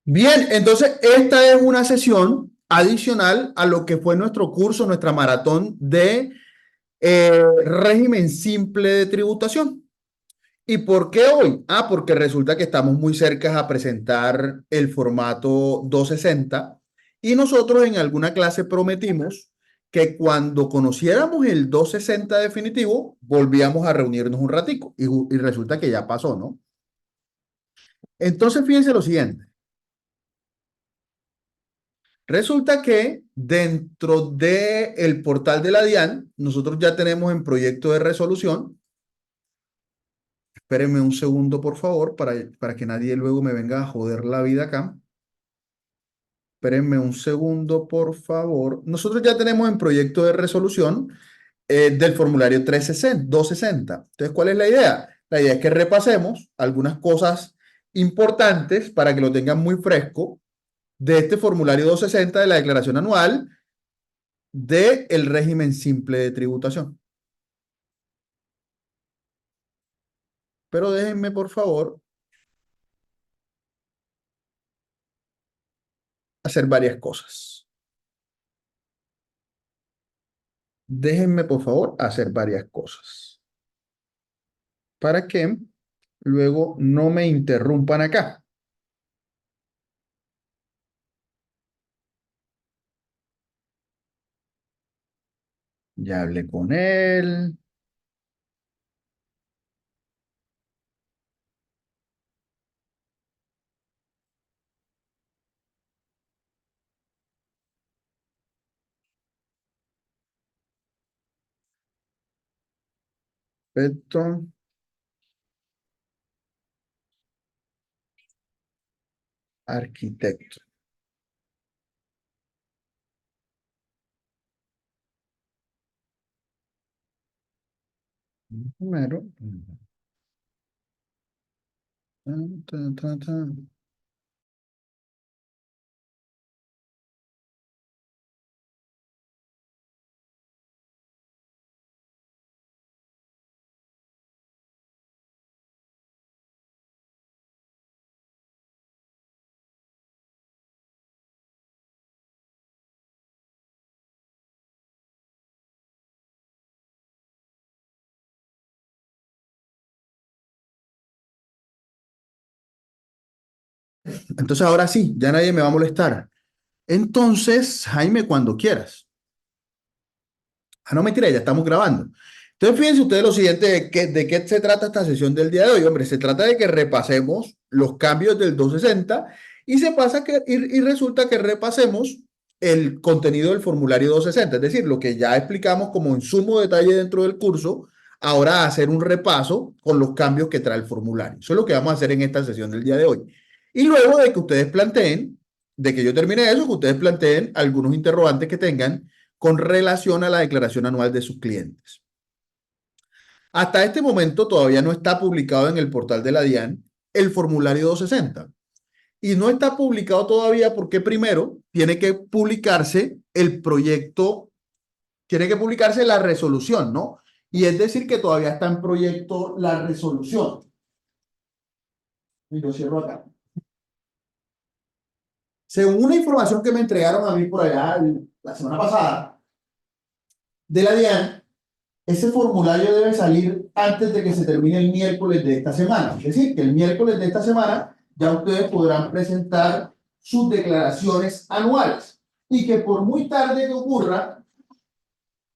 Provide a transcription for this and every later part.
Bien, entonces esta es una sesión adicional a lo que fue nuestro curso, nuestra maratón de régimen simple de tributación. ¿Y por qué hoy? Porque resulta que estamos muy cerca a presentar el formato 260 y nosotros en alguna clase prometimos que cuando conociéramos el 260 definitivo, volvíamos a reunirnos un ratico y resulta que ya pasó, ¿no? Entonces, fíjense lo siguiente. Resulta que dentro del portal de la DIAN, nosotros ya tenemos en proyecto de resolución. Espérenme un segundo, por favor, para que nadie luego me venga a joder la vida acá. Espérenme un segundo, por favor. Nosotros ya tenemos en proyecto de resolución del formulario 360, 260. Entonces, ¿cuál es la idea? La idea es que repasemos algunas cosas importantes para que lo tengan muy fresco de este formulario 260 de la declaración anual del régimen simple de tributación. Pero déjenme, por favor, hacer varias cosas. Déjenme, por favor, hacer varias cosas. Para que luego no me interrumpan acá. Ya hablé con él. Perfecto. Arquitecto. Primero. Tan, tan, tan, tan. Entonces ahora sí, ya nadie me va a molestar. Entonces, Jaime, cuando quieras. No, mentira, ya estamos grabando. Entonces, fíjense ustedes lo siguiente, ¿de qué se trata esta sesión del día de hoy? Hombre, se trata de que repasemos los cambios del 260 y y resulta que repasemos el contenido del formulario 260, es decir, lo que ya explicamos como en sumo detalle dentro del curso, ahora hacer un repaso con los cambios que trae el formulario. Eso es lo que vamos a hacer en esta sesión del día de hoy. Y luego de que ustedes planteen, de que yo termine eso, que ustedes planteen algunos interrogantes que tengan con relación a la declaración anual de sus clientes. Hasta este momento todavía no está publicado en el portal de la DIAN el formulario 260. Y no está publicado todavía porque primero tiene que publicarse el proyecto, tiene que publicarse la resolución, ¿no? Y es decir que todavía está en proyecto la resolución. Y lo cierro acá. Según una información que me entregaron a mí por allá la semana pasada de la DIAN, ese formulario debe salir antes de que se termine el miércoles de esta semana. Es decir, que el miércoles de esta semana ya ustedes podrán presentar sus declaraciones anuales y que por muy tarde que ocurra,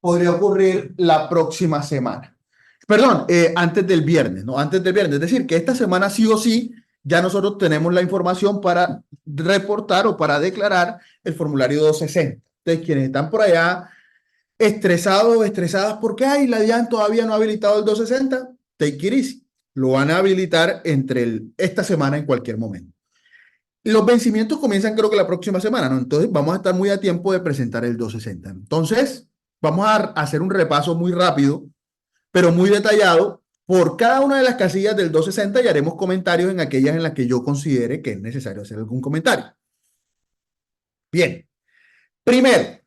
podría ocurrir la próxima semana. Perdón, antes del viernes, ¿no? Antes del viernes. Es decir, que esta semana sí o sí ya nosotros tenemos la información para reportar o para declarar el formulario 260. Entonces, quienes están por allá estresados o estresadas porque ay, la DIAN todavía no ha habilitado el 260, take it easy. Lo van a habilitar esta semana en cualquier momento. Los vencimientos comienzan creo que la próxima semana, ¿no? Entonces vamos a estar muy a tiempo de presentar el 260. Entonces, vamos a hacer un repaso muy rápido, pero muy detallado por cada una de las casillas del 260 y haremos comentarios en aquellas en las que yo considere que es necesario hacer algún comentario. Bien, primero,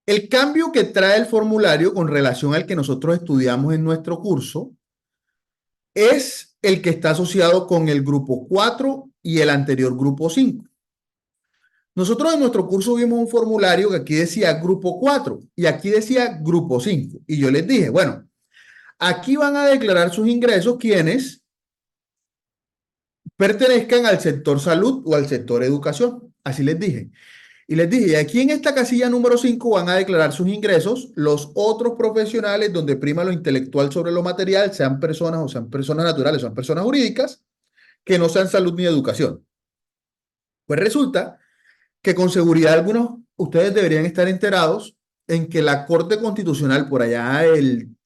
el cambio que trae el formulario con relación al que nosotros estudiamos en nuestro curso es el que está asociado con el grupo 4 y el anterior grupo 5. Nosotros en nuestro curso vimos un formulario que aquí decía grupo 4 y aquí decía grupo 5. Y yo les dije, bueno, aquí van a declarar sus ingresos quienes pertenezcan al sector salud o al sector educación. Así les dije. Y les dije, y aquí en esta casilla número 5 van a declarar sus ingresos los otros profesionales donde prima lo intelectual sobre lo material, sean personas o sean personas naturales, sean personas jurídicas, que no sean salud ni educación. Pues resulta que con seguridad algunos, ustedes deberían estar enterados en que la Corte Constitucional por allá el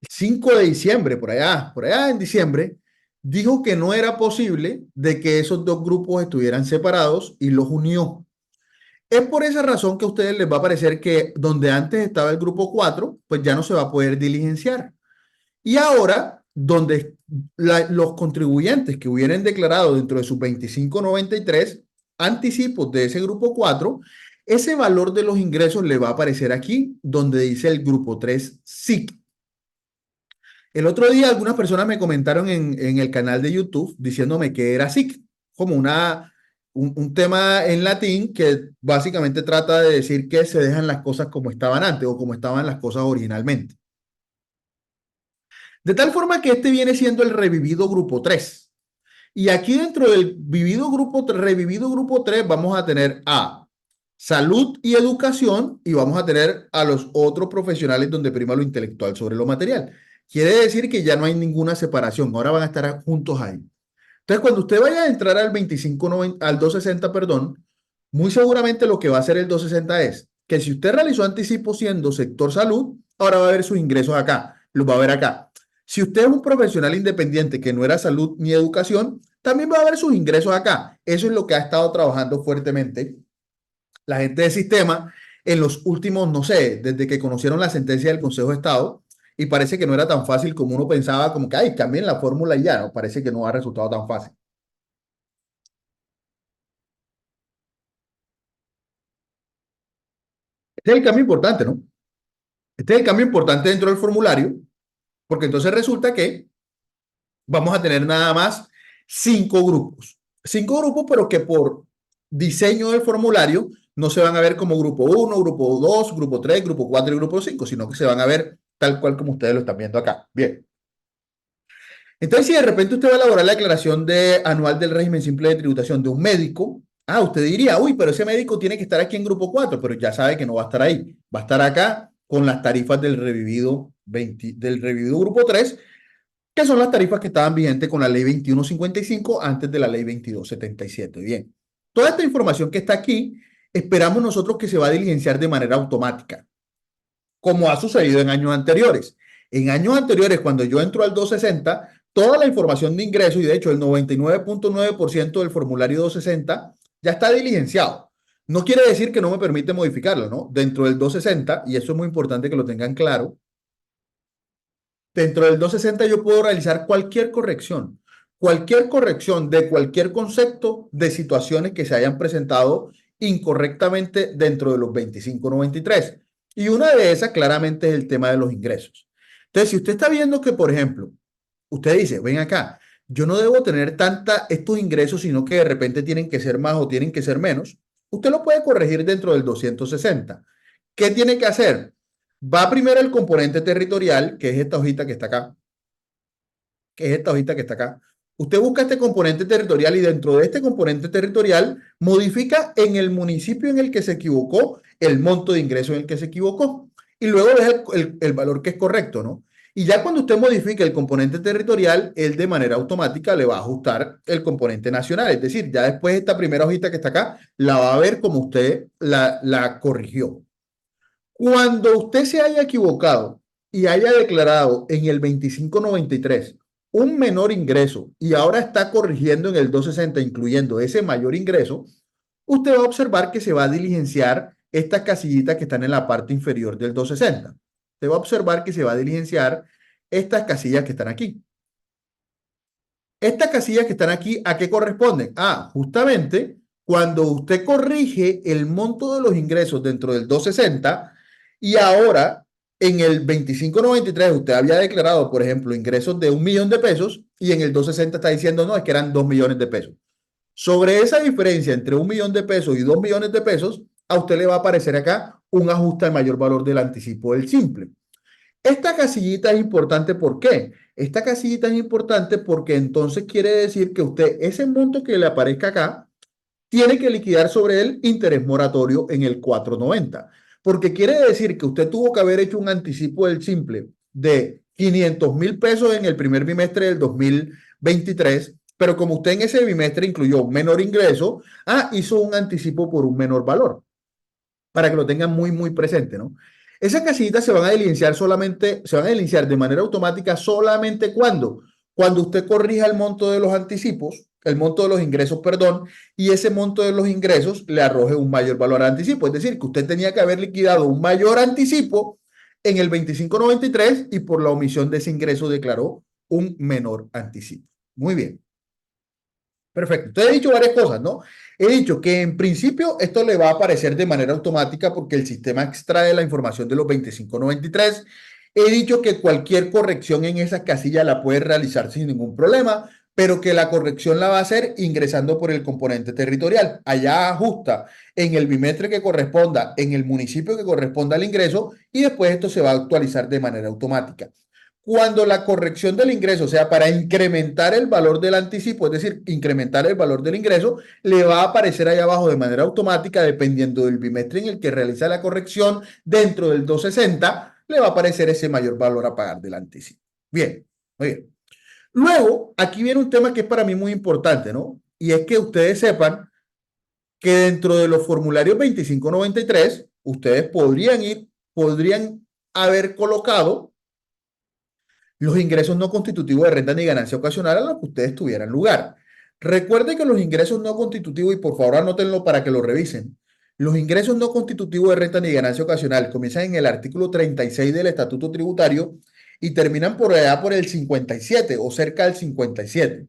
5 de diciembre, por allá en diciembre, dijo que no era posible de que esos dos grupos estuvieran separados y los unió. Es por esa razón que a ustedes les va a parecer que donde antes estaba el grupo 4, pues ya no se va a poder diligenciar. Y ahora, donde los contribuyentes que hubieran declarado dentro de sus 2593 anticipos de ese grupo 4, ese valor de los ingresos le va a aparecer aquí, donde dice el grupo 3 SIC. El otro día algunas personas me comentaron en el canal de YouTube diciéndome que era SIC, como un tema en latín que básicamente trata de decir que se dejan las cosas como estaban antes o como estaban las cosas originalmente. De tal forma que este viene siendo el revivido grupo 3. Y aquí dentro del revivido grupo 3 vamos a tener a salud y educación y vamos a tener a los otros profesionales donde prima lo intelectual sobre lo material. Quiere decir que ya no hay ninguna separación, ahora van a estar juntos ahí. Entonces, cuando usted vaya a entrar al 2590, al 260, perdón, muy seguramente lo que va a hacer el 260 es que si usted realizó anticipo siendo sector salud, ahora va a ver sus ingresos acá, los va a ver acá. Si usted es un profesional independiente que no era salud ni educación, también va a ver sus ingresos acá. Eso es lo que ha estado trabajando fuertemente la gente del sistema en los últimos, no sé, desde que conocieron la sentencia del Consejo de Estado, y parece que no era tan fácil como uno pensaba, como que, ay, cambien la fórmula y ya, ¿no? Parece que no ha resultado tan fácil. Este es el cambio importante, ¿no? Este es el cambio importante dentro del formulario, porque entonces resulta que vamos a tener nada más 5 grupos. 5 grupos, pero que por diseño del formulario no se van a ver como grupo 1, grupo 2, grupo 3, grupo 4 y grupo 5, sino que se van a ver tal cual como ustedes lo están viendo acá. Bien. Entonces, si de repente usted va a elaborar la declaración anual del régimen simple de tributación de un médico, usted diría, uy, pero ese médico tiene que estar aquí en grupo 4, pero ya sabe que no va a estar ahí. Va a estar acá con las tarifas del revivido, del revivido grupo 3, que son las tarifas que estaban vigentes con la ley 2155 antes de la ley 2277. Bien, toda esta información que está aquí, esperamos nosotros que se va a diligenciar de manera automática, como ha sucedido en años anteriores. En años anteriores, cuando yo entro al 260, toda la información de ingreso, y de hecho el 99.9% del formulario 260 ya está diligenciado. No quiere decir que no me permite modificarlo, ¿no? Dentro del 260, y eso es muy importante que lo tengan claro, dentro del 260 yo puedo realizar cualquier corrección de cualquier concepto de situaciones que se hayan presentado incorrectamente dentro de los 2593. Y una de esas claramente es el tema de los ingresos. Entonces, si usted está viendo que, por ejemplo, usted dice, ven acá, yo no debo tener estos ingresos, sino que de repente tienen que ser más o tienen que ser menos, usted lo puede corregir dentro del 260. ¿Qué tiene que hacer? Va primero el componente territorial, que es esta hojita que está acá, Usted busca este componente territorial y dentro de este componente territorial modifica en el municipio en el que se equivocó el monto de ingreso en el que se equivocó y luego deja el valor que es correcto, ¿no? Y ya cuando usted modifique el componente territorial, él de manera automática le va a ajustar el componente nacional. Es decir, ya después esta primera hojita que está acá, la va a ver como usted la corrigió. Cuando usted se haya equivocado y haya declarado en el 2593 un menor ingreso y ahora está corrigiendo en el 260 incluyendo ese mayor ingreso, usted va a observar que se va a diligenciar estas casillitas que están en la parte inferior del 260. Usted va a observar que se va a diligenciar estas casillas que están aquí. Estas casillas que están aquí, ¿a qué corresponden? Justamente cuando usted corrige el monto de los ingresos dentro del 260 y ahora en el 2593 usted había declarado, por ejemplo, ingresos de 1 millón de pesos y en el 260 está diciendo, no, es que eran 2 millones de pesos. Sobre esa diferencia entre 1 millón de pesos y 2 millones de pesos, a usted le va a aparecer acá un ajuste al mayor valor del anticipo del simple. Esta casillita es importante, ¿por qué? Esta casillita es importante porque entonces quiere decir que usted, ese monto que le aparezca acá, tiene que liquidar sobre él interés moratorio en el 490, porque quiere decir que usted tuvo que haber hecho un anticipo del simple de 500.000 pesos en el primer bimestre del 2023, pero como usted en ese bimestre incluyó un menor ingreso, hizo un anticipo por un menor valor, para que lo tengan muy, muy presente, ¿no? Esas casillitas se van a diligenciar de manera automática solamente cuando usted corrija el monto de los anticipos, el monto de los ingresos, perdón, y ese monto de los ingresos le arroje un mayor valor al anticipo. Es decir, que usted tenía que haber liquidado un mayor anticipo en el 2593 y por la omisión de ese ingreso declaró un menor anticipo. Muy bien. Perfecto. Entonces he dicho varias cosas, ¿no? He dicho que en principio esto le va a aparecer de manera automática porque el sistema extrae la información de los 2593. He dicho que cualquier corrección en esa casilla la puede realizar sin ningún problema, pero que la corrección la va a hacer ingresando por el componente territorial. Allá ajusta en el bimestre que corresponda, en el municipio que corresponda al ingreso y después esto se va a actualizar de manera automática. Cuando la corrección del ingreso sea para incrementar el valor del anticipo, es decir, incrementar el valor del ingreso, le va a aparecer ahí abajo de manera automática, dependiendo del bimestre en el que realiza la corrección, dentro del 260, le va a aparecer ese mayor valor a pagar del anticipo. Bien, muy bien. Luego, aquí viene un tema que es para mí muy importante, ¿no? Y es que ustedes sepan que dentro de los formularios 2593, ustedes podrían haber colocado los ingresos no constitutivos de renta ni ganancia ocasional a los que ustedes tuvieran lugar. Recuerde que los ingresos no constitutivos, y por favor anótenlo para que lo revisen, los ingresos no constitutivos de renta ni ganancia ocasional comienzan en el artículo 36 del Estatuto Tributario y terminan por allá por el 57 o cerca del 57.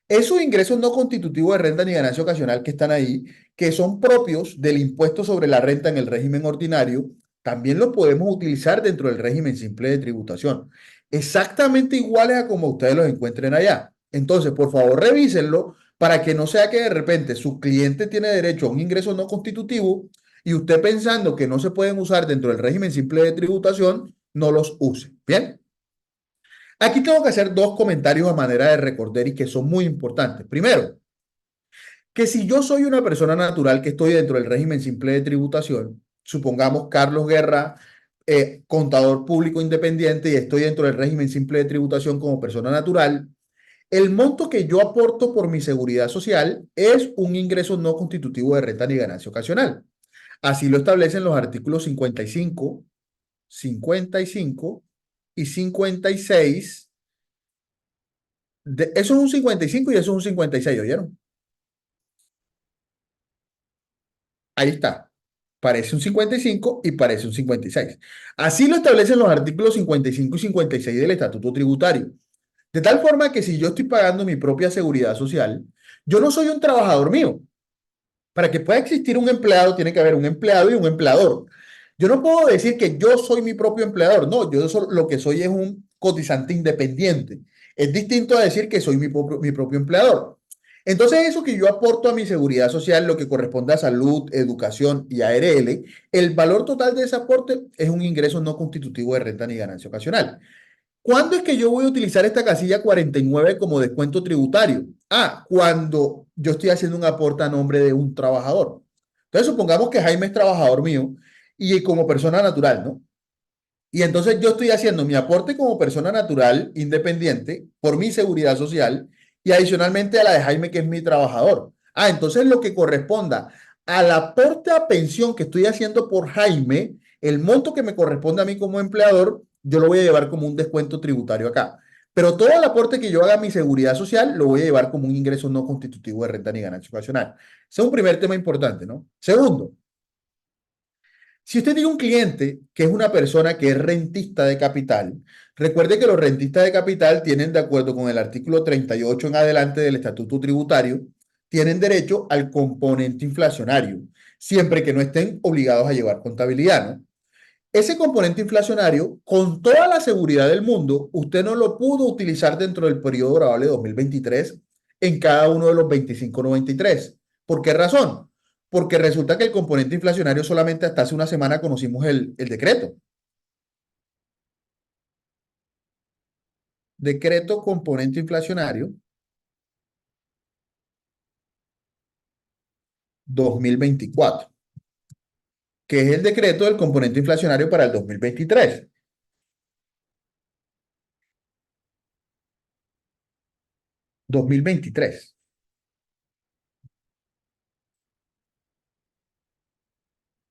Esos ingresos no constitutivos de renta ni ganancia ocasional que están ahí, que son propios del impuesto sobre la renta en el régimen ordinario, también los podemos utilizar dentro del régimen simple de tributación. Exactamente iguales a como ustedes los encuentren allá. Entonces, por favor, revísenlo para que no sea que de repente su cliente tiene derecho a un ingreso no constitutivo y usted pensando que no se pueden usar dentro del régimen simple de tributación, no los use. ¿Bien? Aquí tengo que hacer dos comentarios a manera de recordar y que son muy importantes. Primero, que si yo soy una persona natural que estoy dentro del régimen simple de tributación, supongamos Carlos Guerra, contador público independiente, y estoy dentro del régimen simple de tributación como persona natural, el monto que yo aporto por mi seguridad social es un ingreso no constitutivo de renta ni ganancia ocasional. Así lo establecen los artículos 55, 55 y 56. Eso es un 55 y eso es un 56, ¿oyeron? Ahí está. Parece un 55 y parece un 56. Así lo establecen los artículos 55 y 56 del Estatuto Tributario. De tal forma que si yo estoy pagando mi propia seguridad social, yo no soy un trabajador mío. Para que pueda existir un empleado, tiene que haber un empleado y un empleador. Yo no puedo decir que yo soy mi propio empleador. No, lo que soy es un cotizante independiente. Es distinto a decir que soy mi propio empleador. Entonces, eso que yo aporto a mi seguridad social, lo que corresponde a salud, educación y ARL, el valor total de ese aporte es un ingreso no constitutivo de renta ni ganancia ocasional. ¿Cuándo es que yo voy a utilizar esta casilla 49 como descuento tributario? Cuando yo estoy haciendo un aporte a nombre de un trabajador. Entonces, supongamos que Jaime es trabajador mío y como persona natural, ¿no? Y entonces yo estoy haciendo mi aporte como persona natural independiente por mi seguridad social y adicionalmente a la de Jaime, que es mi trabajador. Entonces lo que corresponda al aporte a pensión que estoy haciendo por Jaime, el monto que me corresponde a mí como empleador, yo lo voy a llevar como un descuento tributario acá. Pero todo el aporte que yo haga a mi seguridad social lo voy a llevar como un ingreso no constitutivo de renta ni ganancia ocasional. Ese es un primer tema importante, ¿no? Segundo, si usted tiene un cliente que es una persona que es rentista de capital, recuerde que los rentistas de capital tienen, de acuerdo con el artículo 38 en adelante del Estatuto Tributario, tienen derecho al componente inflacionario, siempre que no estén obligados a llevar contabilidad, ¿no? ese componente inflacionario, con toda la seguridad del mundo, usted no lo pudo utilizar dentro del periodo grabable 2023 en cada uno de los 2593. ¿Por qué razón? Porque resulta que el componente inflacionario solamente hasta hace una semana conocimos el decreto. Decreto componente inflacionario 2024, que es el decreto del componente inflacionario para el 2023. 2023.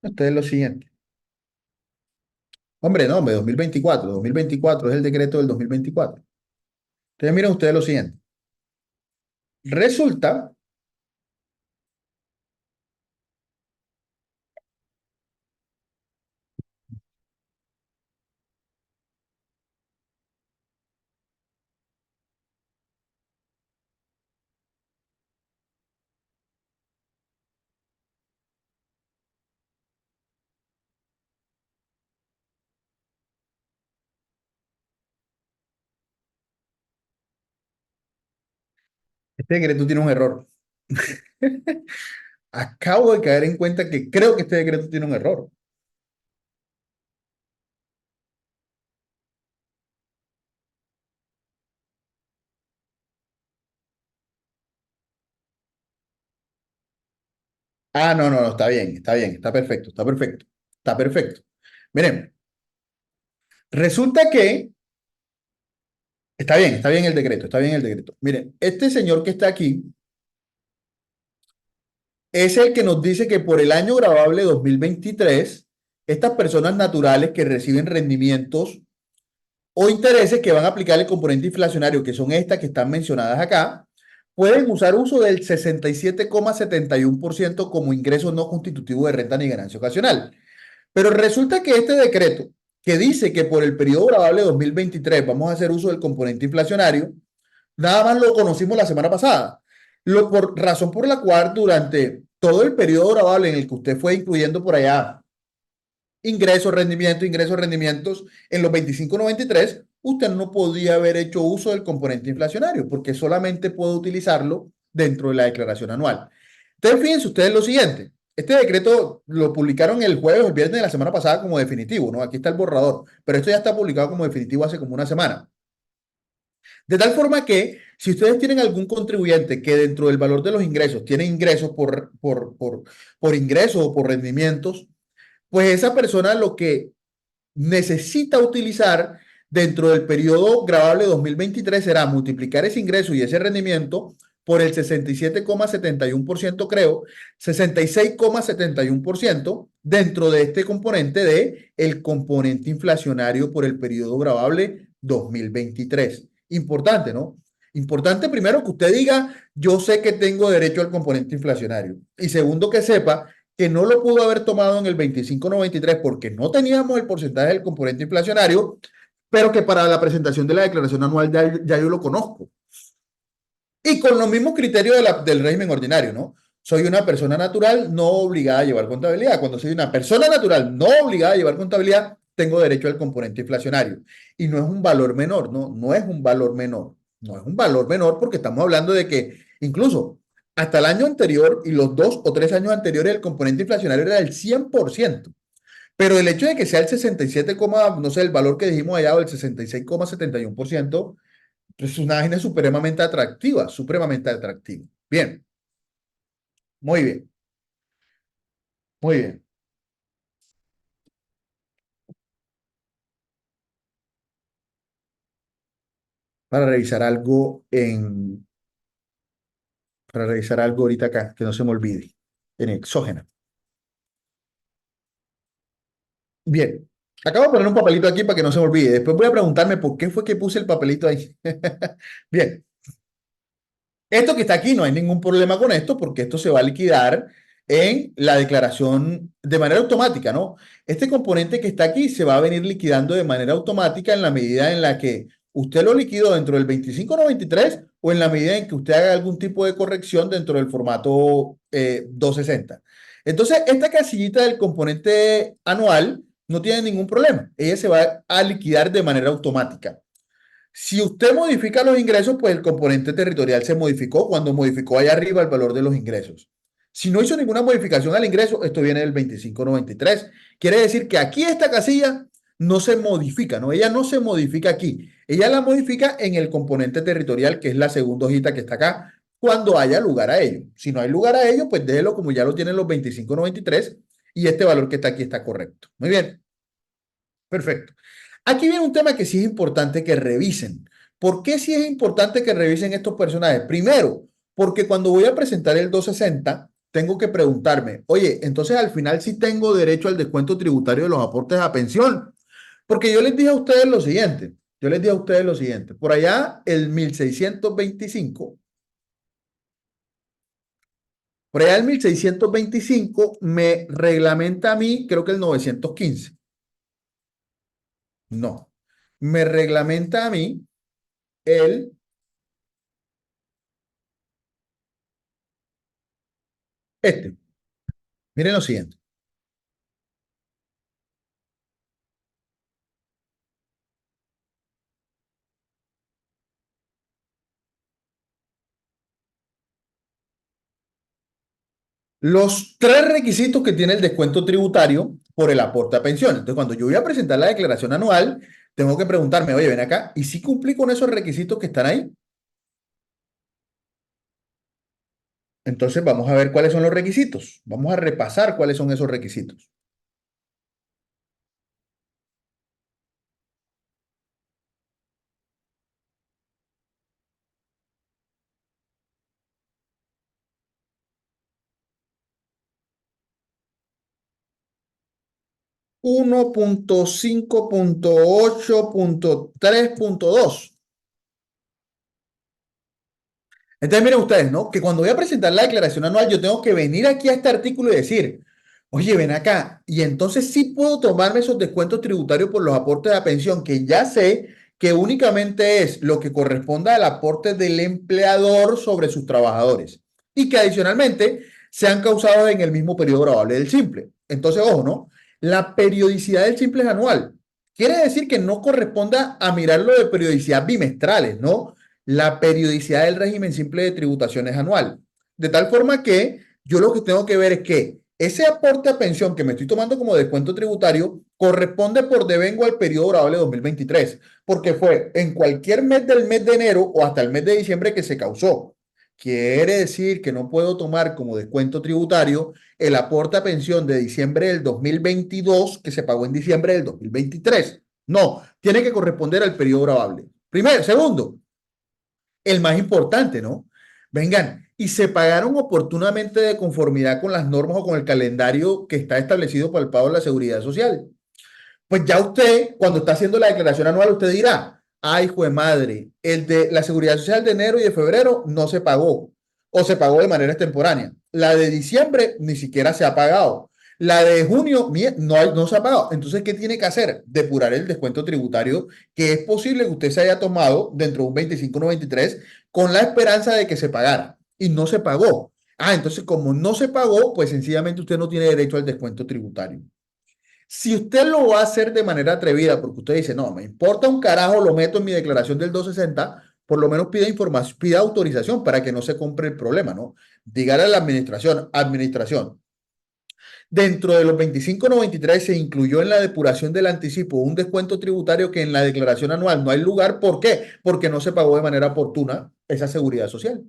Ustedes lo siguiente. Hombre, no, hombre, 2024. 2024 es el decreto del 2024. Entonces, miren ustedes lo siguiente. Resulta, este decreto tiene un error. Acabo de caer en cuenta que creo que este decreto tiene un error. Ah, no, no, no, está bien, está bien, está perfecto, está perfecto, está perfecto. Miren, resulta que está bien el decreto, está bien el decreto. Miren, este señor que está aquí es el que nos dice que por el año grabable 2023, estas personas naturales que reciben rendimientos o intereses que van a aplicar el componente inflacionario, que son estas que están mencionadas acá, pueden usar uso del 67,71% como ingreso no constitutivo de renta ni ganancia ocasional. Pero resulta que este decreto, que dice que por el periodo grabable 2023 vamos a hacer uso del componente inflacionario, nada más lo conocimos la semana pasada. Por razón por la cual durante todo el periodo grabable en el que usted fue incluyendo por allá ingresos, rendimientos, en los 2593, usted no podía haber hecho uso del componente inflacionario porque solamente puede utilizarlo dentro de la declaración anual. Entonces, fíjense ustedes lo siguiente. Este decreto lo publicaron el jueves o el viernes de la semana pasada como definitivo, ¿no? Aquí está el borrador, pero esto ya está publicado como definitivo hace como una semana. De tal forma que si ustedes tienen algún contribuyente que dentro del valor de los ingresos tiene ingresos por ingresos o por rendimientos, pues esa persona lo que necesita utilizar dentro del periodo grabable 2023 será multiplicar ese ingreso y ese rendimiento por el 67,71%, creo, 66,71% dentro de este componente de el componente inflacionario por el periodo grabable 2023. Importante, ¿no? Importante primero que usted diga, yo sé que tengo derecho al componente inflacionario. Y segundo, que sepa que no lo pudo haber tomado en el 2593 porque no teníamos el porcentaje del componente inflacionario, pero que para la presentación de la declaración anual ya yo lo conozco. Y con los mismos criterios del régimen ordinario, ¿no? Soy una persona natural no obligada a llevar contabilidad. Cuando soy una persona natural no obligada a llevar contabilidad, tengo derecho al componente inflacionario. Y no es un valor menor, ¿no? No es un valor menor. No es un valor menor porque estamos hablando de que incluso hasta el año anterior y los 2 o 3 años anteriores el componente inflacionario era del 100%. Pero el hecho de que sea el 67, no sé, el valor que dijimos allá, o el 66,71%, es una vaina supremamente atractiva, supremamente atractiva. Bien, muy bien, muy bien. Para revisar algo para revisar algo ahorita acá, que no se me olvide, en exógena. Bien, acabo de poner un papelito aquí para que no se me olvide. Después voy a preguntarme por qué fue que puse el papelito ahí. Bien, esto que está aquí no hay ningún problema con esto porque esto se va a liquidar en la declaración de manera automática, ¿no? Este componente que está aquí se va a venir liquidando de manera automática en la medida en la que usted lo liquidó dentro del 2593 o en la medida en que usted haga algún tipo de corrección dentro del formato 260. Entonces, esta casillita del componente anual no tiene ningún problema. Ella se va a liquidar de manera automática. Si usted modifica los ingresos, pues el componente territorial se modificó cuando modificó allá arriba el valor de los ingresos. Si no hizo ninguna modificación al ingreso, esto viene del 2593. Quiere decir que aquí esta casilla no se modifica, ¿no? Ella no se modifica aquí. Ella la modifica en el componente territorial, que es la segunda hojita que está acá, cuando haya lugar a ello. Si no hay lugar a ello, pues déjelo como ya lo tienen los 2593 y este valor que está aquí está correcto. Muy bien, perfecto. Aquí viene un tema que sí es importante que revisen. ¿Por qué sí es importante que revisen estos personajes? Primero, porque cuando voy a presentar el 260, tengo que preguntarme, oye, entonces al final sí tengo derecho al descuento tributario de los aportes a pensión. Porque yo les dije a ustedes lo siguiente, por allá el 1625, por allá el 1625 me reglamenta a mí, creo que el 915. No, me reglamenta a mí el este. Miren lo siguiente. Los tres requisitos que tiene el descuento tributario por el aporte a pensión. Entonces, cuando yo voy a presentar la declaración anual, tengo que preguntarme, oye, ven acá, ¿y si cumplí con esos requisitos que están ahí? Entonces, vamos a ver cuáles son los requisitos. Vamos a repasar cuáles son esos requisitos. 1.5.8.3.2. Entonces, miren ustedes, ¿no? Que cuando voy a presentar la declaración anual, yo tengo que venir aquí a este artículo y decir, oye, ven acá, y entonces sí puedo tomarme esos descuentos tributarios por los aportes de pensión, que ya sé que únicamente es lo que corresponda al aporte del empleador sobre sus trabajadores y que adicionalmente sean causados en el mismo periodo grabable del simple. Entonces, ojo, ¿no? La periodicidad del simple es anual. Quiere decir que no corresponda a mirarlo de periodicidad bimestrales, ¿no? La periodicidad del régimen simple de tributación es anual. De tal forma que yo lo que tengo que ver es que ese aporte a pensión que me estoy tomando como descuento tributario corresponde por devengo al periodo grabable 2023, porque fue en cualquier mes de enero o hasta el mes de diciembre que se causó. Quiere decir que no puedo tomar como descuento tributario el aporte a pensión de diciembre del 2022 que se pagó en diciembre del 2023. No, tiene que corresponder al periodo grabable. Primero, segundo, el más importante, ¿no? Vengan, y se pagaron oportunamente de conformidad con las normas o con el calendario que está establecido para el pago de la seguridad social. Pues ya usted, cuando está haciendo la declaración anual, usted dirá, ay, hijo de madre, el de la seguridad social de enero y de febrero no se pagó o se pagó de manera extemporánea. La de diciembre ni siquiera se ha pagado. La de junio no se ha pagado. Entonces, ¿qué tiene que hacer? Depurar el descuento tributario que es posible que usted se haya tomado dentro de un 2593 con la esperanza de que se pagara y no se pagó. Ah, entonces como no se pagó, pues sencillamente usted no tiene derecho al descuento tributario. Si usted lo va a hacer de manera atrevida, porque usted dice, no, me importa un carajo, lo meto en mi declaración del 260, por lo menos pida información, pida autorización para que no se compre el problema, ¿no? Dígale a la administración, dentro de los 2593 se incluyó en la depuración del anticipo un descuento tributario que en la declaración anual no hay lugar. ¿Por qué? Porque no se pagó de manera oportuna esa seguridad social.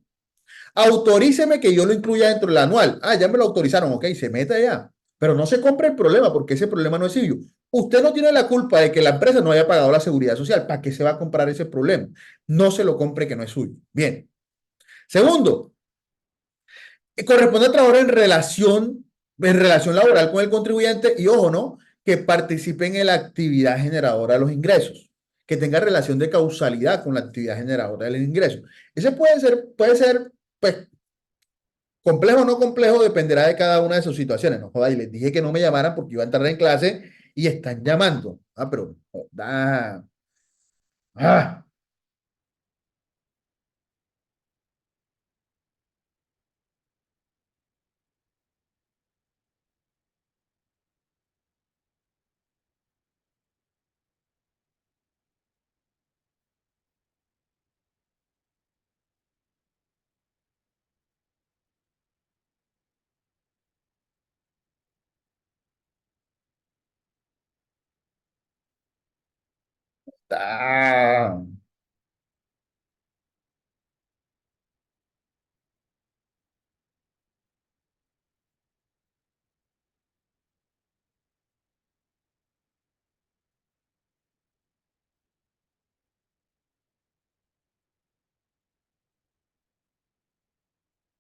Autoríceme que yo lo incluya dentro del anual. Ah, ya me lo autorizaron, ok, se mete allá. Pero no se compre el problema porque ese problema no es suyo. Usted no tiene la culpa de que la empresa no haya pagado la seguridad social. ¿Para qué se va a comprar ese problema? No se lo compre que no es suyo. Bien. Segundo, corresponde a trabajar en relación laboral con el contribuyente y ojo, ¿no? Que participe en la actividad generadora de los ingresos, que tenga relación de causalidad con la actividad generadora del ingreso. Ese puede ser, pues, complejo o no complejo, dependerá de cada una de sus situaciones. No joda, y les dije que no me llamaran porque iba a entrar en clase y están llamando. Ah, pero, joda. Ah, Ah,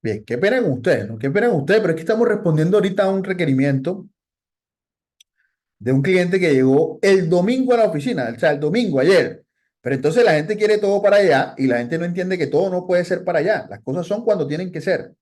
bien, qué pena con ustedes, ¿no? Qué pena con ustedes, pero es que estamos respondiendo ahorita a un requerimiento de un cliente que llegó el domingo a la oficina, o sea, el domingo, ayer. Pero entonces la gente quiere todo para allá y la gente no entiende que todo no puede ser para allá. Las cosas son cuando tienen que ser.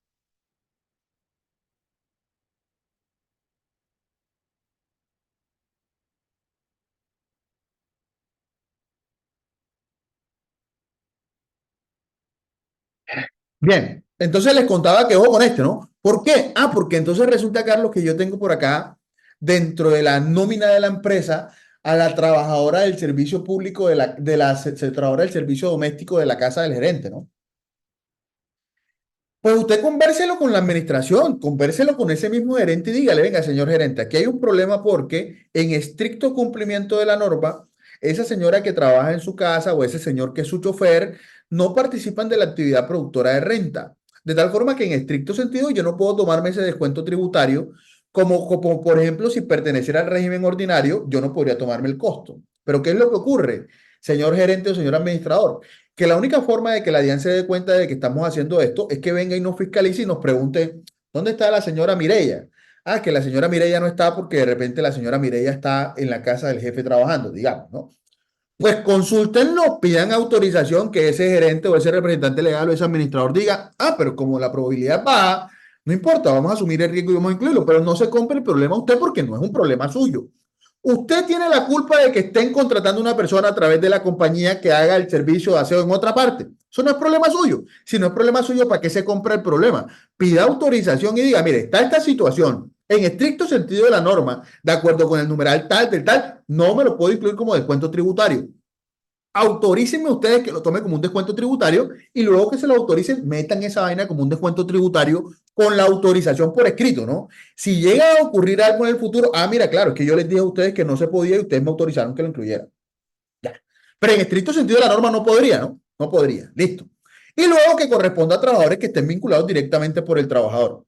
Bien, entonces les contaba que ojo con este, ¿no? ¿Por qué? Ah, porque entonces resulta, Carlos, que yo tengo por acá, dentro de la nómina de la empresa, a la trabajadora del servicio público, trabajadora del servicio doméstico de la casa del gerente, ¿no? Pues usted convérselo con la administración, convérselo con ese mismo gerente y dígale, venga, señor gerente, aquí hay un problema porque en estricto cumplimiento de la norma, esa señora que trabaja en su casa o ese señor que es su chofer no participan de la actividad productora de renta. De tal forma que en estricto sentido yo no puedo tomarme ese descuento tributario como por ejemplo, si perteneciera al régimen ordinario, yo no podría tomarme el costo. Pero ¿qué es lo que ocurre, señor gerente o señor administrador? Que la única forma de que la DIAN se dé cuenta de que estamos haciendo esto es que venga y nos fiscalice y nos pregunte, ¿dónde está la señora Mireya? Ah, que la señora Mireya no está porque de repente la señora Mireya está en la casa del jefe trabajando, digamos, ¿no? Pues consúltenlo, pidan autorización que ese gerente o ese representante legal o ese administrador diga, ah, pero como la probabilidad baja, no importa, vamos a asumir el riesgo y vamos a incluirlo, pero no se compre el problema a usted porque no es un problema suyo. Usted tiene la culpa de que estén contratando a una persona a través de la compañía que haga el servicio de aseo en otra parte. Eso no es problema suyo. Si no es problema suyo, ¿para qué se compra el problema? Pida autorización y diga, mire, está esta situación en estricto sentido de la norma, de acuerdo con el numeral tal, del tal, no me lo puedo incluir como descuento tributario. Autorícenme ustedes que lo tomen como un descuento tributario y luego que se lo autoricen, metan esa vaina como un descuento tributario con la autorización por escrito, ¿no? Si llega a ocurrir algo en el futuro, ah, mira, claro, es que yo les dije a ustedes que no se podía y ustedes me autorizaron que lo incluyera. Ya. Pero en estricto sentido la norma no podría, ¿no? No podría. Listo. Y luego que corresponda a trabajadores que estén vinculados directamente por el trabajador.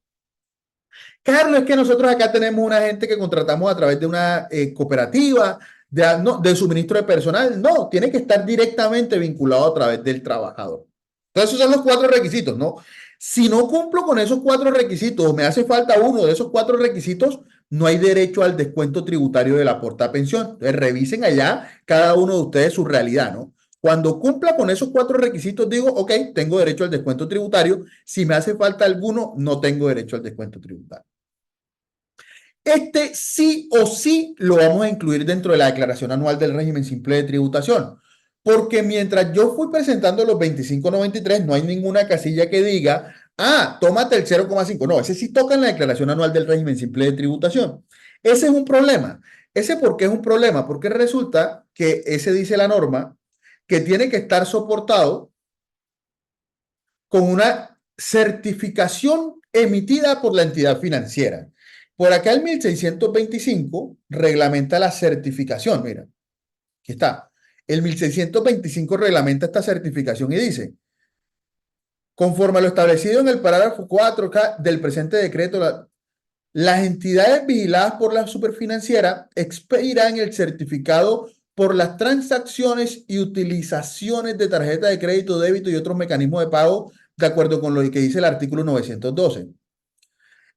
Carlos, es que nosotros acá tenemos una gente que contratamos a través de una cooperativa de suministro de personal. No, tiene que estar directamente vinculado a través del trabajador. Entonces, esos son los cuatro requisitos, ¿no? Si no cumplo con esos cuatro requisitos o me hace falta uno de esos cuatro requisitos, no hay derecho al descuento tributario del aporte a pensión. Entonces, revisen allá cada uno de ustedes su realidad, ¿no? Cuando cumpla con esos cuatro requisitos, digo, ok, tengo derecho al descuento tributario. Si me hace falta alguno, no tengo derecho al descuento tributario. Este sí o sí lo vamos a incluir dentro de la declaración anual del régimen simple de tributación, porque mientras yo fui presentando los 2593, no hay ninguna casilla que diga, ah, tómate el 0,5. No, ese sí toca en la declaración anual del régimen simple de tributación. Ese es un problema. ¿Ese por qué es un problema? Porque resulta que ese dice la norma que tiene que estar soportado con una certificación emitida por la entidad financiera. Por acá el 1625 reglamenta la certificación, mira, aquí está. El 1625 reglamenta esta certificación y dice, conforme a lo establecido en el parágrafo 4K del presente decreto, las entidades vigiladas por la superfinanciera expedirán el certificado por las transacciones y utilizaciones de tarjeta de crédito, débito y otros mecanismos de pago de acuerdo con lo que dice el artículo 912.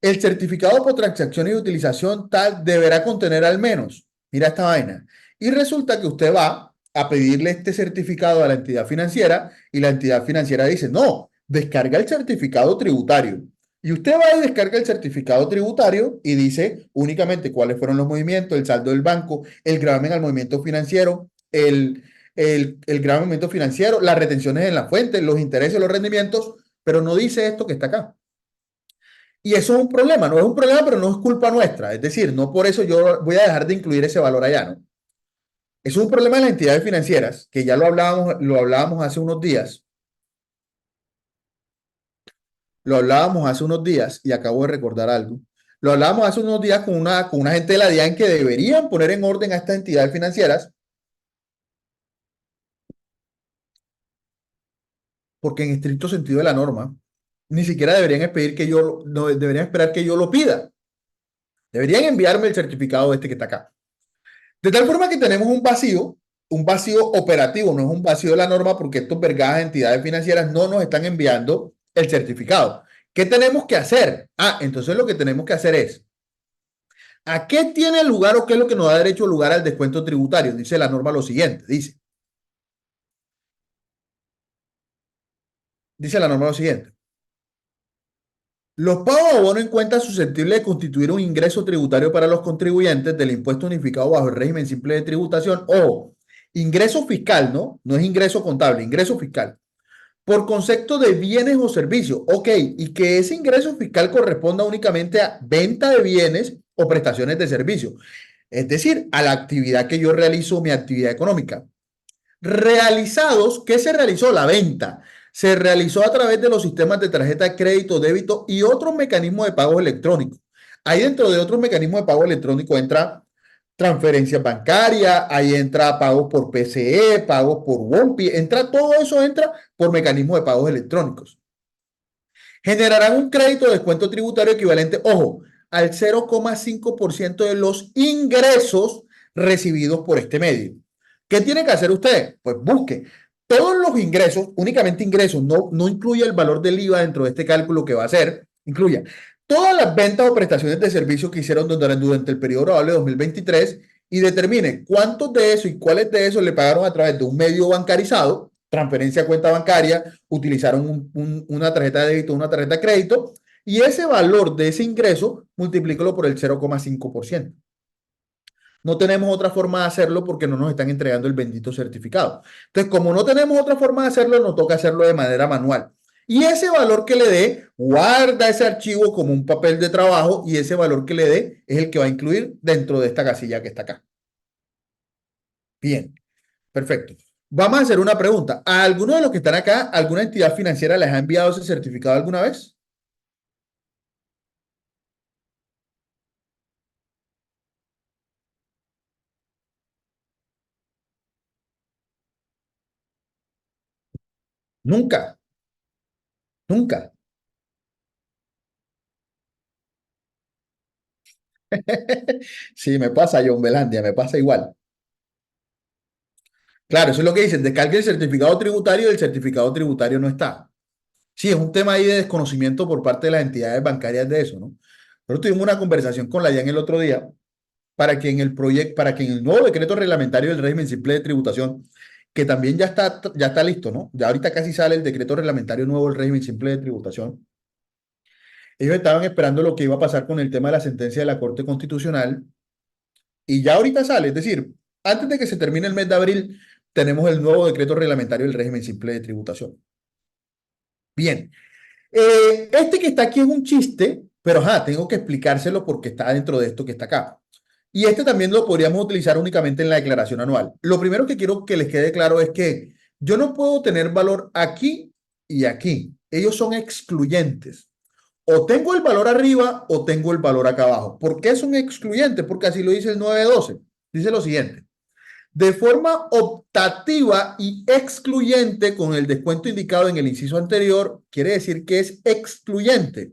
El certificado por transacción y utilización tal deberá contener al menos, mira esta vaina, y resulta que usted va a pedirle este certificado a la entidad financiera y la entidad financiera dice, no, descarga el certificado tributario. Y usted va y descarga el certificado tributario y dice únicamente cuáles fueron los movimientos, el saldo del banco, el gravamen al movimiento financiero, el gravamen al movimiento financiero, las retenciones en la fuente, los intereses, los rendimientos, pero no dice esto que está acá. Y eso es un problema, no es un problema, pero no es culpa nuestra. Es decir, no por eso yo voy a dejar de incluir ese valor allá, ¿no? Eso es un problema de las entidades financieras, que ya lo hablábamos hace unos días, lo hablábamos hace unos días y acabo de recordar algo. Lo hablábamos hace unos días con una gente de la DIAN que deberían poner en orden a estas entidades financieras porque en estricto sentido de la norma, ni siquiera deberían pedir que yo, no deberían esperar que yo lo pida. Deberían enviarme el certificado este que está acá. De tal forma que tenemos un vacío operativo, no es un vacío de la norma porque estos vergadas entidades financieras no nos están enviando el certificado. ¿Qué tenemos que hacer? Entonces lo que tenemos que hacer es, ¿a qué tiene lugar o qué es lo que nos da derecho lugar al descuento tributario? Dice la norma lo siguiente, dice la norma lo siguiente. Los pagos de abono en cuenta susceptibles de constituir un ingreso tributario para los contribuyentes del impuesto unificado bajo el régimen simple de tributación o ingreso fiscal, ¿no? No es ingreso contable, ingreso fiscal. Por concepto de bienes o servicios. Ok, y que ese ingreso fiscal corresponda únicamente a venta de bienes o prestaciones de servicio. Es decir, a la actividad que yo realizo, mi actividad económica. Realizados, ¿qué se realizó? La venta. Se realizó a través de los sistemas de tarjeta de crédito, débito y otros mecanismos de pago electrónico. Ahí dentro de otros mecanismos de pago electrónico entra transferencias bancarias, ahí entra pagos por PCE, pagos por WOMPI, todo eso entra por mecanismos de pagos electrónicos. Generarán un crédito de descuento tributario equivalente, ojo, al 0,5% de los ingresos recibidos por este medio. ¿Qué tiene que hacer usted? Pues busque todos los ingresos, únicamente ingresos, no incluye el valor del IVA dentro de este cálculo que va a hacer, incluya todas las ventas o prestaciones de servicios que hicieron durante el periodo laborable 2023 y determine cuántos de eso y cuáles de esos le pagaron a través de un medio bancarizado, transferencia a cuenta bancaria, utilizaron una tarjeta de débito, una tarjeta de crédito, y ese valor de ese ingreso, multiplícalo por el 0,5%. No tenemos otra forma de hacerlo porque no nos están entregando el bendito certificado. Entonces, como no tenemos otra forma de hacerlo, nos toca hacerlo de manera manual. Y ese valor que le dé, guarda ese archivo como un papel de trabajo y ese valor que le dé es el que va a incluir dentro de esta casilla que está acá. Bien, perfecto. Vamos a hacer una pregunta. ¿A alguno de los que están acá, alguna entidad financiera les ha enviado ese certificado alguna vez? Nunca, nunca. Sí, me pasa, John Belandia, me pasa igual. Claro, eso es lo que dicen, descargue el certificado tributario y el certificado tributario no está. Sí, es un tema ahí de desconocimiento por parte de las entidades bancarias de eso, ¿no? Nosotros tuvimos una conversación con la DIAN el otro día para que en el proyecto, para que en el nuevo decreto reglamentario del régimen simple de tributación, que también ya está listo, ¿no? Ya ahorita casi sale el decreto reglamentario nuevo del régimen simple de tributación. Ellos estaban esperando lo que iba a pasar con el tema de la sentencia de la Corte Constitucional y ya ahorita sale, es decir, antes de que se termine el mes de abril, tenemos el nuevo decreto reglamentario del régimen simple de tributación. Bien, este que está aquí es un chiste, pero tengo que explicárselo porque está dentro de esto que está acá. Y este también lo podríamos utilizar únicamente en la declaración anual. Lo primero que quiero que les quede claro es que yo no puedo tener valor aquí y aquí. Ellos son excluyentes. O tengo el valor arriba o tengo el valor acá abajo. ¿Por qué son excluyentes? Porque así lo dice el 912. Dice lo siguiente. De forma optativa y excluyente con el descuento indicado en el inciso anterior, quiere decir que es excluyente.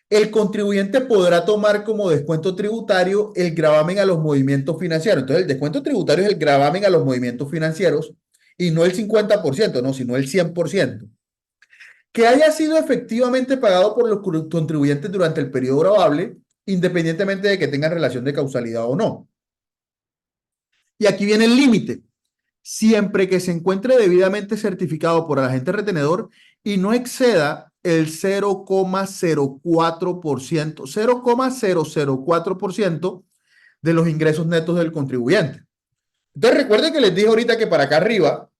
El contribuyente podrá tomar como descuento tributario el gravamen a los movimientos financieros. Entonces, el descuento tributario es el gravamen a los movimientos financieros y no el 50%, no, sino el 100%. Que haya sido efectivamente pagado por los contribuyentes durante el periodo gravable, independientemente de que tengan relación de causalidad o no. Y aquí viene el límite. Siempre que se encuentre debidamente certificado por el agente retenedor y no exceda el 0,04%, 0,004% de los ingresos netos del contribuyente. Entonces recuerden que les dije ahorita que para acá arriba,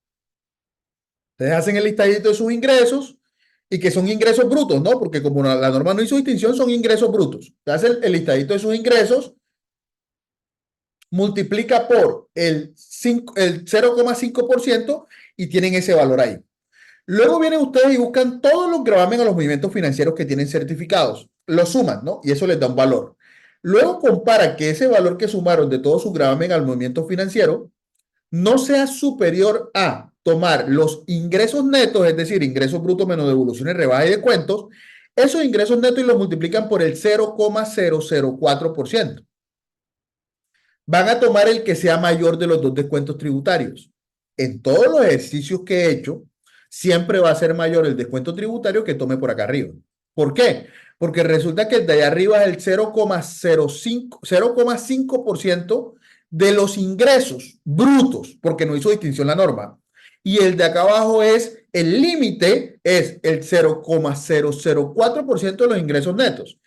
ustedes hacen el listadito de sus ingresos y que son ingresos brutos, ¿no? Porque como la norma no hizo distinción, son ingresos brutos. Ustedes hacen el listadito de sus ingresos, multiplica por el 0,5% y tienen ese valor ahí. Luego vienen ustedes y buscan todos los gravamen a los movimientos financieros que tienen certificados. Los suman, ¿no? Y eso les da un valor. Luego compara que ese valor que sumaron de todos sus gravamen al movimiento financiero no sea superior a tomar los ingresos netos, es decir, ingresos brutos menos devoluciones, rebajas y descuentos, esos ingresos netos y los multiplican por el 0,004%. Van a tomar el que sea mayor de los dos descuentos tributarios. En todos los ejercicios que he hecho, siempre va a ser mayor el descuento tributario que tome por acá arriba. ¿Por qué? Porque resulta que el de allá arriba es el 0,5% de los ingresos brutos, porque no hizo distinción la norma. Y el de acá abajo es, el límite es el 0,004% de los ingresos netos.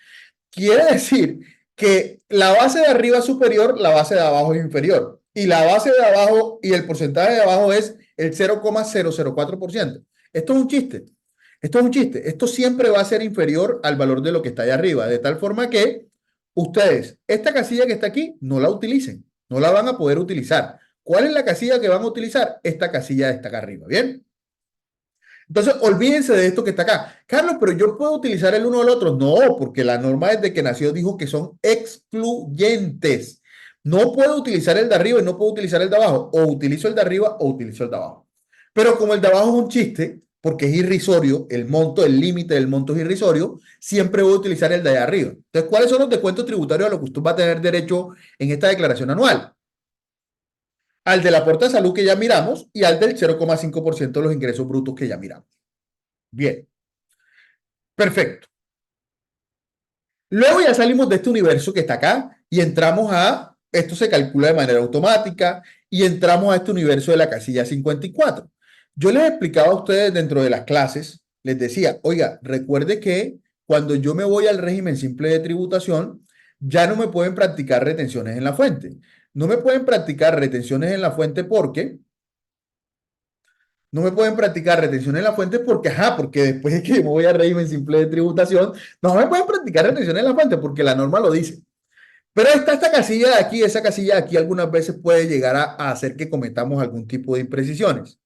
Quiere decir que la base de arriba es superior, la base de abajo es inferior. Y la base de abajo y el porcentaje de abajo es el 0,004%. Esto es un chiste. Esto es un chiste. Esto siempre va a ser inferior al valor de lo que está allá arriba, de tal forma que ustedes, esta casilla que está aquí, no la utilicen. No la van a poder utilizar. ¿Cuál es la casilla que van a utilizar? Esta casilla está acá arriba. ¿Bien? Entonces, olvídense de esto que está acá. Carlos, pero yo puedo utilizar el uno o el otro. No, porque la norma desde que nació dijo que son excluyentes. No puedo utilizar el de arriba y no puedo utilizar el de abajo. O utilizo el de arriba o utilizo el de abajo. Pero como el de abajo es un chiste, porque es irrisorio, el monto, el límite del monto es irrisorio, siempre voy a utilizar el de allá arriba. Entonces, ¿cuáles son los descuentos tributarios a los que usted va a tener derecho en esta declaración anual? Al del aporte de salud que ya miramos y al del 0,5% de los ingresos brutos que ya miramos. Bien, perfecto. Luego ya salimos de este universo que está acá y entramos a, esto se calcula de manera automática y entramos a este universo de la casilla 54. Yo les explicaba a ustedes dentro de las clases, les decía, oiga, recuerde que cuando yo me voy al régimen simple de tributación, ya no me pueden practicar retenciones en la fuente. No me pueden practicar retenciones en la fuente porque no me pueden practicar retención en la fuente porque, ajá, porque después de que me voy al régimen simple de tributación, no me pueden practicar retención en la fuente porque la norma lo dice. Pero está esta casilla de aquí, esa casilla de aquí algunas veces puede llegar a hacer que cometamos algún tipo de imprecisiones.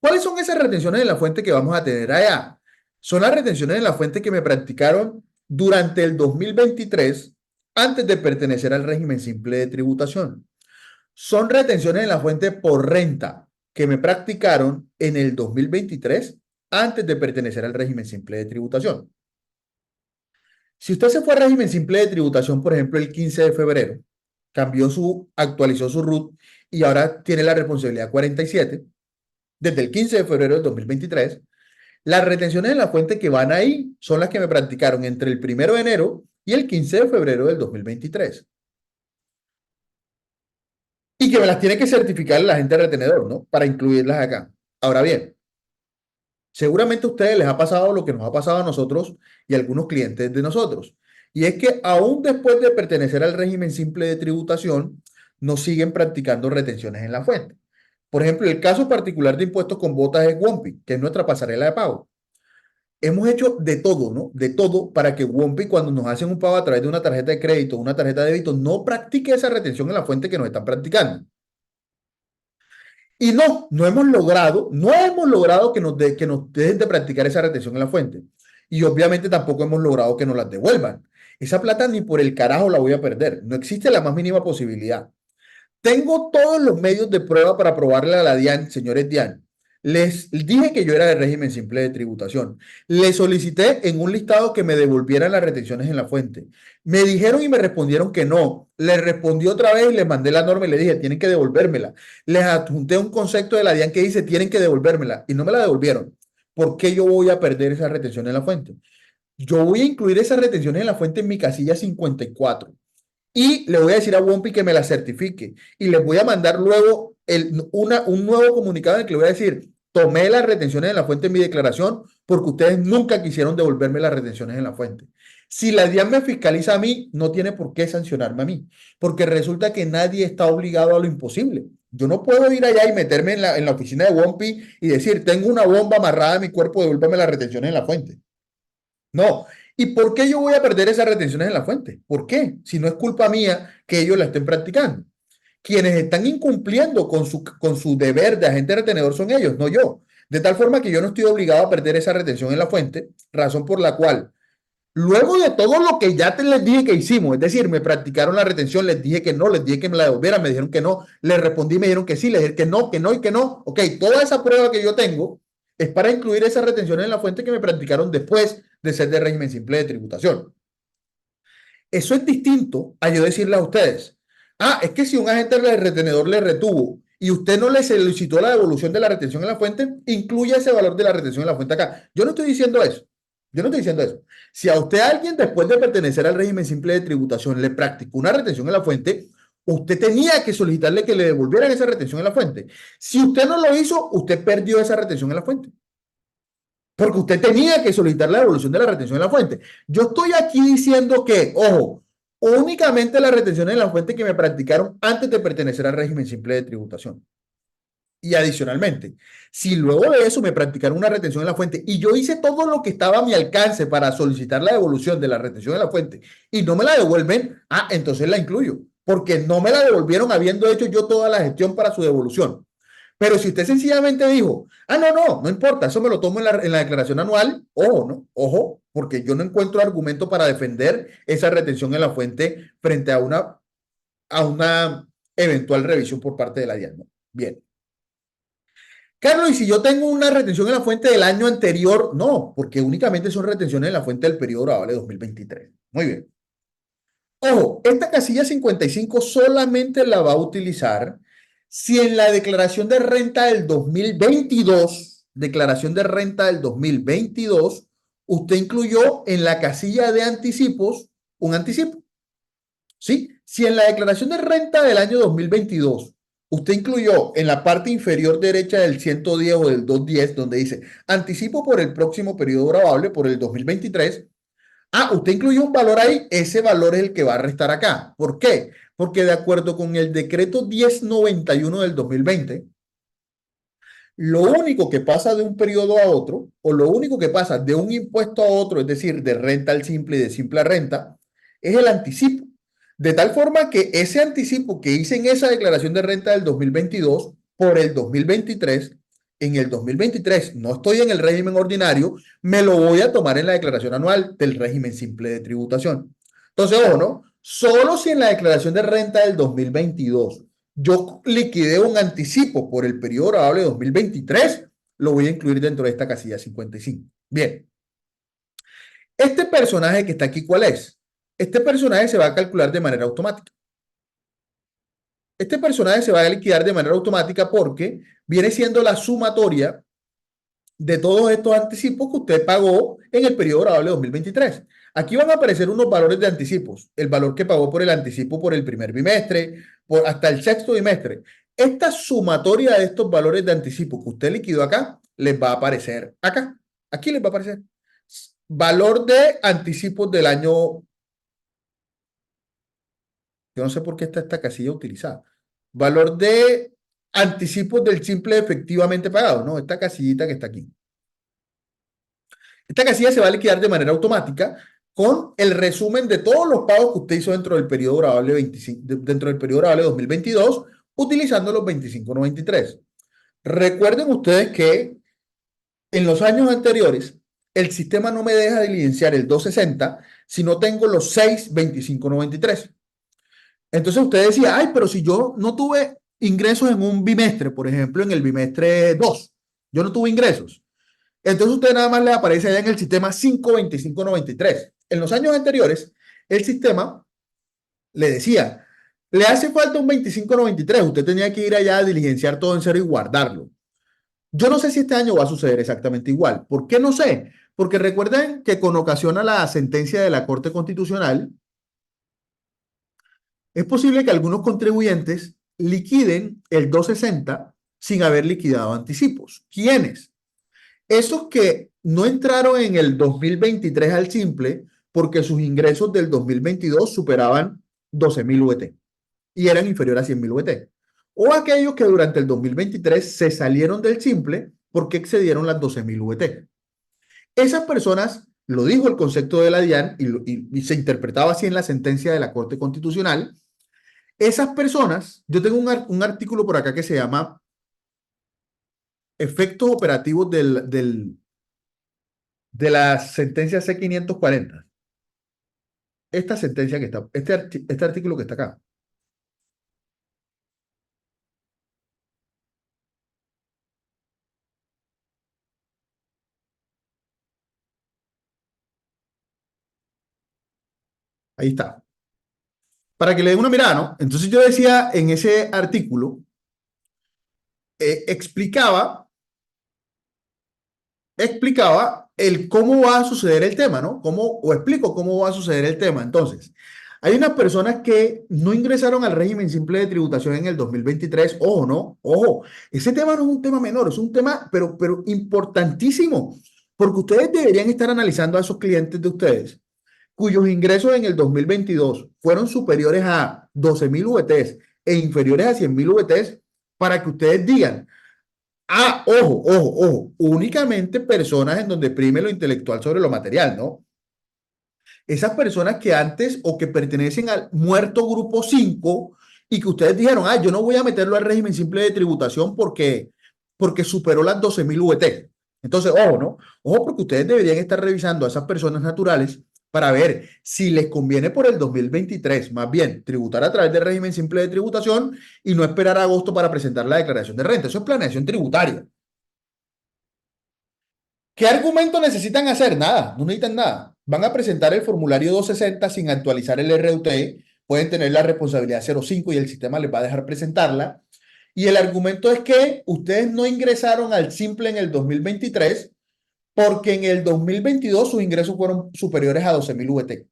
¿Cuáles son esas retenciones en la fuente que vamos a tener allá? Son las retenciones en la fuente que me practicaron durante el 2023 antes de pertenecer al régimen simple de tributación. Son retenciones en la fuente por renta que me practicaron en el 2023 antes de pertenecer al régimen simple de tributación. Si usted se fue al régimen simple de tributación, por ejemplo, el 15 de febrero, actualizó su RUT y ahora tiene la responsabilidad 47, desde el 15 de febrero del 2023, las retenciones en la fuente que van ahí son las que me practicaron entre el 1 de enero y el 15 de febrero del 2023. Y que me las tiene que certificar el agente retenedor, ¿no? Para incluirlas acá. Ahora bien, seguramente a ustedes les ha pasado lo que nos ha pasado a nosotros y a algunos clientes de nosotros. Y es que aún después de pertenecer al régimen simple de tributación, nos siguen practicando retenciones en la fuente. Por ejemplo, el caso particular de impuestos con botas es Wompi, que es nuestra pasarela de pago. Hemos hecho de todo, ¿no? De todo para que Wompi, cuando nos hacen un pago a través de una tarjeta de crédito o una tarjeta de débito, no practique esa retención en la fuente que nos están practicando. Y no hemos logrado que nos dejen de practicar esa retención en la fuente. Y obviamente tampoco hemos logrado que nos las devuelvan. Esa plata ni por el carajo la voy a perder. No existe la más mínima posibilidad. Tengo todos los medios de prueba para probarle a la DIAN, señores DIAN. Les dije que yo era de régimen simple de tributación. Les solicité en un listado que me devolvieran las retenciones en la fuente. Me dijeron y me respondieron que no. Les respondí otra vez y les mandé la norma y les dije, tienen que devolvérmela. Les adjunté un concepto de la DIAN que dice, tienen que devolvérmela y no me la devolvieron. ¿Por qué yo voy a perder esa retención en la fuente? Yo voy a incluir esas retenciones en la fuente en mi casilla 54 y le voy a decir a Wompi que me la certifique y les voy a mandar luego un nuevo comunicado en el que le voy a decir, tomé las retenciones en la fuente en mi declaración porque ustedes nunca quisieron devolverme las retenciones en la fuente. Si la DIAN me fiscaliza a mí, no tiene por qué sancionarme a mí, porque resulta que nadie está obligado a lo imposible. Yo no puedo ir allá y meterme en la oficina de Wompi y decir, tengo una bomba amarrada en mi cuerpo, devuélveme las retenciones en la fuente. No. ¿Y por qué yo voy a perder esas retenciones en la fuente? ¿Por qué? Si no es culpa mía que ellos la estén practicando. Quienes están incumpliendo con su deber de agente retenedor son ellos, no yo. De tal forma que yo no estoy obligado a perder esa retención en la fuente, razón por la cual Luego de todo lo que ya les dije que hicimos, es decir, me practicaron la retención, les dije que no, les dije que me la devolvieran, me dijeron que no, les respondí, me dijeron que sí, les dije que no, que no y que no. Ok, toda esa prueba que yo tengo es para incluir esas retenciones en la fuente que me practicaron después de ser de régimen simple de tributación. Eso es distinto a yo decirle a ustedes, es que si un agente del retenedor le retuvo y usted no le solicitó la devolución de la retención en la fuente, incluye ese valor de la retención en la fuente acá. Yo no estoy diciendo eso. Yo no estoy diciendo eso. Si a usted alguien después de pertenecer al régimen simple de tributación le practicó una retención en la fuente, usted tenía que solicitarle que le devolvieran esa retención en la fuente. Si usted no lo hizo, usted perdió esa retención en la fuente. Porque usted tenía que solicitar la devolución de la retención en la fuente. Yo estoy aquí diciendo que, ojo, únicamente las retenciones en la fuente que me practicaron antes de pertenecer al régimen simple de tributación. Y adicionalmente, si luego de eso me practicaron una retención en la fuente y yo hice todo lo que estaba a mi alcance para solicitar la devolución de la retención en la fuente y no me la devuelven, entonces la incluyo, porque no me la devolvieron habiendo hecho yo toda la gestión para su devolución. Pero si usted sencillamente dijo, no importa, eso me lo tomo en la declaración anual, ojo, ¿no? Ojo, porque yo no encuentro argumento para defender esa retención en la fuente frente a una eventual revisión por parte de la DIAN, ¿no? Bien. Carlos, y si yo tengo una retención en la fuente del año anterior, no, porque únicamente son retenciones en la fuente del periodo grabable 2023. Muy bien. Ojo, esta casilla 55 solamente la va a utilizar si en la declaración de renta del 2022, usted incluyó en la casilla de anticipos un anticipo. ¿Sí? Si en la declaración de renta del año 2022 usted incluyó en la parte inferior derecha del 110 o del 210, donde dice anticipo por el próximo periodo grabable por el 2023, usted incluyó un valor ahí, ese valor es el que va a restar acá. ¿Por qué? Porque de acuerdo con el decreto 1091 del 2020, lo único que pasa de un periodo a otro, o lo único que pasa de un impuesto a otro, es decir, de renta al simple y de simple a renta, es el anticipo. De tal forma que ese anticipo que hice en esa declaración de renta del 2022 por el 2023, en el 2023 no estoy en el régimen ordinario, me lo voy a tomar en la declaración anual del régimen simple de tributación. Entonces, ojo, ¿no? Solo si en la declaración de renta del 2022 yo liquidé un anticipo por el periodo grabable 2023, lo voy a incluir dentro de esta casilla 55. Bien. Este personaje que está aquí, ¿cuál es? Este personaje se va a calcular de manera automática. Este personaje se va a liquidar de manera automática porque viene siendo la sumatoria de todos estos anticipos que usted pagó en el periodo grabable 2023. Aquí van a aparecer unos valores de anticipos, el valor que pagó por el anticipo por el primer bimestre, hasta el sexto bimestre. Esta sumatoria de estos valores de anticipo que usted liquidó acá, les va a aparecer acá. Aquí les va a aparecer valor de anticipos del año. Yo no sé por qué está esta casilla utilizada. Valor de anticipos del simple efectivamente pagado, ¿no? Esta casillita que está aquí. Esta casilla se va a liquidar de manera automática con el resumen de todos los pagos que usted hizo dentro del periodo grabable 25, dentro del periodo grabable 2022, utilizando los 2593. Recuerden ustedes que en los años anteriores el sistema no me deja diligenciar el 260 si no tengo los 62593. Entonces usted decía, pero si yo no tuve ingresos en un bimestre, por ejemplo, en el bimestre 2, yo no tuve ingresos. Entonces usted nada más le aparece allá en el sistema 52593. En los años anteriores, el sistema le decía, le hace falta un 2593. Usted tenía que ir allá a diligenciar todo en cero y guardarlo. Yo no sé si este año va a suceder exactamente igual. ¿Por qué no sé? Porque recuerden que con ocasión a la sentencia de la Corte Constitucional, es posible que algunos contribuyentes liquiden el 260 sin haber liquidado anticipos. ¿Quiénes? Esos que no entraron en el 2023 al simple porque sus ingresos del 2022 superaban 12.000 VT y eran inferiores a 100.000 VT. O aquellos que durante el 2023 se salieron del simple porque excedieron las 12.000 VT. Esas personas, lo dijo el concepto de la DIAN y se interpretaba así en la sentencia de la Corte Constitucional. Esas personas, yo tengo un artículo por acá que se llama Efectos operativos de la sentencia C540. esta sentencia que está, este artículo que está acá. Ahí está. Para que le den una mirada, ¿no? Entonces yo decía en ese artículo, explicaba el cómo va a suceder el tema, ¿no? O explico cómo va a suceder el tema. Entonces, hay unas personas que no ingresaron al régimen simple de tributación en el 2023. Ojo, ¿no? Ojo, ese tema no es un tema menor, es un tema, pero importantísimo, porque ustedes deberían estar analizando a esos clientes de ustedes cuyos ingresos en el 2022 fueron superiores a 12.000 VTs e inferiores a 100.000 VTs para que ustedes digan, ah, ojo, ojo, ojo, únicamente personas en donde prime lo intelectual sobre lo material, ¿no? Esas personas que antes o que pertenecen al muerto grupo 5 y que ustedes dijeron, ah, yo no voy a meterlo al régimen simple de tributación porque superó las 12.000 VT. Entonces, ojo, ¿no? Ojo, porque ustedes deberían estar revisando a esas personas naturales para ver si les conviene por el 2023, más bien, tributar a través del régimen simple de tributación y no esperar a agosto para presentar la declaración de renta. Eso es planeación tributaria. ¿Qué argumento necesitan hacer? Nada, no necesitan nada. Van a presentar el formulario 260 sin actualizar el RUT, pueden tener la responsabilidad 05 y el sistema les va a dejar presentarla. Y el argumento es que ustedes no ingresaron al simple en el 2023 porque en el 2022 sus ingresos fueron superiores a 12.000 VT.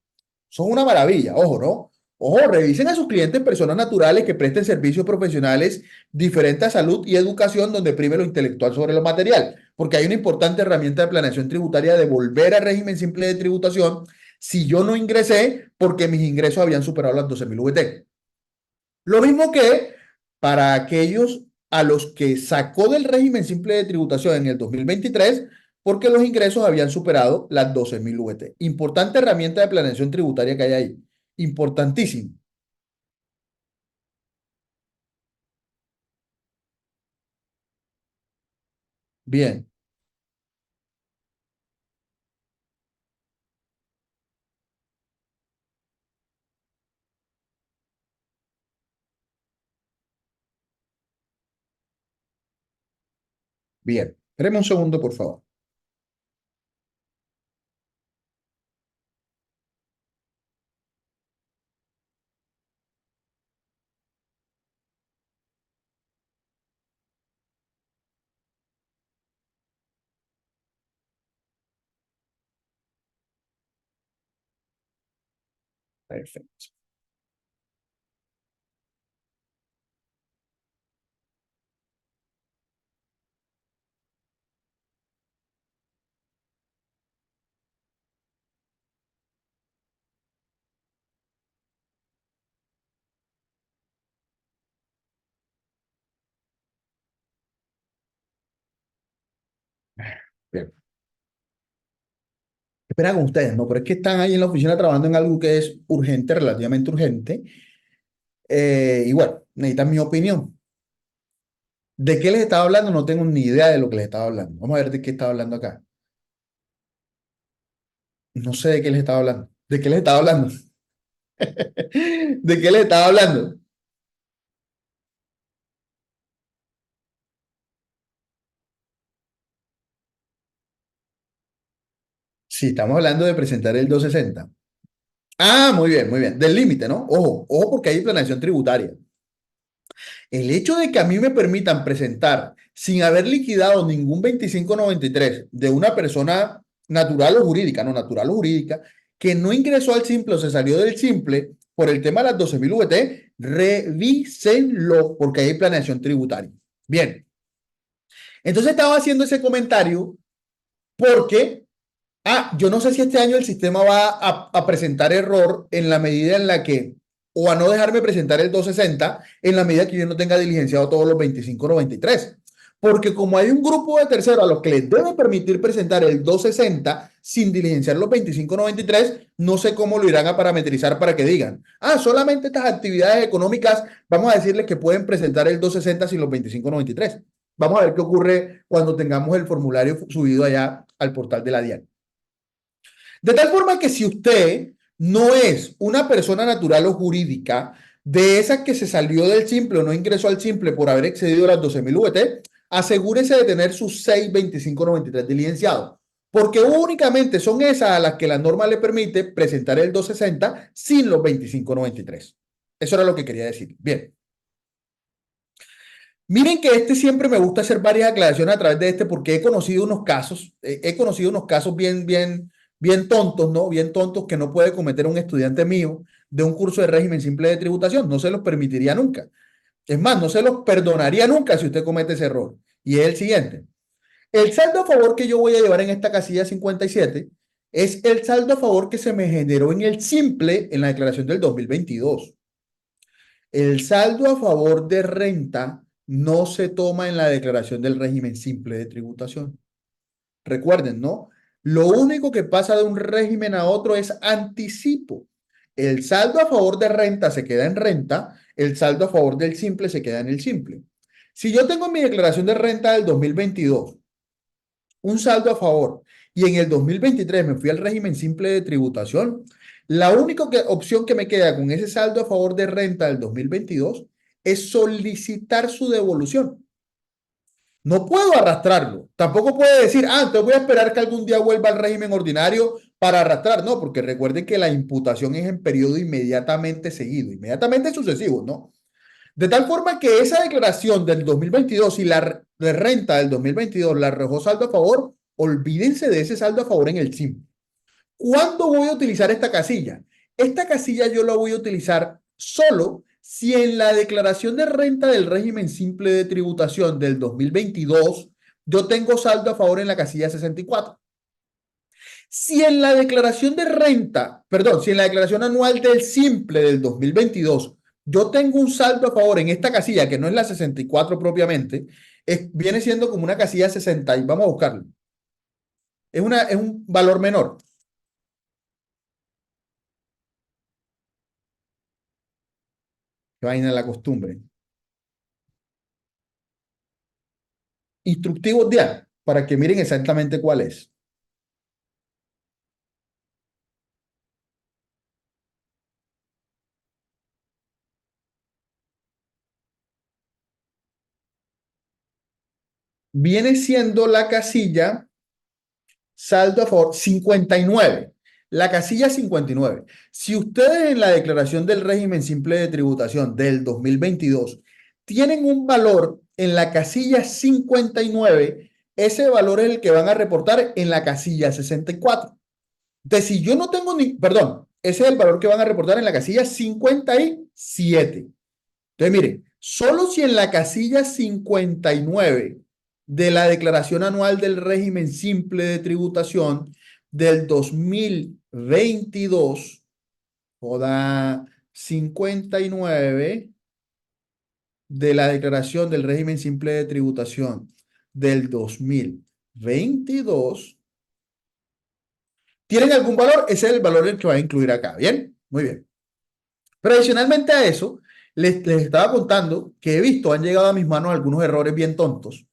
Son una maravilla, ojo, ¿no? Ojo, revisen a sus clientes personas naturales que presten servicios profesionales diferentes a salud y educación donde prime lo intelectual sobre lo material, porque hay una importante herramienta de planeación tributaria de volver al régimen simple de tributación si yo no ingresé porque mis ingresos habían superado las 12.000 VT. Lo mismo que para aquellos a los que sacó del régimen simple de tributación en el 2023 porque los ingresos habían superado las 12.000 VT. Importante herramienta de planeación tributaria que hay ahí. Importantísimo. Bien, bien. Espéreme un segundo, por favor. Perfecto. Bien. Espera con ustedes, ¿no? Pero es que están ahí en la oficina trabajando en algo que es urgente, relativamente urgente. Y bueno, necesitan mi opinión. ¿De qué les estaba hablando? No tengo ni idea de lo que les estaba hablando. Vamos a ver de qué estaba hablando acá. No sé de qué les estaba hablando. ¿De qué les estaba hablando? ¿De qué les estaba hablando? Sí, estamos hablando de presentar el 260. Ah, muy bien, muy bien. Del límite, ¿no? Ojo, ojo porque hay planeación tributaria. El hecho de que a mí me permitan presentar sin haber liquidado ningún 2593 de una persona natural o jurídica, no natural o jurídica, que no ingresó al simple o se salió del simple por el tema de las 12.000 VT, revísenlo porque hay planeación tributaria. Bien, entonces estaba haciendo ese comentario porque yo no sé si este año el sistema va a presentar error en la medida en la que, o a no dejarme presentar el 260 en la medida que yo no tenga diligenciado todos los 2593. Porque como hay un grupo de terceros a los que les debe permitir presentar el 260 sin diligenciar los 2593, no sé cómo lo irán a parametrizar para que digan, solamente estas actividades económicas, vamos a decirles que pueden presentar el 260 sin los 2593. Vamos a ver qué ocurre cuando tengamos el formulario subido allá al portal de la DIAN. De tal forma que si usted no es una persona natural o jurídica de esas que se salió del simple o no ingresó al simple por haber excedido las 12.000 VT, asegúrese de tener sus 62593 diligenciados, porque únicamente son esas a las que la norma le permite presentar el 260 sin los 2593. Eso era lo que quería decir. Bien. Miren que siempre me gusta hacer varias aclaraciones a través de porque he conocido unos casos bien tontos, ¿no? Bien tontos que no puede cometer un estudiante mío de un curso de régimen simple de tributación. No se los permitiría nunca. Es más, no se los perdonaría nunca si usted comete ese error. Y es el siguiente. El saldo a favor que yo voy a llevar en esta casilla 57 es el saldo a favor que se me generó en el simple en la declaración del 2022. El saldo a favor de renta no se toma en la declaración del régimen simple de tributación. Recuerden, ¿no? Lo único que pasa de un régimen a otro es anticipo. El saldo a favor de renta se queda en renta, el saldo a favor del simple se queda en el simple. Si yo tengo en mi declaración de renta del 2022 un saldo a favor y en el 2023 me fui al régimen simple de tributación, la única opción que me queda con ese saldo a favor de renta del 2022 es solicitar su devolución. No puedo arrastrarlo. Tampoco puede decir, entonces voy a esperar que algún día vuelva al régimen ordinario para arrastrar. No, porque recuerden que la imputación es en periodo inmediatamente seguido, inmediatamente sucesivo, ¿no? De tal forma que esa declaración del 2022 y la de renta del 2022 la arrojó saldo a favor, olvídense de ese saldo a favor en el simple. ¿Cuándo voy a utilizar esta casilla? Esta casilla yo la voy a utilizar solo si en la declaración de renta del régimen simple de tributación del 2022 yo tengo saldo a favor en la casilla 64. Si en la declaración de renta, perdón, si en la declaración anual del simple del 2022 yo tengo un saldo a favor en esta casilla, que no es la 64 propiamente, viene siendo como una casilla 60 y vamos a buscarlo. Es un valor menor. Que vaina la costumbre. Instructivos de A, para que miren exactamente cuál es. Viene siendo la casilla saldo a favor 59. La casilla 59. Si ustedes en la declaración del régimen simple de tributación del 2022 tienen un valor en la casilla 59, ese valor es el que van a reportar en la casilla 64. Entonces, si yo no tengo perdón, ese es el valor que van a reportar en la casilla 57. Entonces, miren, solo si en la casilla 59 de la declaración anual del régimen simple de tributación del 2022, o da 59 de la declaración del régimen simple de tributación del 2022, ¿tienen algún valor? Ese es el valor el que va a incluir acá, ¿bien? Muy bien. Pero adicionalmente a eso, les estaba contando que he visto, han llegado a mis manos algunos errores bien tontos.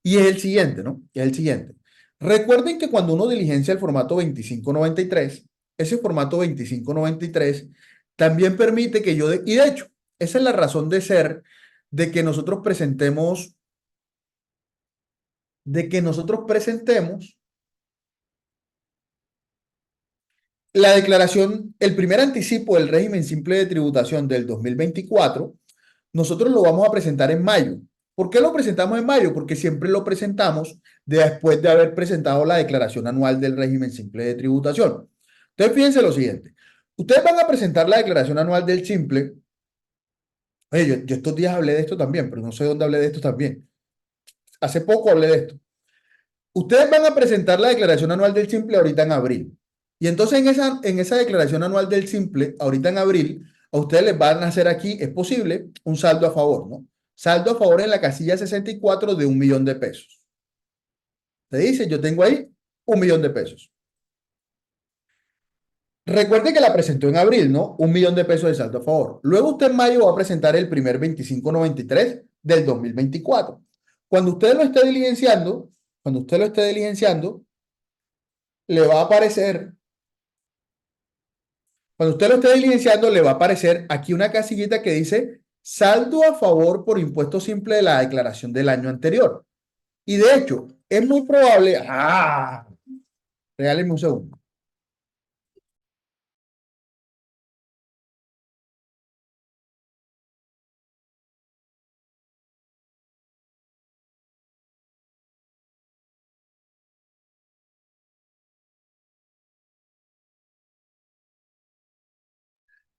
Y es el siguiente, ¿no? Es el siguiente. Recuerden que cuando uno diligencia el formato 2593, ese formato 2593 también permite que yo, y de hecho, esa es la razón de ser de que nosotros presentemos la declaración, el primer anticipo del régimen simple de tributación del 2024, nosotros lo vamos a presentar en mayo. ¿Por qué lo presentamos en mayo? Porque siempre lo presentamos después de haber presentado la declaración anual del régimen simple de tributación. Entonces, fíjense lo siguiente. Ustedes van a presentar la declaración anual del simple. Oye, yo estos días hablé de esto también, pero no sé dónde hablé de esto también. Hace poco hablé de esto. Ustedes van a presentar la declaración anual del simple ahorita en abril. Y entonces en esa declaración anual del simple, ahorita en abril, a ustedes les van a hacer aquí, es posible, un saldo a favor, ¿no? Saldo a favor en la casilla 64 de 1.000.000 de pesos. Te dice, yo tengo ahí 1.000.000 de pesos. Recuerde que la presentó en abril, ¿no? 1.000.000 de pesos de saldo a favor. Luego usted en mayo va a presentar el primer 2593 del 2024. Cuando usted lo esté diligenciando, cuando usted lo esté diligenciando, le va a aparecer Cuando usted lo esté diligenciando, le va a aparecer aquí una casillita que dice saldo a favor por impuesto simple de la declaración del año anterior. Y de hecho, es muy probable. Regálenme un segundo.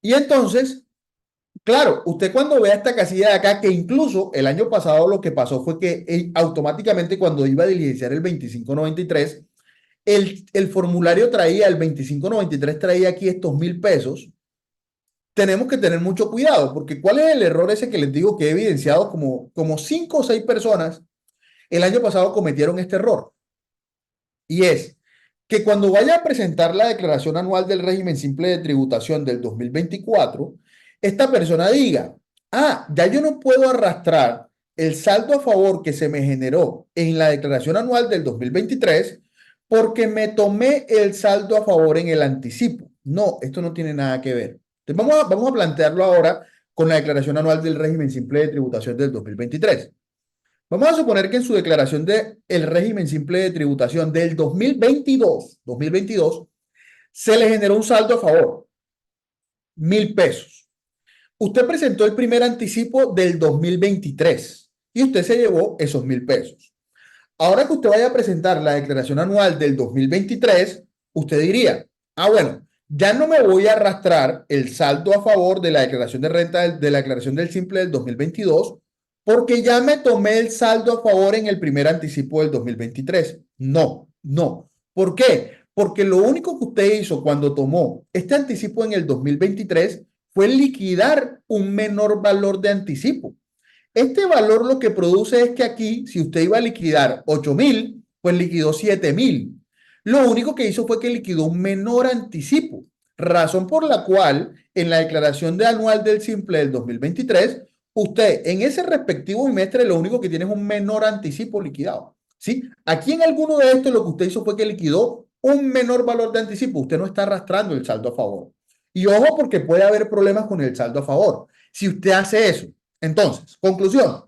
Y entonces, claro, usted cuando vea esta casilla de acá, que incluso el año pasado lo que pasó fue que automáticamente cuando iba a diligenciar el 2593, el formulario traía, el 2593 traía aquí estos 1.000 pesos. Tenemos que tener mucho cuidado, porque ¿cuál es el error ese que les digo que he evidenciado como 5 o 6 personas el año pasado cometieron este error? Y es que cuando vaya a presentar la declaración anual del régimen simple de tributación del 2024, esta persona diga, ya yo no puedo arrastrar el saldo a favor que se me generó en la declaración anual del 2023 porque me tomé el saldo a favor en el anticipo. No, esto no tiene nada que ver. Entonces vamos a plantearlo ahora con la declaración anual del régimen simple de tributación del 2023. Vamos a suponer que en su declaración de el régimen simple de tributación del 2022, se le generó un saldo a favor, 1.000 pesos. Usted presentó el primer anticipo del 2023 y usted se llevó esos 1.000 pesos. Ahora que usted vaya a presentar la declaración anual del 2023, usted diría, bueno, ya no me voy a arrastrar el saldo a favor de la declaración de renta de la declaración del simple del 2022 porque ya me tomé el saldo a favor en el primer anticipo del 2023. No, no. ¿Por qué? Porque lo único que usted hizo cuando tomó este anticipo en el 2023 fue liquidar un menor valor de anticipo. Este valor lo que produce es que aquí, si usted iba a liquidar 8.000, pues liquidó 7.000. Lo único que hizo fue que liquidó un menor anticipo, razón por la cual en la declaración de anual del simple del 2023, usted en ese respectivo bimestre lo único que tiene es un menor anticipo liquidado. ¿Sí? Aquí en alguno de estos lo que usted hizo fue que liquidó un menor valor de anticipo. Usted no está arrastrando el saldo a favor. Y ojo porque puede haber problemas con el saldo a favor. Si usted hace eso, entonces, conclusión.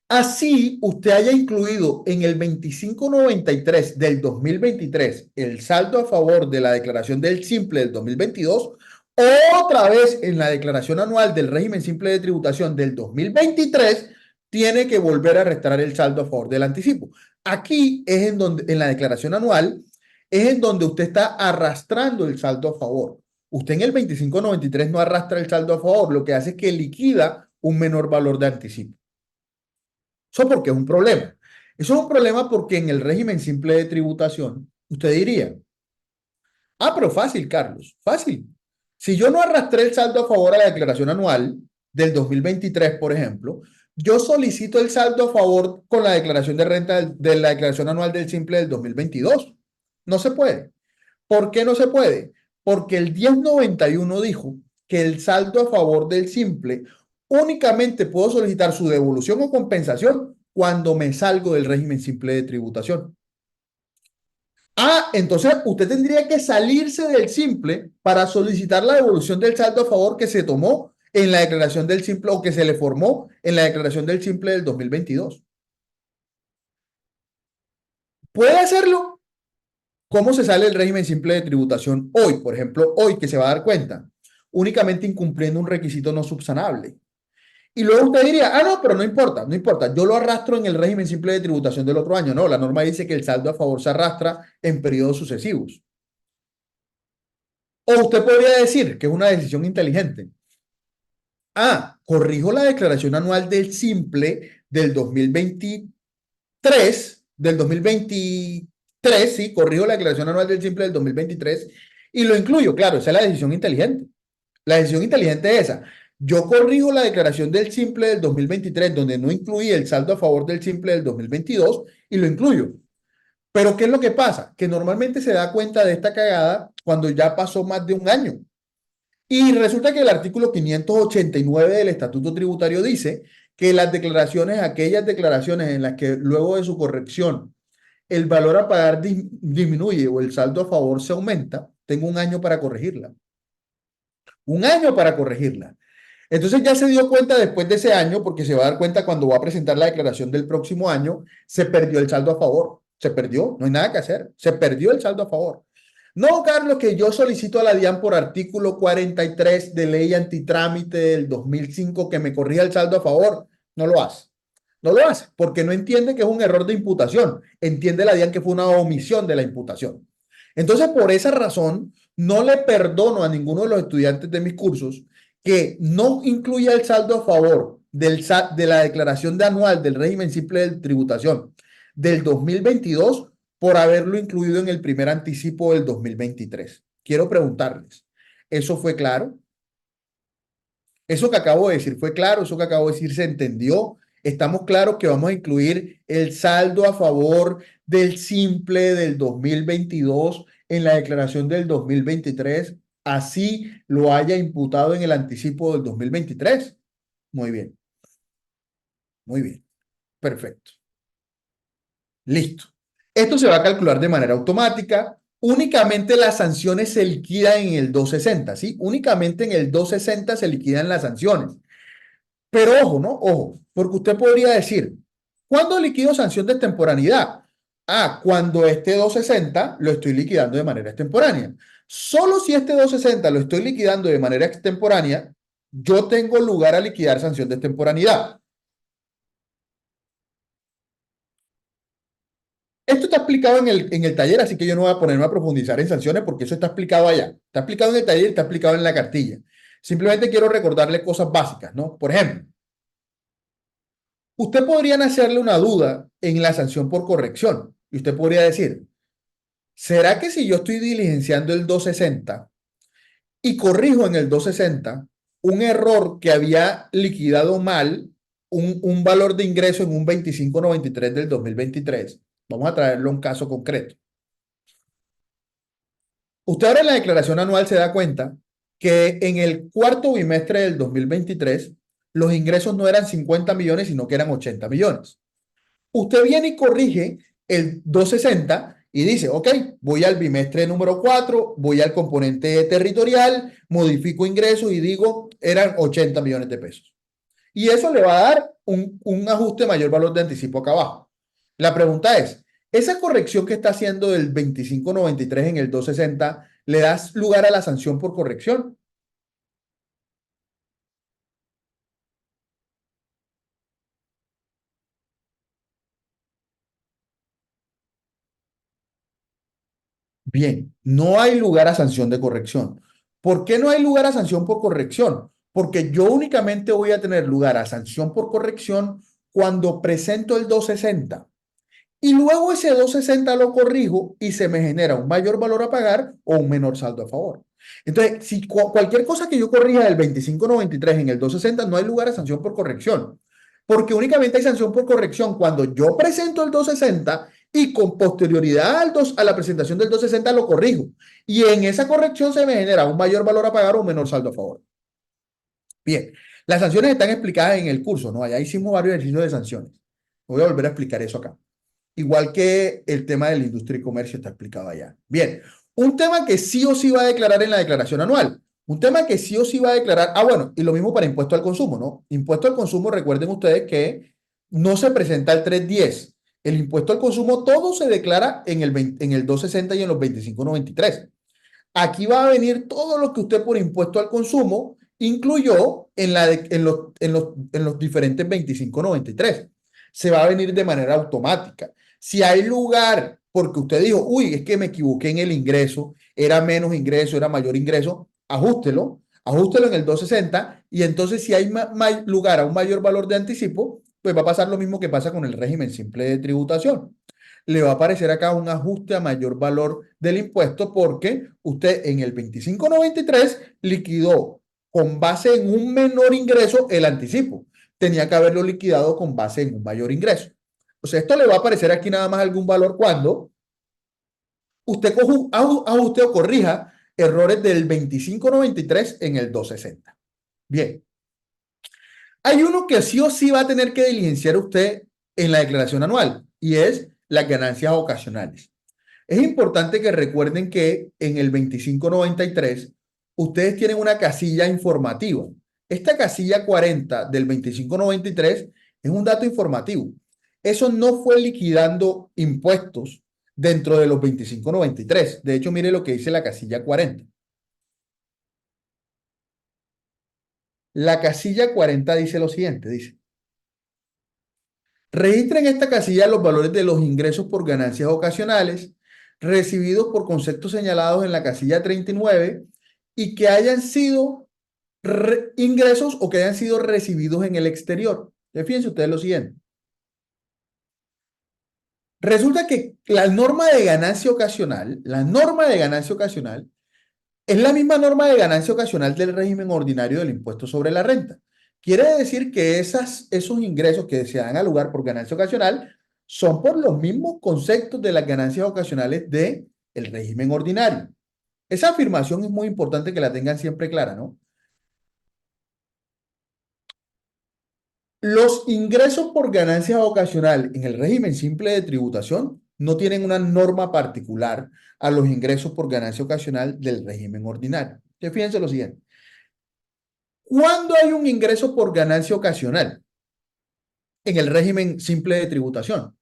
Así usted haya incluido en el 2593 del 2023 el saldo a favor de la declaración del simple del 2022, otra vez en la declaración anual del régimen simple de tributación del 2023, tiene que volver a restar el saldo a favor del anticipo. Aquí es en donde, en la declaración anual, es en donde usted está arrastrando el saldo a favor. Usted en el 2593 no arrastra el saldo a favor, lo que hace es que liquida un menor valor de anticipo. Eso porque es un problema. Eso es un problema porque en el régimen simple de tributación, usted diría, pero fácil, Carlos, fácil. Si yo no arrastré el saldo a favor a la declaración anual del 2023, por ejemplo, yo solicito el saldo a favor con la declaración de renta de la declaración anual del simple del 2022. No se puede. ¿Por qué no se puede? Porque el 1091 dijo que el saldo a favor del simple únicamente puedo solicitar su devolución o compensación cuando me salgo del régimen simple de tributación. Entonces usted tendría que salirse del simple para solicitar la devolución del saldo a favor que se tomó en la declaración del simple o que se le formó en la declaración del simple del 2022. ¿Puede hacerlo? ¿Cómo se sale del régimen simple de tributación hoy? Por ejemplo, hoy que se va a dar cuenta, únicamente incumpliendo un requisito no subsanable. Y luego usted diría, no, pero no importa, no importa, yo lo arrastro en el régimen simple de tributación del otro año. No, la norma dice que el saldo a favor se arrastra en periodos sucesivos. O usted podría decir que es una decisión inteligente. Corrijo la declaración anual del simple del 2023, sí, corrijo la declaración anual del simple del 2023 y lo incluyo. Claro, esa es la decisión inteligente. La decisión inteligente es esa. Yo corrijo la declaración del simple del 2023, donde no incluí el saldo a favor del simple del 2022 y lo incluyo. Pero ¿qué es lo que pasa? Que normalmente se da cuenta de esta cagada cuando ya pasó más de un año. Y resulta que el artículo 589 del Estatuto Tributario dice que las declaraciones, aquellas declaraciones en las que luego de su corrección el valor a pagar disminuye o el saldo a favor se aumenta, tengo un año para corregirla. Un año para corregirla. Entonces ya se dio cuenta después de ese año, porque se va a dar cuenta cuando va a presentar la declaración del próximo año, se perdió el saldo a favor. Se perdió, no hay nada que hacer. Se perdió el saldo a favor. No, Carlos, que yo solicito a la DIAN por artículo 43 de ley antitrámite del 2005 que me corrija el saldo a favor. No lo hace. No lo hace porque no entiende que es un error de imputación. Entiende la DIAN que fue una omisión de la imputación. Entonces, por esa razón, no le perdono a ninguno de los estudiantes de mis cursos que no incluya el saldo a favor de la declaración de anual del régimen simple de tributación del 2022 por haberlo incluido en el primer anticipo del 2023. Quiero preguntarles, ¿eso fue claro? ¿Eso que acabo de decir fue claro? ¿Eso que acabo de decir se entendió? ¿Estamos claros que vamos a incluir el saldo a favor del simple del 2022 en la declaración del 2023? Así lo haya imputado en el anticipo del 2023. Muy bien, muy bien, perfecto. Listo. Esto se va a calcular de manera automática. Únicamente las sanciones se liquidan en el 260, ¿sí? Únicamente en el 260 se liquidan las sanciones. Pero ojo, ¿no? Ojo, porque usted podría decir, ¿cuándo liquido sanción de extemporaneidad? Ah, cuando este 260 lo estoy liquidando de manera extemporánea. Solo si este 260 lo estoy liquidando de manera extemporánea, yo tengo lugar a liquidar sanción de extemporaneidad. Esto está explicado en el taller, así que yo no voy a ponerme a profundizar en sanciones porque eso está explicado allá. Está explicado en el taller, está explicado en la cartilla. Simplemente quiero recordarle cosas básicas, ¿no? Por ejemplo, usted podría hacerle una duda en la sanción por corrección. Y usted podría decir, ¿será que si yo estoy diligenciando el 260 y corrijo en el 260 un error que había liquidado mal, un valor de ingreso en un 2593 del 2023? Vamos a traerlo a un caso concreto. Usted ahora en la declaración anual se da cuenta que en el cuarto bimestre del 2023 los ingresos no eran 50 millones, sino que eran 80 millones. Usted viene y corrige el 260 y dice, ok, voy al bimestre número 4, voy al componente territorial, modifico ingresos y digo, eran 80 millones de pesos. Y eso le va a dar un ajuste mayor valor de anticipo acá abajo. La pregunta es, ¿esa corrección que está haciendo del 2593 en el 260 le das lugar a la sanción por corrección? Bien, no hay lugar a sanción de corrección. ¿Por qué no hay lugar a sanción por corrección? Porque yo únicamente voy a tener lugar a sanción por corrección cuando presento el 260 y luego ese 260 lo corrijo y se me genera un mayor valor a pagar o un menor saldo a favor. Entonces, si cualquier cosa que yo corrija del 2593 en el 260 no hay lugar a sanción por corrección, porque únicamente hay sanción por corrección cuando yo presento el 260 y con posterioridad a la presentación del 260 lo corrijo. Y en esa corrección se me genera un mayor valor a pagar o un menor saldo a favor. Bien, las sanciones están explicadas en el curso, ¿no? Allá hicimos varios ejercicios de sanciones. Voy a volver a explicar eso acá. Igual que el tema de la industria y comercio está explicado allá. Bien, un tema que sí o sí va a declarar en la declaración anual. Un tema que sí o sí va a declarar. Ah, bueno, y lo mismo para impuesto al consumo, ¿no? Impuesto al consumo, recuerden ustedes que no se presenta el 310. El impuesto al consumo todo se declara en el 260 y en los 2593. Aquí va a venir todo lo que usted por impuesto al consumo incluyó en los diferentes 2593. Se va a venir de manera automática. Si hay lugar, porque usted dijo, uy, es que me equivoqué en el ingreso, era menos ingreso, era mayor ingreso, ajústelo en el 260 y entonces si hay lugar a un mayor valor de anticipo, pues va a pasar lo mismo que pasa con el régimen simple de tributación. Le va a aparecer acá un ajuste a mayor valor del impuesto porque usted en el 2593 liquidó con base en un menor ingreso el anticipo. Tenía que haberlo liquidado con base en un mayor ingreso. O sea, esto le va a aparecer aquí nada más algún valor cuando usted ajuste o corrija errores del 2593 en el 260. Bien. Hay uno que sí o sí va a tener que diligenciar usted en la declaración anual y es las ganancias ocasionales. Es importante que recuerden que en el 2593 ustedes tienen una casilla informativa. Esta casilla 40 del 2593 es un dato informativo. Eso no fue liquidando impuestos dentro de los 2593. De hecho, mire lo que dice la casilla 40. La casilla 40 dice lo siguiente, dice: registra en esta casilla los valores de los ingresos por ganancias ocasionales recibidos por conceptos señalados en la casilla 39 y que hayan sido ingresos o que hayan sido recibidos en el exterior. Fíjense ustedes lo siguiente. Resulta que la norma de ganancia ocasional, es la misma norma de ganancia ocasional del régimen ordinario del impuesto sobre la renta. Quiere decir que esos ingresos que se dan a lugar por ganancia ocasional son por los mismos conceptos de las ganancias ocasionales del régimen ordinario. Esa afirmación es muy importante que la tengan siempre clara, ¿no? Los ingresos por ganancia ocasional en el régimen simple de tributación no tienen una norma particular a los ingresos por ganancia ocasional del régimen ordinario. Fíjense lo siguiente. ¿Cuándo hay un ingreso por ganancia ocasional en el régimen simple de tributación?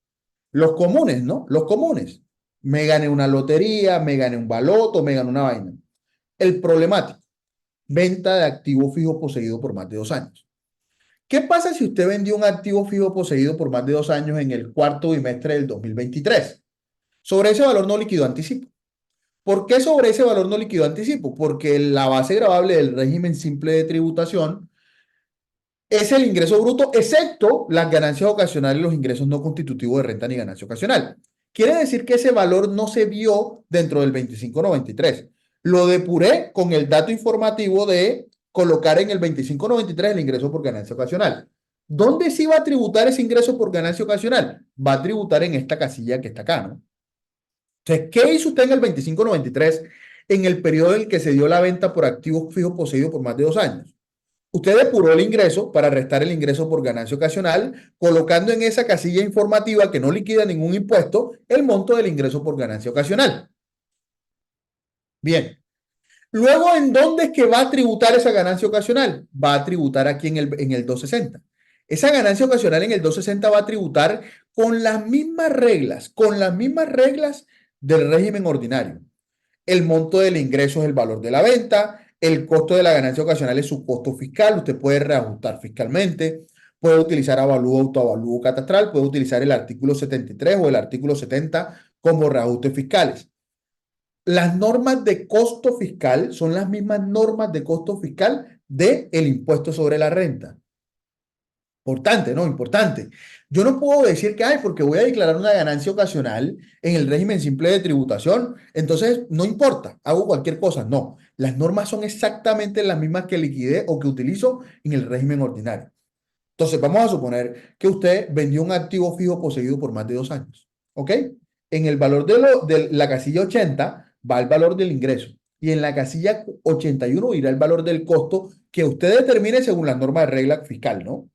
Los comunes, ¿no? Los comunes. Me gané una lotería, me gané un baloto, me gané una vaina. El problemático, venta de activo fijo poseído por más de 2 años. ¿Qué pasa si usted vendió un activo fijo poseído por más de 2 años en el cuarto bimestre del 2023? Sobre ese valor no liquidó anticipo. ¿Por qué sobre ese valor no liquidó anticipo? Porque la base gravable del régimen simple de tributación es el ingreso bruto, excepto las ganancias ocasionales y los ingresos no constitutivos de renta ni ganancia ocasional. Quiere decir que ese valor no se vio dentro del 2593. Lo depuré con el dato informativo de colocar en el 2593 el ingreso por ganancia ocasional. ¿Dónde sí va a tributar ese ingreso por ganancia ocasional? Va a tributar en esta casilla que está acá, ¿no? Entonces, ¿qué hizo usted en el 2593 en el periodo en el que se dio la venta por activos fijos poseídos por más de 2 años? Usted depuró el ingreso para restar el ingreso por ganancia ocasional, colocando en esa casilla informativa que no liquida ningún impuesto el monto del ingreso por ganancia ocasional. Bien. Luego, ¿en dónde es que va a tributar esa ganancia ocasional? Va a tributar aquí en el 260. Esa ganancia ocasional en el 260 va a tributar con las mismas reglas del régimen ordinario. El monto del ingreso es el valor de la venta, el costo de la ganancia ocasional es su costo fiscal, usted puede reajustar fiscalmente, puede utilizar avalúo, autoavalúo catastral, puede utilizar el artículo 73 o el artículo 70 como reajustes fiscales. Las normas de costo fiscal son las mismas normas de costo fiscal del impuesto sobre la renta. Importante, ¿no? Importante. Yo no puedo decir que, ay, porque voy a declarar una ganancia ocasional en el régimen simple de tributación, entonces no importa, hago cualquier cosa. No, las normas son exactamente las mismas que liquidé o que utilizo en el régimen ordinario. Entonces, vamos a suponer que usted vendió un activo fijo poseído por más de 2 años, ¿ok? En el valor de la casilla 80 va el valor del ingreso y en la casilla 81 irá el valor del costo que usted determine según las normas de regla fiscal, ¿no?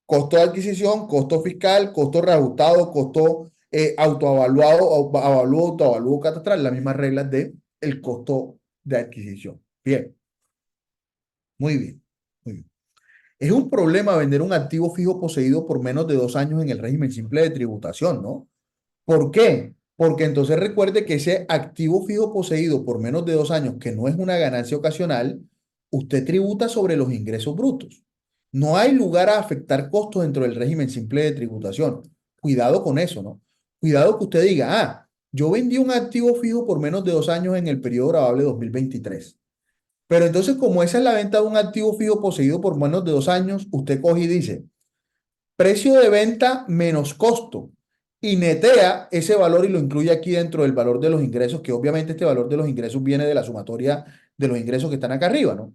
Costo de adquisición, costo fiscal, costo reajustado, costo autoavaluado, avalúo, autoavalúo catastral, las mismas reglas del costo de adquisición. Bien, muy bien, muy bien. Es un problema vender un activo fijo poseído por menos de 2 años en el régimen simple de tributación, ¿no? ¿Por qué? Porque entonces recuerde que ese activo fijo poseído por menos de 2 años, que no es una ganancia ocasional, usted tributa sobre los ingresos brutos. No hay lugar a afectar costos dentro del régimen simple de tributación. Cuidado con eso, ¿no? Cuidado que usted diga, yo vendí un activo fijo por menos de 2 años en el periodo grabable 2023. Pero entonces, como esa es la venta de un activo fijo poseído por menos de 2 años, usted coge y dice, precio de venta menos costo. Y netea ese valor y lo incluye aquí dentro del valor de los ingresos, que obviamente este valor de los ingresos viene de la sumatoria de los ingresos que están acá arriba, ¿no?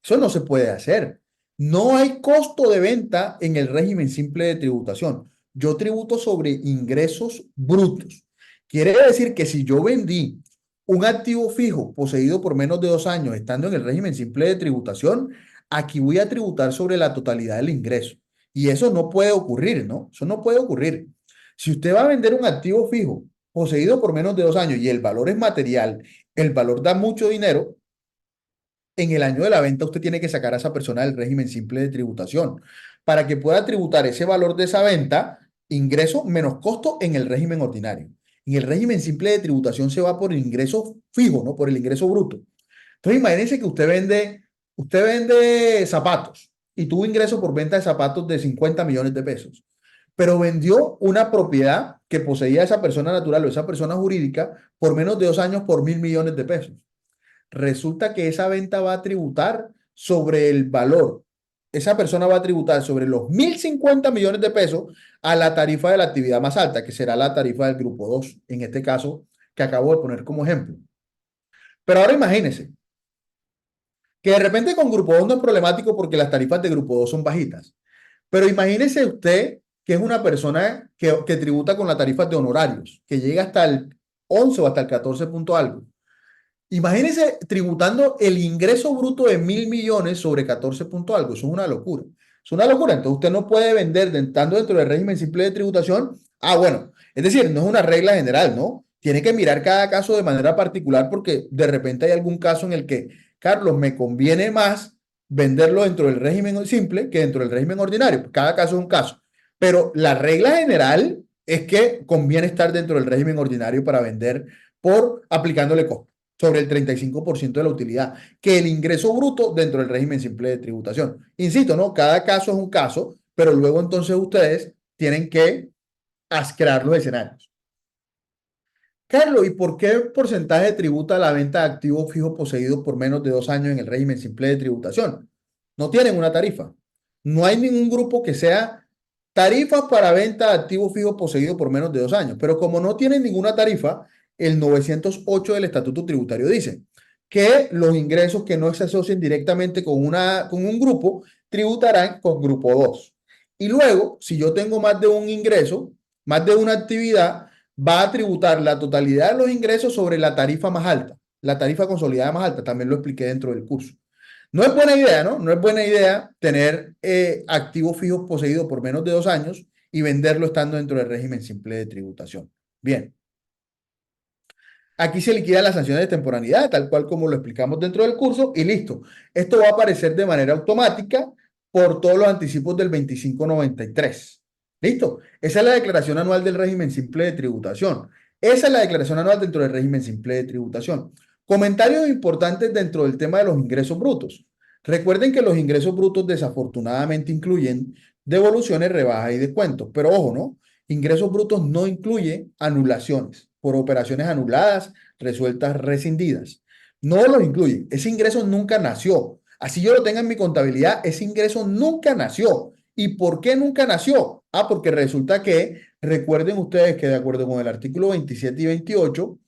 Eso no se puede hacer. No hay costo de venta en el régimen simple de tributación. Yo tributo sobre ingresos brutos. Quiere decir que si yo vendí un activo fijo poseído por menos de 2 años, estando en el régimen simple de tributación, aquí voy a tributar sobre la totalidad del ingreso. Y eso no puede ocurrir, ¿no? Eso no puede ocurrir. Si usted va a vender un activo fijo poseído por menos de 2 años y el valor es material, el valor da mucho dinero, en el año de la venta usted tiene que sacar a esa persona del régimen simple de tributación para que pueda tributar ese valor de esa venta, ingreso menos costo en el régimen ordinario. En el régimen simple de tributación se va por el ingreso fijo, ¿no? Por el ingreso bruto. Entonces imagínense que usted vende zapatos y tuvo ingreso por venta de zapatos de 50 millones de pesos, pero vendió una propiedad que poseía esa persona natural o esa persona jurídica por menos de 2 años por 1.000 millones de pesos. Resulta que esa venta va a tributar sobre el valor. Esa persona va a tributar sobre los 1.050 millones de pesos a la tarifa de la actividad más alta, que será la tarifa del grupo 2 en este caso que acabo de poner como ejemplo. Pero ahora imagínense que de repente con grupo 2 no es problemático porque las tarifas de grupo 2 son bajitas. Pero imagínese usted que es una persona que tributa con la tarifa de honorarios, que llega hasta el 11 o hasta el 14 punto algo. Imagínese tributando el ingreso bruto de 1.000 millones sobre 14 punto algo. Eso es una locura. Es una locura. Entonces usted no puede vender estando dentro del régimen simple de tributación. Ah, bueno. Es decir, no es una regla general, ¿no? Tiene que mirar cada caso de manera particular porque de repente hay algún caso en el que, Carlos, me conviene más venderlo dentro del régimen simple que dentro del régimen ordinario. Cada caso es un caso. Pero la regla general es que conviene estar dentro del régimen ordinario para vender por aplicándole costo sobre el 35% de la utilidad, que el ingreso bruto dentro del régimen simple de tributación. Insisto, ¿no? Cada caso es un caso, pero luego entonces ustedes tienen que crear los escenarios. Carlos, ¿y por qué porcentaje tributa la venta de activos fijos poseídos por menos de 2 años en el régimen simple de tributación? No tienen una tarifa. No hay ningún grupo que sea tarifas para venta de activos fijos poseídos por menos de 2 años. Pero como no tienen ninguna tarifa, el 908 del Estatuto Tributario dice que los ingresos que no se asocien directamente con un grupo tributarán con grupo 2. Y luego, si yo tengo más de un ingreso, más de una actividad, va a tributar la totalidad de los ingresos sobre la tarifa más alta, la tarifa consolidada más alta, también lo expliqué dentro del curso. No es buena idea, ¿no? No es buena idea tener activos fijos poseídos por menos de 2 años y venderlo estando dentro del régimen simple de tributación. Bien, aquí se liquidan las sanciones de temporalidad, tal cual como lo explicamos dentro del curso, y listo. Esto va a aparecer de manera automática por todos los anticipos del 2593. ¿Listo? Esa es la declaración anual del régimen simple de tributación. Esa es la declaración anual dentro del régimen simple de tributación. Comentarios importantes dentro del tema de los ingresos brutos. Recuerden que los ingresos brutos desafortunadamente incluyen devoluciones, rebajas y descuentos, pero ojo, ¿no? Ingresos brutos no incluye anulaciones por operaciones anuladas, resueltas, rescindidas. No los incluye. Ese ingreso nunca nació. Así yo lo tenga en mi contabilidad, ese ingreso nunca nació. ¿Y por qué nunca nació? Ah, porque resulta que, recuerden ustedes que de acuerdo con el artículo 27 y 28,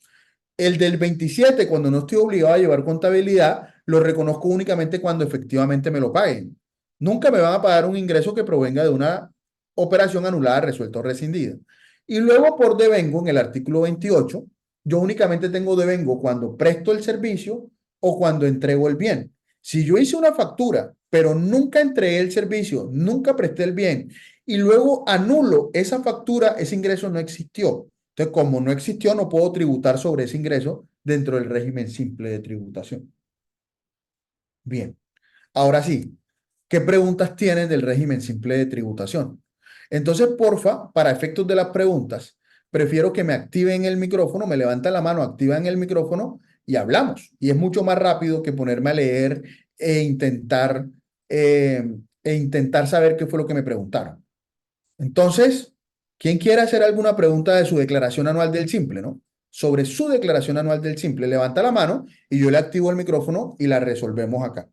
el del 27, cuando no estoy obligado a llevar contabilidad, lo reconozco únicamente cuando efectivamente me lo paguen. Nunca me van a pagar un ingreso que provenga de una operación anulada, resuelta o rescindida. Y luego por devengo, en el artículo 28, yo únicamente tengo devengo cuando presto el servicio o cuando entrego el bien. Si yo hice una factura, pero nunca entregué el servicio, nunca presté el bien y luego anulo esa factura, ese ingreso no existió. Entonces, como no existió, no puedo tributar sobre ese ingreso dentro del régimen simple de tributación. Bien, ahora sí, ¿qué preguntas tienen del régimen simple de tributación? Entonces, porfa, para efectos de las preguntas, prefiero que me activen el micrófono, me levantan la mano, activan el micrófono y hablamos. Y es mucho más rápido que ponerme a leer e intentar, eh, e intentar saber qué fue lo que me preguntaron. Entonces, ¿quién quiere hacer alguna pregunta de su declaración anual del simple, no? Sobre su declaración anual del simple, levanta la mano y yo le activo el micrófono y la resolvemos acá.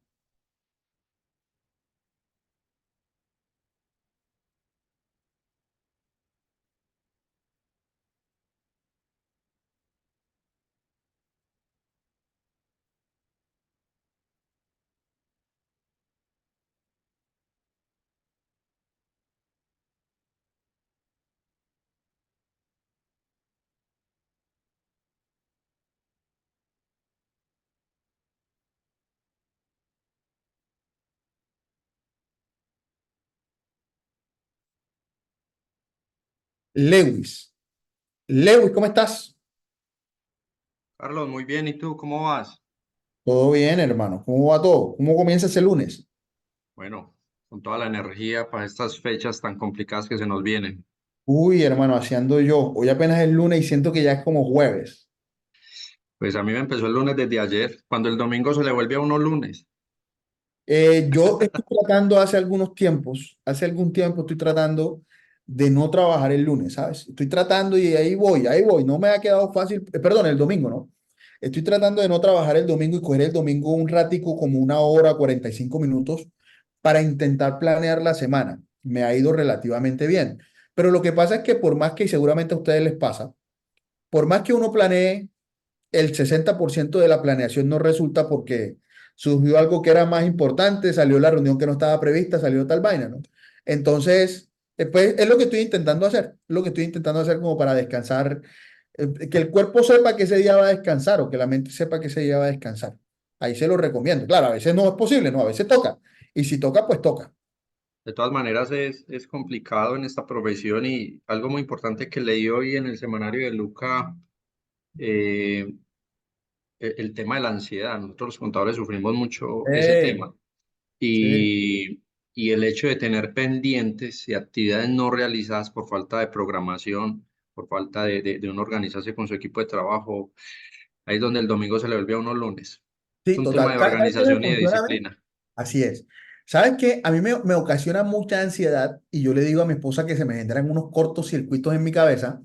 Lewis. Lewis, ¿cómo estás? Carlos, muy bien. ¿Y tú cómo vas? Todo bien, hermano. ¿Cómo va todo? ¿Cómo comienza ese lunes? Bueno, con toda la energía para estas fechas tan complicadas que se nos vienen. Uy, hermano, así ando yo. Hoy apenas es lunes y siento que ya es como jueves. Pues a mí me empezó el lunes desde ayer, cuando el domingo se le vuelve a uno lunes. Yo estoy tratando hace algún tiempo estoy tratando de no trabajar el lunes, ¿sabes? Estoy tratando y ahí voy. No me ha quedado fácil, perdón, el domingo, ¿no? Estoy tratando de no trabajar el domingo y coger el domingo un ratico, como una hora, 45 minutos, para intentar planear la semana. Me ha ido relativamente bien. Pero lo que pasa es que por más que y seguramente a ustedes les pasa, por más que uno planee, el 60% de la planeación no resulta porque surgió algo que era más importante, salió la reunión que no estaba prevista, salió tal vaina, ¿no? Entonces, pues, es lo que estoy intentando hacer, lo que estoy intentando hacer como para descansar, que el cuerpo sepa que ese día va a descansar o que la mente sepa que ese día va a descansar. Ahí se lo recomiendo. Claro, a veces no es posible, ¿no? A veces toca. Y si toca, pues toca. De todas maneras es complicado en esta profesión y algo muy importante que leí hoy en el semanario de Luca, eh, el tema de la ansiedad. Nosotros los contadores sufrimos mucho ese Eh, tema sí. y el hecho de tener pendientes y actividades no realizadas por falta de programación, por falta de uno organizarse con su equipo de trabajo. Ahí es donde el domingo se le vuelve a uno lunes. Es Sí, un tema total. de ¿Sabes qué me organización y de funciona a mí? disciplina. Así es. ¿Sabes qué? A mí me ocasiona mucha ansiedad y yo le digo a mi esposa que se me generan unos cortocircuitos en mi cabeza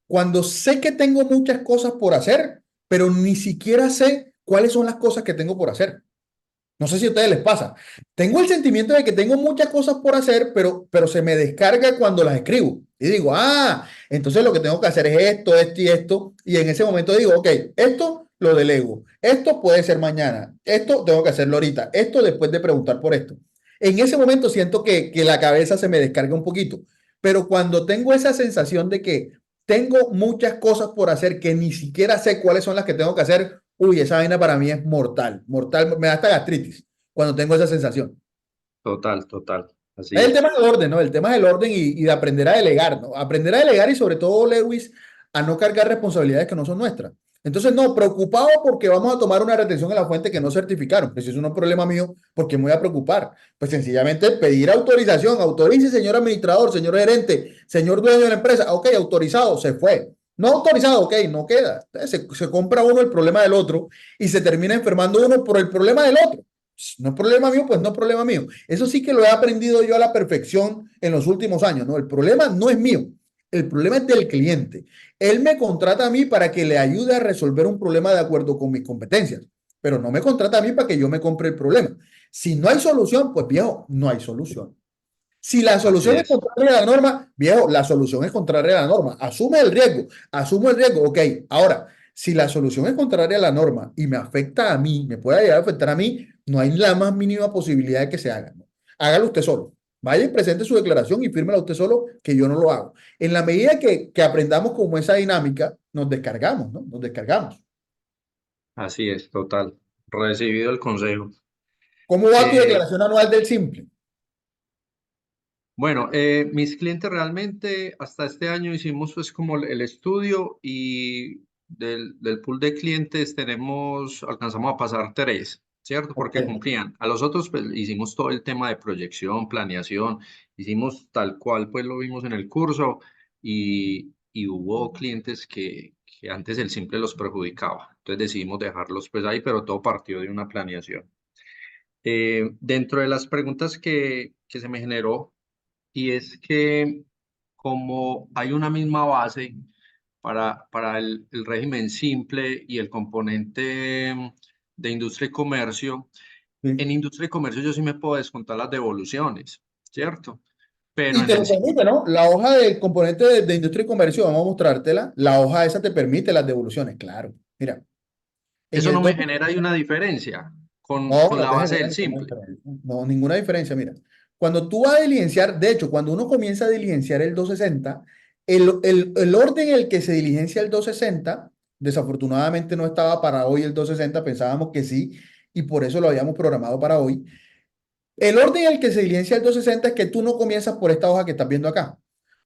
cuando sé que tengo muchas cosas por hacer, pero ni siquiera sé cuáles son las cosas que tengo por hacer. No sé si a ustedes les pasa. Tengo el sentimiento de que tengo muchas cosas por hacer, pero se me descarga cuando las escribo. Y digo, entonces lo que tengo que hacer es esto, esto y esto. Y en ese momento digo, ok, esto lo delego. Esto puede ser mañana. Esto tengo que hacerlo ahorita. Esto después de preguntar por esto. En ese momento siento que la cabeza se me descarga un poquito. Pero cuando tengo esa sensación de que tengo muchas cosas por hacer que ni siquiera sé cuáles son las que tengo que hacer, uy, esa vaina para mí es mortal, mortal, me da hasta gastritis cuando tengo esa sensación. Total, total. Así El tema es. es el orden, ¿no? El tema es el orden y de aprender a delegar, ¿no? Aprender a delegar y sobre todo, Lewis, a no cargar responsabilidades que no son nuestras. Entonces, no, preocupado porque vamos a tomar una retención en la fuente que no certificaron. Pues si eso no es un problema mío, ¿por qué me voy a preocupar? Pues sencillamente pedir autorización. Autorice, señor administrador, señor gerente, señor dueño de la empresa. Ok, autorizado, se fue. No autorizado, ok, no queda. Se compra uno el problema del otro y se termina enfermando uno por el problema del otro. No es problema mío, pues no es problema mío. Eso sí que lo he aprendido yo a la perfección en los últimos años, ¿no? El problema no es mío, el problema es del cliente. Él me contrata a mí para que le ayude a resolver un problema de acuerdo con mis competencias, pero no me contrata a mí para que yo me compre el problema. Si no hay solución, pues viejo, no hay solución. Si la Así solución es es. contraria a la norma, viejo, la solución es contraria a la norma. Asume el riesgo, asumo el riesgo, ok. Ahora, si la solución es contraria a la norma y me afecta a mí, me puede llegar a afectar a mí, no hay la más mínima posibilidad de que se haga, ¿no? Hágalo usted solo. Vaya y presente su declaración y fírmela usted solo, que yo no lo hago. En la medida que aprendamos como esa dinámica, nos descargamos, ¿no? Nos descargamos. Así es, total. Recibido el consejo. ¿Cómo va tu Eh, declaración anual del simple? bueno, mis clientes realmente hasta este año hicimos pues como el estudio y del pool de clientes alcanzamos a pasar tres, ¿cierto? Ok. Porque cumplían. A los otros pues hicimos todo el tema de proyección, planeación, hicimos tal cual pues lo vimos en el curso y hubo clientes que antes el simple los perjudicaba. Entonces decidimos dejarlos pues ahí, pero todo partió de una planeación. Dentro de las preguntas que se me generó, y es que como hay una misma base para el régimen simple y el componente de industria y comercio, Sí. en industria y comercio yo sí me puedo descontar las devoluciones, ¿cierto? Pero Y en te el lo permite, ¿no? La hoja del componente de industria y comercio, vamos a mostrártela. La hoja esa te permite las devoluciones, claro. Mira, en eso el no me 2, genera ahí una diferencia no, con no la te base genera del ninguna simple. diferencia. No, ninguna diferencia. Mira, cuando tú vas a diligenciar, de hecho, cuando uno comienza a diligenciar el 260, el orden en el que se diligencia el 260, desafortunadamente no estaba para hoy el 260, pensábamos que sí, y por eso lo habíamos programado para hoy. El orden en el que se diligencia el 260 es que tú no comienzas por esta hoja que estás viendo acá.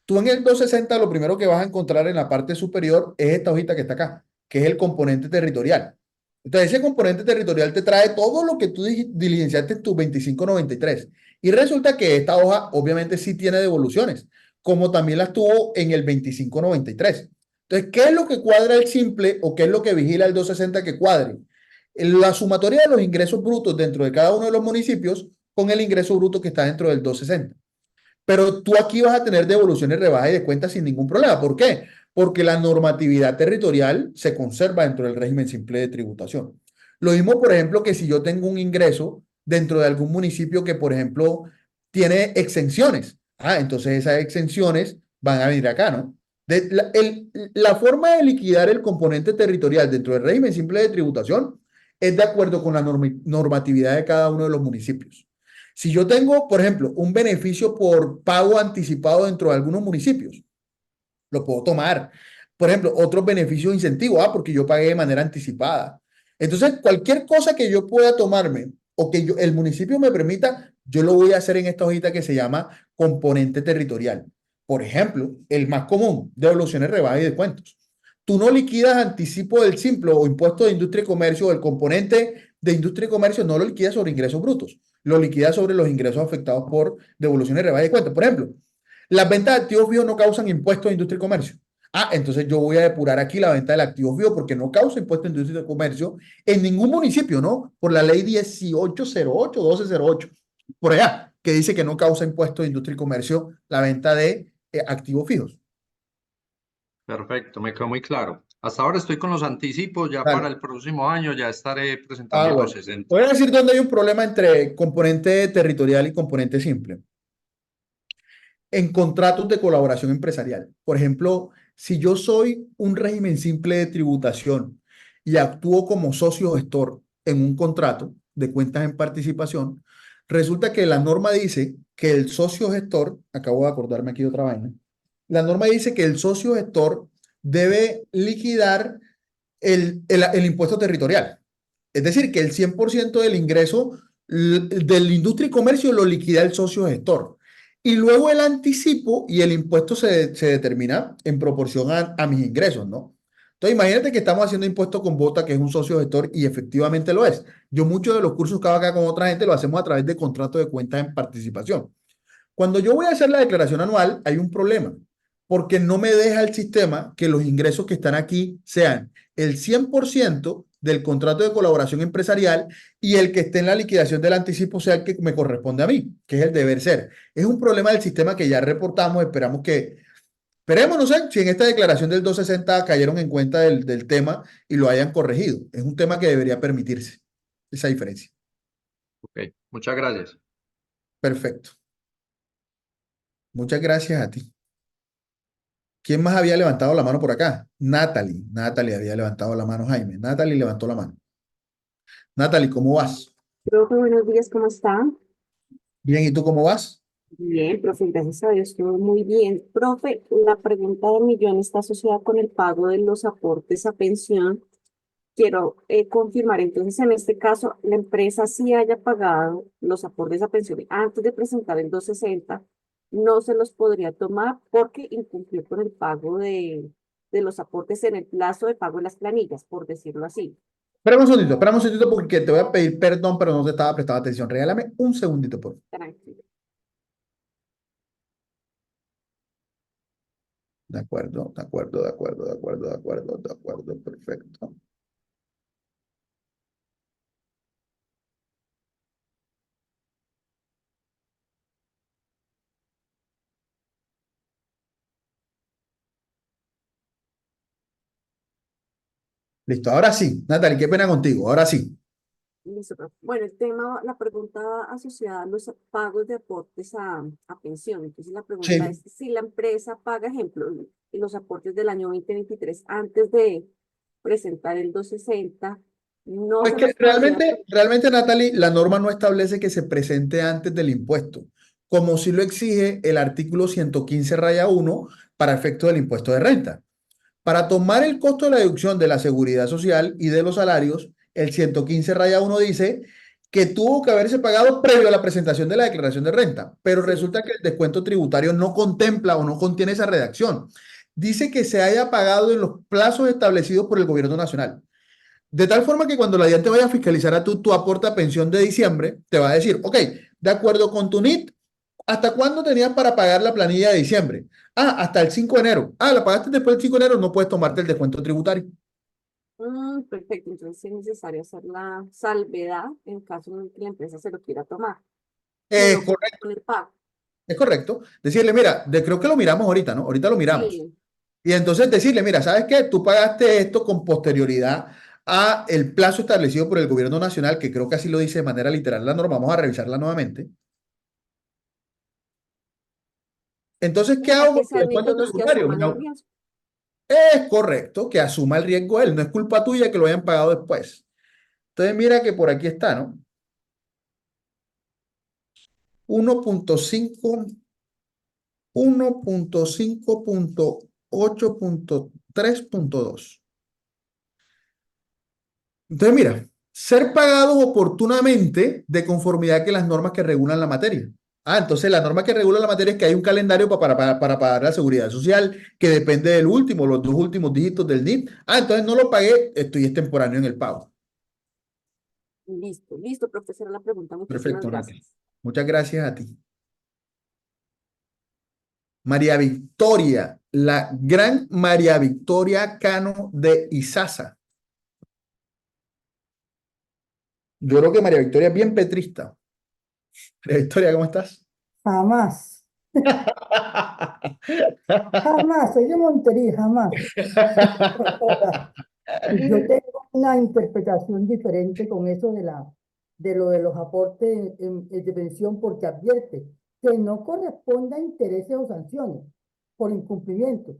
Tú en el 260 lo primero que vas a encontrar en la parte superior es esta hojita que está acá, que es el componente territorial. Entonces, ese componente territorial te trae todo lo que tú diligenciaste en tu 2593. Y resulta que esta hoja, obviamente, sí tiene devoluciones, como también las tuvo en el 2593. Entonces, ¿qué es lo que cuadra el simple o qué es lo que vigila el 260 que cuadre? La sumatoria de los ingresos brutos dentro de cada uno de los municipios con el ingreso bruto que está dentro del 260. Pero tú aquí vas a tener devoluciones, rebajas y descuentas sin ningún problema. ¿Por qué? Porque la normatividad territorial se conserva dentro del régimen simple de tributación. Lo mismo, por ejemplo, que si yo tengo un ingreso dentro de algún municipio que, por ejemplo, tiene exenciones. Entonces esas exenciones van a venir acá, ¿no? La forma de liquidar el componente territorial dentro del régimen simple de tributación es de acuerdo con la normatividad de cada uno de los municipios. Si yo tengo, por ejemplo, un beneficio por pago anticipado dentro de algunos municipios, lo puedo tomar. Por ejemplo, otros beneficios e incentivos, porque yo pagué de manera anticipada. Entonces, cualquier cosa que yo pueda tomarme o que el municipio me permita, yo lo voy a hacer en esta hojita que se llama componente territorial. Por ejemplo, el más común, devoluciones, rebajas y descuentos. Tú no liquidas anticipo del simple o impuesto de industria y comercio o el componente de industria y comercio, no lo liquidas sobre ingresos brutos, lo liquidas sobre los ingresos afectados por devoluciones, rebajas y descuentos. Por ejemplo, las ventas de activos fijos no causan impuestos de industria y comercio. Entonces yo voy a depurar aquí la venta del activo fijo porque no causa impuesto de industria y comercio en ningún municipio, ¿no? Por la ley 1808, 1208, por allá, que dice que no causa impuesto de industria y comercio la venta de activos fijos. Perfecto, me quedó muy claro. Hasta ahora estoy con los anticipos, ya para Dale. el próximo año ya estaré presentando el Bueno. 260. Voy a decir dónde hay un problema entre componente territorial y componente simple. En contratos de colaboración empresarial. Por ejemplo, si yo soy un régimen simple de tributación y actúo como socio gestor en un contrato de cuentas en participación, resulta que la norma dice que el socio gestor, acabo de acordarme aquí de otra vaina, la norma dice que el socio gestor debe liquidar el impuesto territorial. Es decir, que el 100% del ingreso de la industria y comercio lo liquida el socio gestor. Y luego el anticipo y el impuesto se determina en proporción a mis ingresos, ¿no? Entonces, imagínate que estamos haciendo impuesto con Bota, que es un socio gestor, y efectivamente lo es. Yo muchos de los cursos que hago acá con otra gente lo hacemos a través de contratos de cuentas en participación. Cuando yo voy a hacer la declaración anual, hay un problema, porque no me deja el sistema que los ingresos que están aquí sean el 100% del contrato de colaboración empresarial y el que esté en la liquidación del anticipo sea el que me corresponde a mí, que es el deber ser. Es un problema del sistema que ya reportamos, esperemos, no sé, si en esta declaración del 260 cayeron en cuenta del tema y lo hayan corregido. Es un tema que debería permitirse, esa diferencia. Ok, muchas gracias. Perfecto. Muchas gracias a ti. ¿Quién más había levantado la mano por acá? Natalie. Natalie había levantado la mano, Jaime. Natalie levantó la mano. Natalie, ¿cómo vas? Profe, buenos días, ¿cómo está? Bien, ¿y tú cómo vas? Bien, profe, gracias a Dios, todo muy bien. Profe, la pregunta del millón está asociada con el pago de los aportes a pensión. Quiero confirmar, entonces, en este caso, la empresa sí haya pagado los aportes a pensión antes de presentar el 260, no se los podría tomar porque incumplió con el pago de los aportes en el plazo de pago de las planillas, por decirlo así. Espérame un segundito porque te voy a pedir perdón, pero no te estaba prestando atención. Regálame un segundito, por favor. Tranquilo. De acuerdo, de acuerdo, de acuerdo, de acuerdo, de acuerdo, de acuerdo, perfecto. Listo, ahora sí. Natalie, qué pena contigo. Ahora sí. Listo, profe. Bueno, el tema, la pregunta asociada a los pagos de aportes a pensión. Entonces, la pregunta Sí. es si la empresa paga, ejemplo, los aportes del año 2023 antes de presentar el 260, no Pues se que los podría realmente, Natalie, la norma no establece que se presente antes del impuesto, como sí lo exige el artículo 115 raya 1 para efecto del impuesto de renta. Para tomar el costo de la deducción de la seguridad social y de los salarios, el 115 raya 1 dice que tuvo que haberse pagado previo a la presentación de la declaración de renta, pero sí, resulta que el descuento tributario no contempla o no contiene esa redacción. Dice que se haya pagado en los plazos establecidos por el gobierno nacional. De tal forma que cuando la DIAN te vaya a fiscalizar a tu aporte a pensión de diciembre, te va a decir, ok, de acuerdo con tu NIT, ¿hasta cuándo tenías para pagar la planilla de diciembre? Ah, hasta el 5 de enero. Ah, la pagaste después del 5 de enero, no puedes tomarte el descuento tributario. Perfecto, entonces es necesario hacer la salvedad en caso de que la empresa se lo quiera tomar, si Es no cumple correcto, con el pago. es correcto. Decirle, mira, creo que lo miramos ahorita, ¿no? Ahorita lo miramos. Sí, Y entonces decirle, mira, ¿sabes qué? Tú pagaste esto con posterioridad a el plazo establecido por el gobierno nacional, que creo que así lo dice de manera literal la norma. Vamos a revisarla nuevamente. Entonces, ¿qué para hago que con el sean descuento ellos los que tributario? asuman el riesgo. Es correcto que asuma el riesgo él, no es culpa tuya que lo hayan pagado después. Entonces, mira que por aquí está, ¿no? 1.5, 1.5.8.3.2. Entonces, mira, ser pagados oportunamente de conformidad que las normas que regulan la materia. Ah, entonces la norma que regula la materia es que hay un calendario para pagar la seguridad social que depende del último, los dos últimos dígitos del NIP. Ah, entonces no lo pagué, estoy extemporáneo en el pago. Listo, listo, profesora, la pregunta. Muchísimas Perfecto, Nati. gracias. Muchas gracias a ti. María Victoria, la gran María Victoria Cano de Izaza. Yo creo que María Victoria es bien petrista. María Victoria, ¿cómo estás? Jamás, jamás, soy de Montería, jamás. Profesora, yo tengo una interpretación diferente con eso de lo de los aportes de pensión porque advierte que no corresponde a intereses o sanciones por incumplimiento.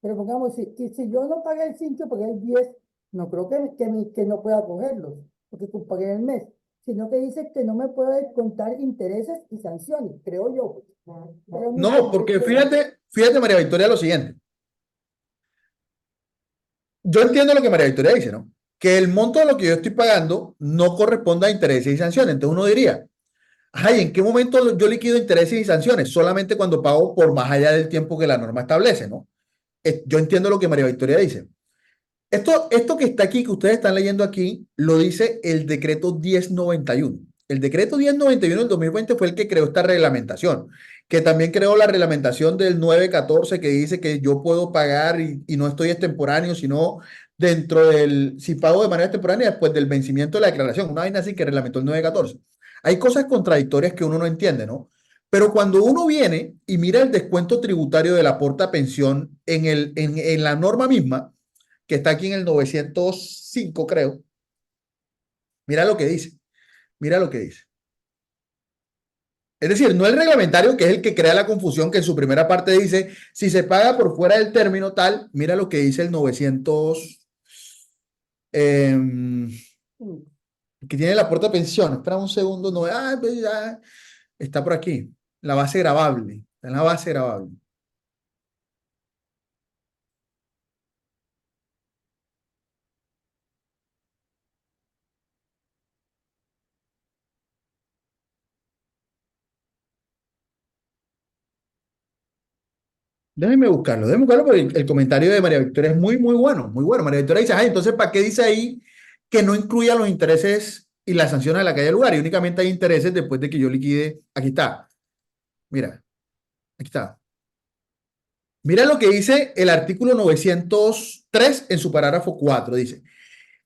Pero pongamos, si yo no pagué el 5, pagué el 10, no creo que no pueda cogerlos, porque pagué el mes, sino que dice que no me puede contar intereses y sanciones, creo yo. Pero mi No, porque fíjate, María Victoria, lo siguiente. Yo entiendo lo que María Victoria dice, ¿no? Que el monto de lo que yo estoy pagando no corresponde a intereses y sanciones. Entonces uno diría, ay, ¿en qué momento yo liquido intereses y sanciones? Solamente cuando pago por más allá del tiempo que la norma establece, ¿no? Yo entiendo lo que María Victoria dice. Esto que está aquí, que ustedes están leyendo aquí, lo dice el decreto 1091. El decreto 1091 del 2020 fue el que creó esta reglamentación, que también creó la reglamentación del 914 que dice que yo puedo pagar y no estoy extemporáneo, sino dentro del, si pago de manera extemporánea después del vencimiento de la declaración, una vaina así que reglamentó el 914. Hay cosas contradictorias que uno no entiende, ¿no? Pero cuando uno viene y mira el descuento tributario del aporte a pensión en la norma misma, que está aquí en el 905, creo. Mira lo que dice. Mira lo que dice. Es decir, no el reglamentario, que es el que crea la confusión, que en su primera parte dice, si se paga por fuera del término tal, mira lo que dice el 900, que tiene la puerta de pensión. Espera un segundo, no, pues ya, está por aquí. La base gravable, está en la base gravable. Déjenme buscarlo porque el comentario de María Victoria es muy, muy bueno, muy bueno. María Victoria dice, ay, entonces, ¿para qué dice ahí que no incluya los intereses y las sanciones a la que haya lugar? Y únicamente hay intereses después de que yo liquide. Aquí está. Mira, aquí está. Mira lo que dice el artículo 903 en su parágrafo 4. Dice,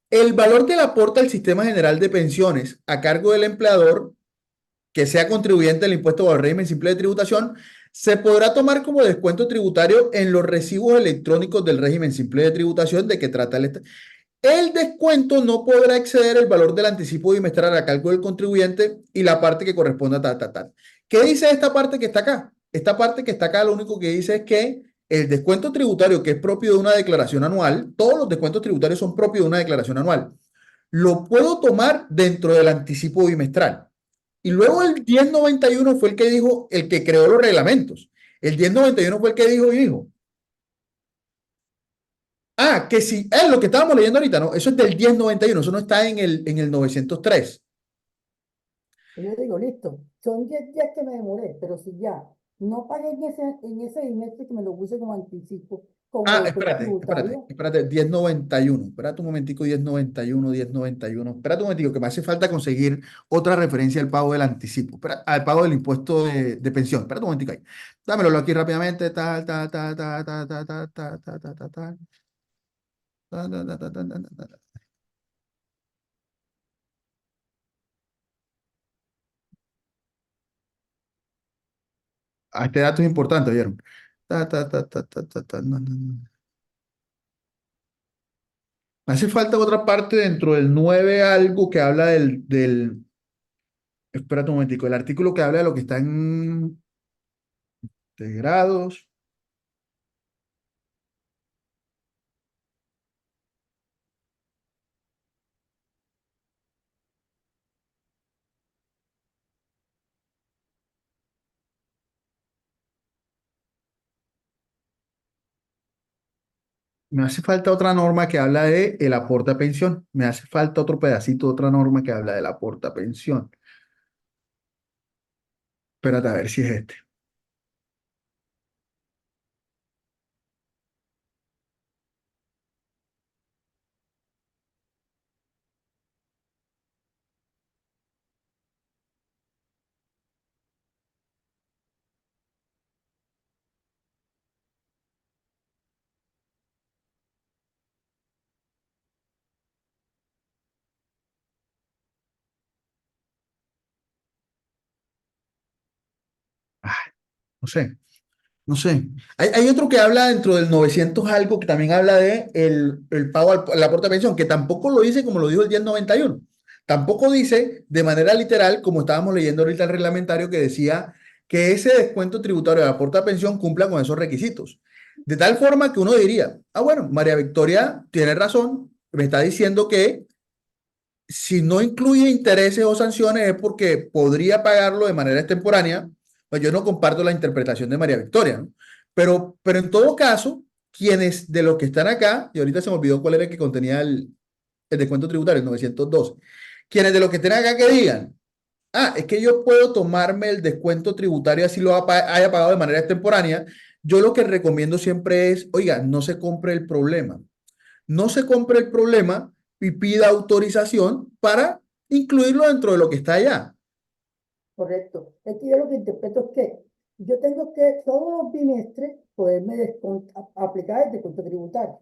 el valor del aporte al sistema general de pensiones a cargo del empleador que sea contribuyente del impuesto al régimen simple de tributación, se podrá tomar como descuento tributario en los recibos electrónicos del régimen simple de tributación de que trata el descuento no podrá exceder el valor del anticipo bimestral a cargo del contribuyente y la parte que corresponda a tal. ¿Qué dice esta parte que está acá? Esta parte que está acá lo único que dice es que el descuento tributario que es propio de una declaración anual, todos los descuentos tributarios son propios de una declaración anual, lo puedo tomar dentro del anticipo bimestral. Y luego el 1091 fue el que dijo, el que creó los reglamentos. El 1091 fue el que dijo, que si, es lo que estábamos leyendo ahorita, ¿no? Eso es del 1091, eso no está en el 903. yo digo, listo, son 10 días que me demoré, pero si ya no pagué en ese bimestre que me lo puse como anticipo, como descuento tributario. Espérate, 1091. Espérate un momentico, 1091, 1091. Espérate un momentico, que me hace falta conseguir otra referencia al pago del anticipo, al pago del impuesto de pensión. Espérate un momentico ahí. Dámelo aquí rápidamente. Tal, tal, tal, tal, tal, tal, tal, tal, tal, tal, tal, tal. Ta, ta, ta, ta, ta, ta, ta, ta. Este dato es importante, ¿vieron? Ta, ta, ta, ta, ta, ta, ta, no, no, no. Me hace falta otra parte dentro del 9 algo que habla espérate un momentico, el artículo que habla de lo que está en de grados. Me hace falta otra norma que habla de el aporte a pensión. Me hace falta otro pedacito, otra norma que habla del aporte a pensión. Espérate a ver si es este. Ah, no sé, no sé. Hay otro que habla dentro del 900 algo que también habla de el pago al aporte a pensión, que tampoco lo dice como lo dijo el 1091. Tampoco dice de manera literal, como estábamos leyendo ahorita el reglamentario, que decía que ese descuento tributario del aporte a pensión cumpla con esos requisitos. De tal forma que uno diría, bueno, María Victoria tiene razón, me está diciendo que si no incluye intereses o sanciones es porque podría pagarlo de manera extemporánea. Pues yo no comparto la interpretación de María Victoria, ¿no? Pero en todo caso, quienes de los que están acá, y ahorita se me olvidó cuál era el que contenía el descuento tributario, el 912, quienes de los que estén acá que digan, es que yo puedo tomarme el descuento tributario así lo haya pagado de manera extemporánea, yo lo que recomiendo siempre es, oiga, no se compre el problema. No se compre el problema y pida autorización para incluirlo dentro de lo que está allá. Correcto. Es que yo lo que interpreto es que yo tengo que todos los bimestres poderme aplicar el descuento tributario.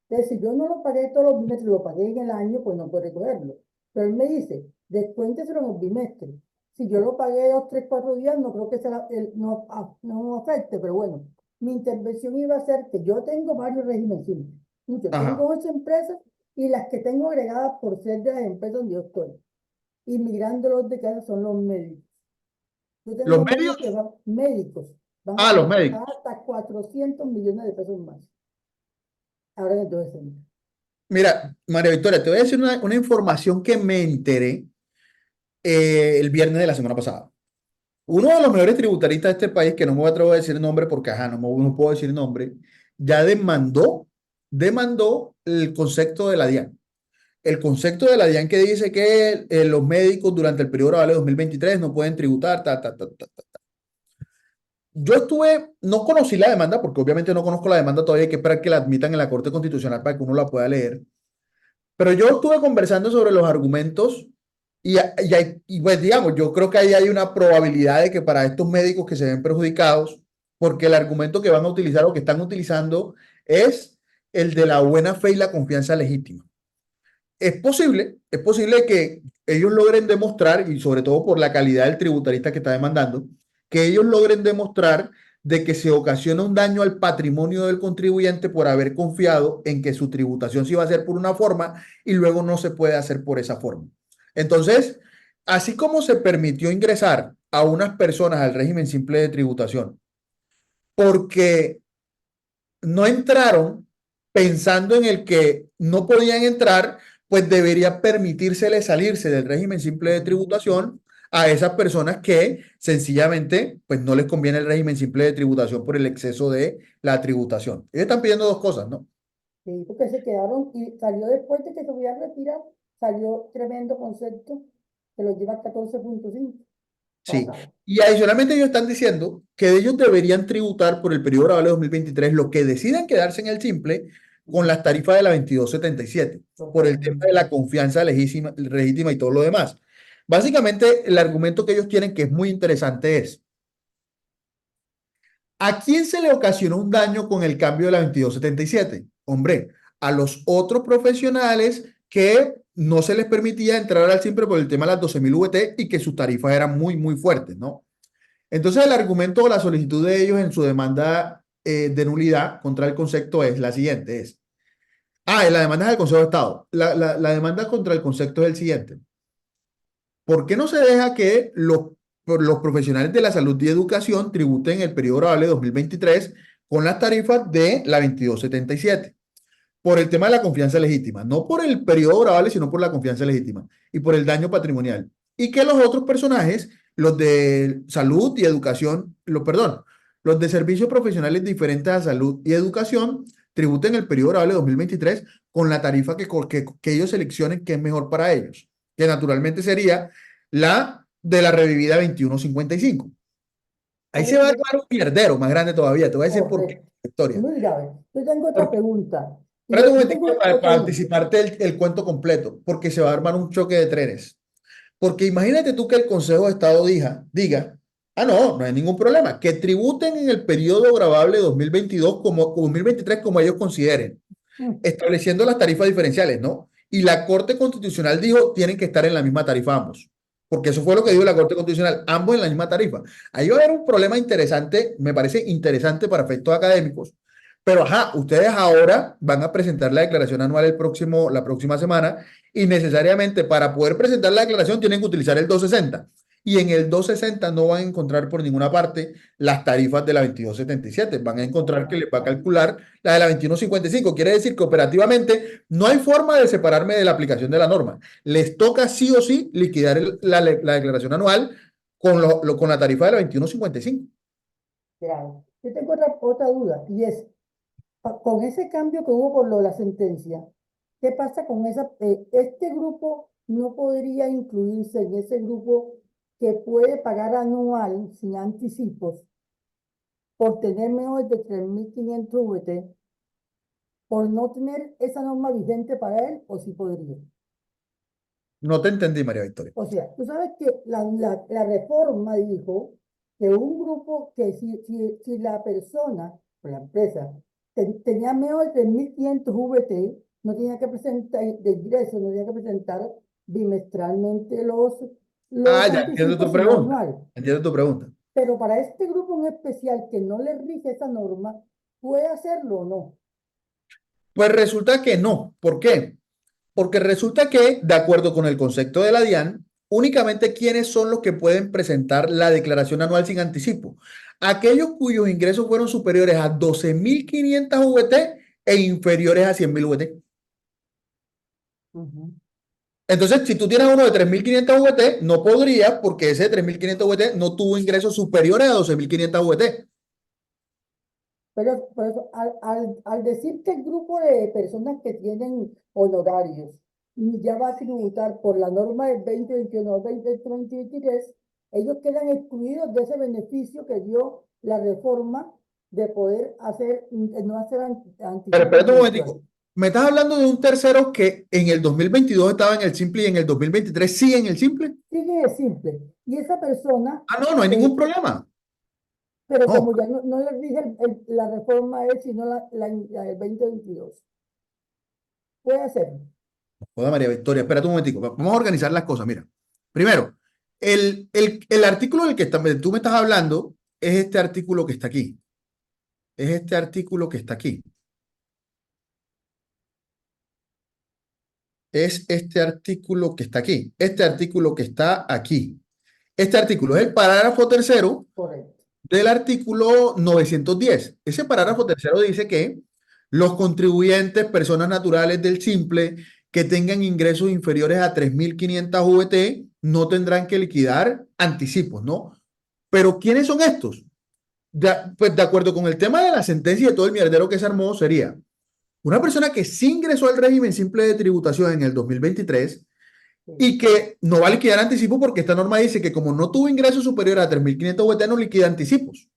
Entonces, si yo no lo pagué todos los bimestres, lo pagué en el año, pues no puedo recogerlo. Pero él me dice, descuénteselo en los bimestres. Si yo lo pagué 2, 3, 4 días, no creo que no afecte, pero bueno, mi intervención iba a ser que yo tengo varios regímenes simples. Yo Ajá. tengo 8 empresas y las que tengo agregadas por ser de las empresas donde yo estoy. Y migrándolos de casa son los médicos. Yo Los tengo medios, medios que van, médicos, van a los poder médicos. pagar hasta 400 millones de pesos más. Ahora en el 12. Mira, María Victoria, te voy a decir una información que me enteré el viernes de la semana pasada. Uno de los mejores tributaristas de este país, que no me atrevo a decir nombre porque, no puedo decir nombre, ya demandó el concepto de la DIAN. El concepto de la DIAN que dice que los médicos durante el periodo laboral de 2023 no pueden tributar, Yo no conocí la demanda, porque obviamente no conozco la demanda todavía, hay que esperar que la admitan en la Corte Constitucional para que uno la pueda leer. Pero yo estuve conversando sobre los argumentos y pues digamos, yo creo que ahí hay una probabilidad de que para estos médicos que se ven perjudicados, porque el argumento que van a utilizar o que están utilizando es el de la buena fe y la confianza legítima. Es posible que ellos logren demostrar, y sobre todo por la calidad del tributarista que está demandando, que ellos logren demostrar de que se ocasiona un daño al patrimonio del contribuyente por haber confiado en que su tributación se iba a hacer por una forma y luego no se puede hacer por esa forma. Entonces, así como se permitió ingresar a unas personas al régimen simple de tributación porque no entraron pensando en el que no podían entrar, pues debería permitírsele salirse del régimen simple de tributación a esas personas que sencillamente pues no les conviene el régimen simple de tributación por el exceso de la tributación. Ellos están pidiendo dos cosas, ¿no? Sí, porque se quedaron y salió después de que se hubiera retirado, salió tremendo concepto que lo lleva a 14.5. Sí. pasado. Y adicionalmente ellos están diciendo que ellos deberían tributar por el periodo laboral 2023 lo que decidan quedarse en el simple con las tarifas de la 2277 por el tema de la confianza legítima y todo lo demás. Básicamente, el argumento que ellos tienen, que es muy interesante, es: ¿a quién se le ocasionó un daño con el cambio de la 2277? Hombre, a los otros profesionales que no se les permitía entrar al simple por el tema de las 12.000 VT y que sus tarifas eran muy, muy fuertes, ¿no? Entonces, el argumento o la solicitud de ellos en su demanda de nulidad contra el concepto es la siguiente: la demanda es del Consejo de Estado. La demanda contra el concepto es el siguiente: ¿por qué no se deja que los profesionales de la salud y educación tributen el periodo laborable 2023 con las tarifas de la 2277? Por el tema de la confianza legítima, no por el periodo laborable, sino por la confianza legítima y por el daño patrimonial. Y que los otros personajes, los de salud y educación, los de servicios profesionales diferentes a salud y educación, tributen el periodo laborable 2023 con la tarifa que ellos seleccionen que es mejor para ellos, que naturalmente sería la de la revivida 2155. Ahí se va a armar un mierdero más grande todavía. Te voy a decir por qué, Correcto. Victoria. Muy grave. Yo tengo otra pregunta. Y Espérate un yo momentito tengo para otra duda. anticiparte el cuento completo, porque se va a armar un choque de trenes. Porque imagínate tú que el Consejo de Estado diga, no hay ningún problema, que tributen en el periodo gravable 2022 como 2023 como ellos consideren, Mm, estableciendo las tarifas diferenciales, ¿no? Y la Corte Constitucional dijo, tienen que estar en la misma tarifa ambos, porque eso fue lo que dijo la Corte Constitucional, ambos en la misma tarifa. Ahí va a haber un problema interesante, me parece interesante para efectos académicos, pero ustedes ahora van a presentar la declaración anual la próxima semana, y necesariamente para poder presentar la declaración tienen que utilizar el 260. Y en el 260 no van a encontrar por ninguna parte las tarifas de la 2277. Van a encontrar que les va a calcular la de la 2155. Quiere decir que operativamente no hay forma de separarme de la aplicación de la norma. Les toca sí o sí liquidar la declaración anual con la tarifa de la 2155. grave. Yo tengo otra duda y es, con ese cambio que hubo por lo de la sentencia, ¿qué pasa con este grupo no podría incluirse en ese grupo que puede pagar anual sin anticipos por tener menos de 3.500 VT, por no tener esa norma vigente para él, o sí podría? No te entendí, María Victoria. O sea, tú sabes que la reforma dijo que un grupo que si la persona o la empresa tenía menos de 3.500 VT, no tenía que presentar de ingresos, no tenía que presentar bimestralmente los Ya entiendo tu anticipos, sino pregunta. anual. Entiendo tu pregunta. Pero para este grupo en especial que no le rige esa norma, ¿puede hacerlo o no? Pues resulta que no. ¿Por qué? Porque resulta que, de acuerdo con el concepto de la DIAN, únicamente quienes son los que pueden presentar la declaración anual sin anticipo: aquellos cuyos ingresos fueron superiores a 12.500 VT e inferiores a 100.000 VT. Ujú. Entonces, si tú tienes uno de 3.500 VT, no podría, porque ese de 3.500 VT no tuvo ingresos superiores a 12.500 VT. Pero por eso, al decir que el grupo de personas que tienen honorarios ya va a tributar por la norma del 2021 2023, ellos quedan excluidos de ese beneficio que dio la reforma de poder no hacer Pero anticipos espérate un mensuales. momentico. Me estás hablando de un tercero que en el 2022 estaba en el simple y en el 2023 sigue en el simple. Sigue de simple. Y esa persona, No hay ningún problema. pero No, como ya no le rige la reforma a él, sino la del 2022, puede hacerlo. joda María Victoria, espérate un momentico. Vamos a organizar las cosas. Mira, primero, el artículo del que tú me estás hablando es este artículo que está aquí. Es este artículo que está aquí. Es este artículo que está aquí. Este artículo que está aquí. Este artículo es el parágrafo tercero Correcto. del artículo 910. Ese parágrafo tercero dice que los contribuyentes, personas naturales del simple, que tengan ingresos inferiores a 3.500 VT, no tendrán que liquidar anticipos, ¿no? Pero ¿quiénes son estos? Pues de acuerdo con el tema de la sentencia y de todo el mierdero que se armó, sería una persona que sí ingresó al régimen simple de tributación en el 2023, y que no va a liquidar anticipo porque esta norma dice que como no tuvo ingresos superiores a 3.500 UT, no liquida anticipos.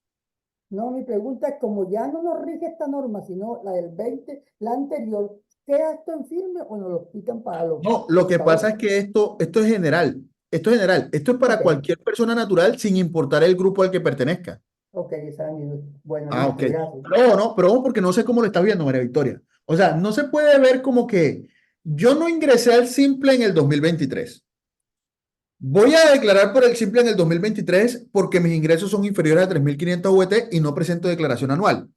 No, mi pregunta es, como ya no nos rige esta norma, sino la del 20, la anterior, ¿queda esto en firme o nos lo quitan para los No, lo que pasa es pagos? que esto es general. Esto es general. Esto es para Ok, cualquier persona natural sin importar el grupo al que pertenezca. ok, esa es mi duda. Bueno, Ah, ok. listo, gracias. No, no, pero ojo porque no sé cómo lo estás viendo, María Victoria. O sea, no se puede ver como que yo no ingresé al simple en el 2023. Voy a declarar por el simple en el 2023 porque mis ingresos son inferiores a 3.500 UT y no presento declaración anual.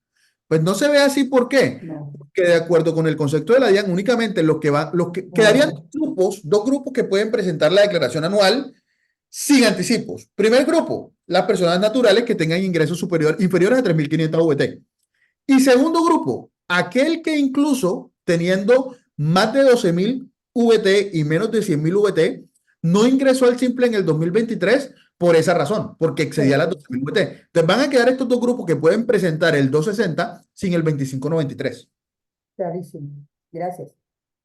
Pues no se ve así, ¿por qué? No, Que de acuerdo con el concepto de la DIAN, únicamente los que quedarían no, dos grupos que pueden presentar la declaración anual sin anticipos. Primer grupo, las personas naturales que tengan ingresos inferiores a 3.500 VT. Y segundo grupo, aquel que incluso teniendo más de 12.000 VT y menos de 100.000 VT, no ingresó al simple en el 2023 por esa razón, porque excedía las 12.000 perfecto, VT. Entonces van a quedar estos dos grupos que pueden presentar el 260 sin el 2593. clarísimo. Gracias.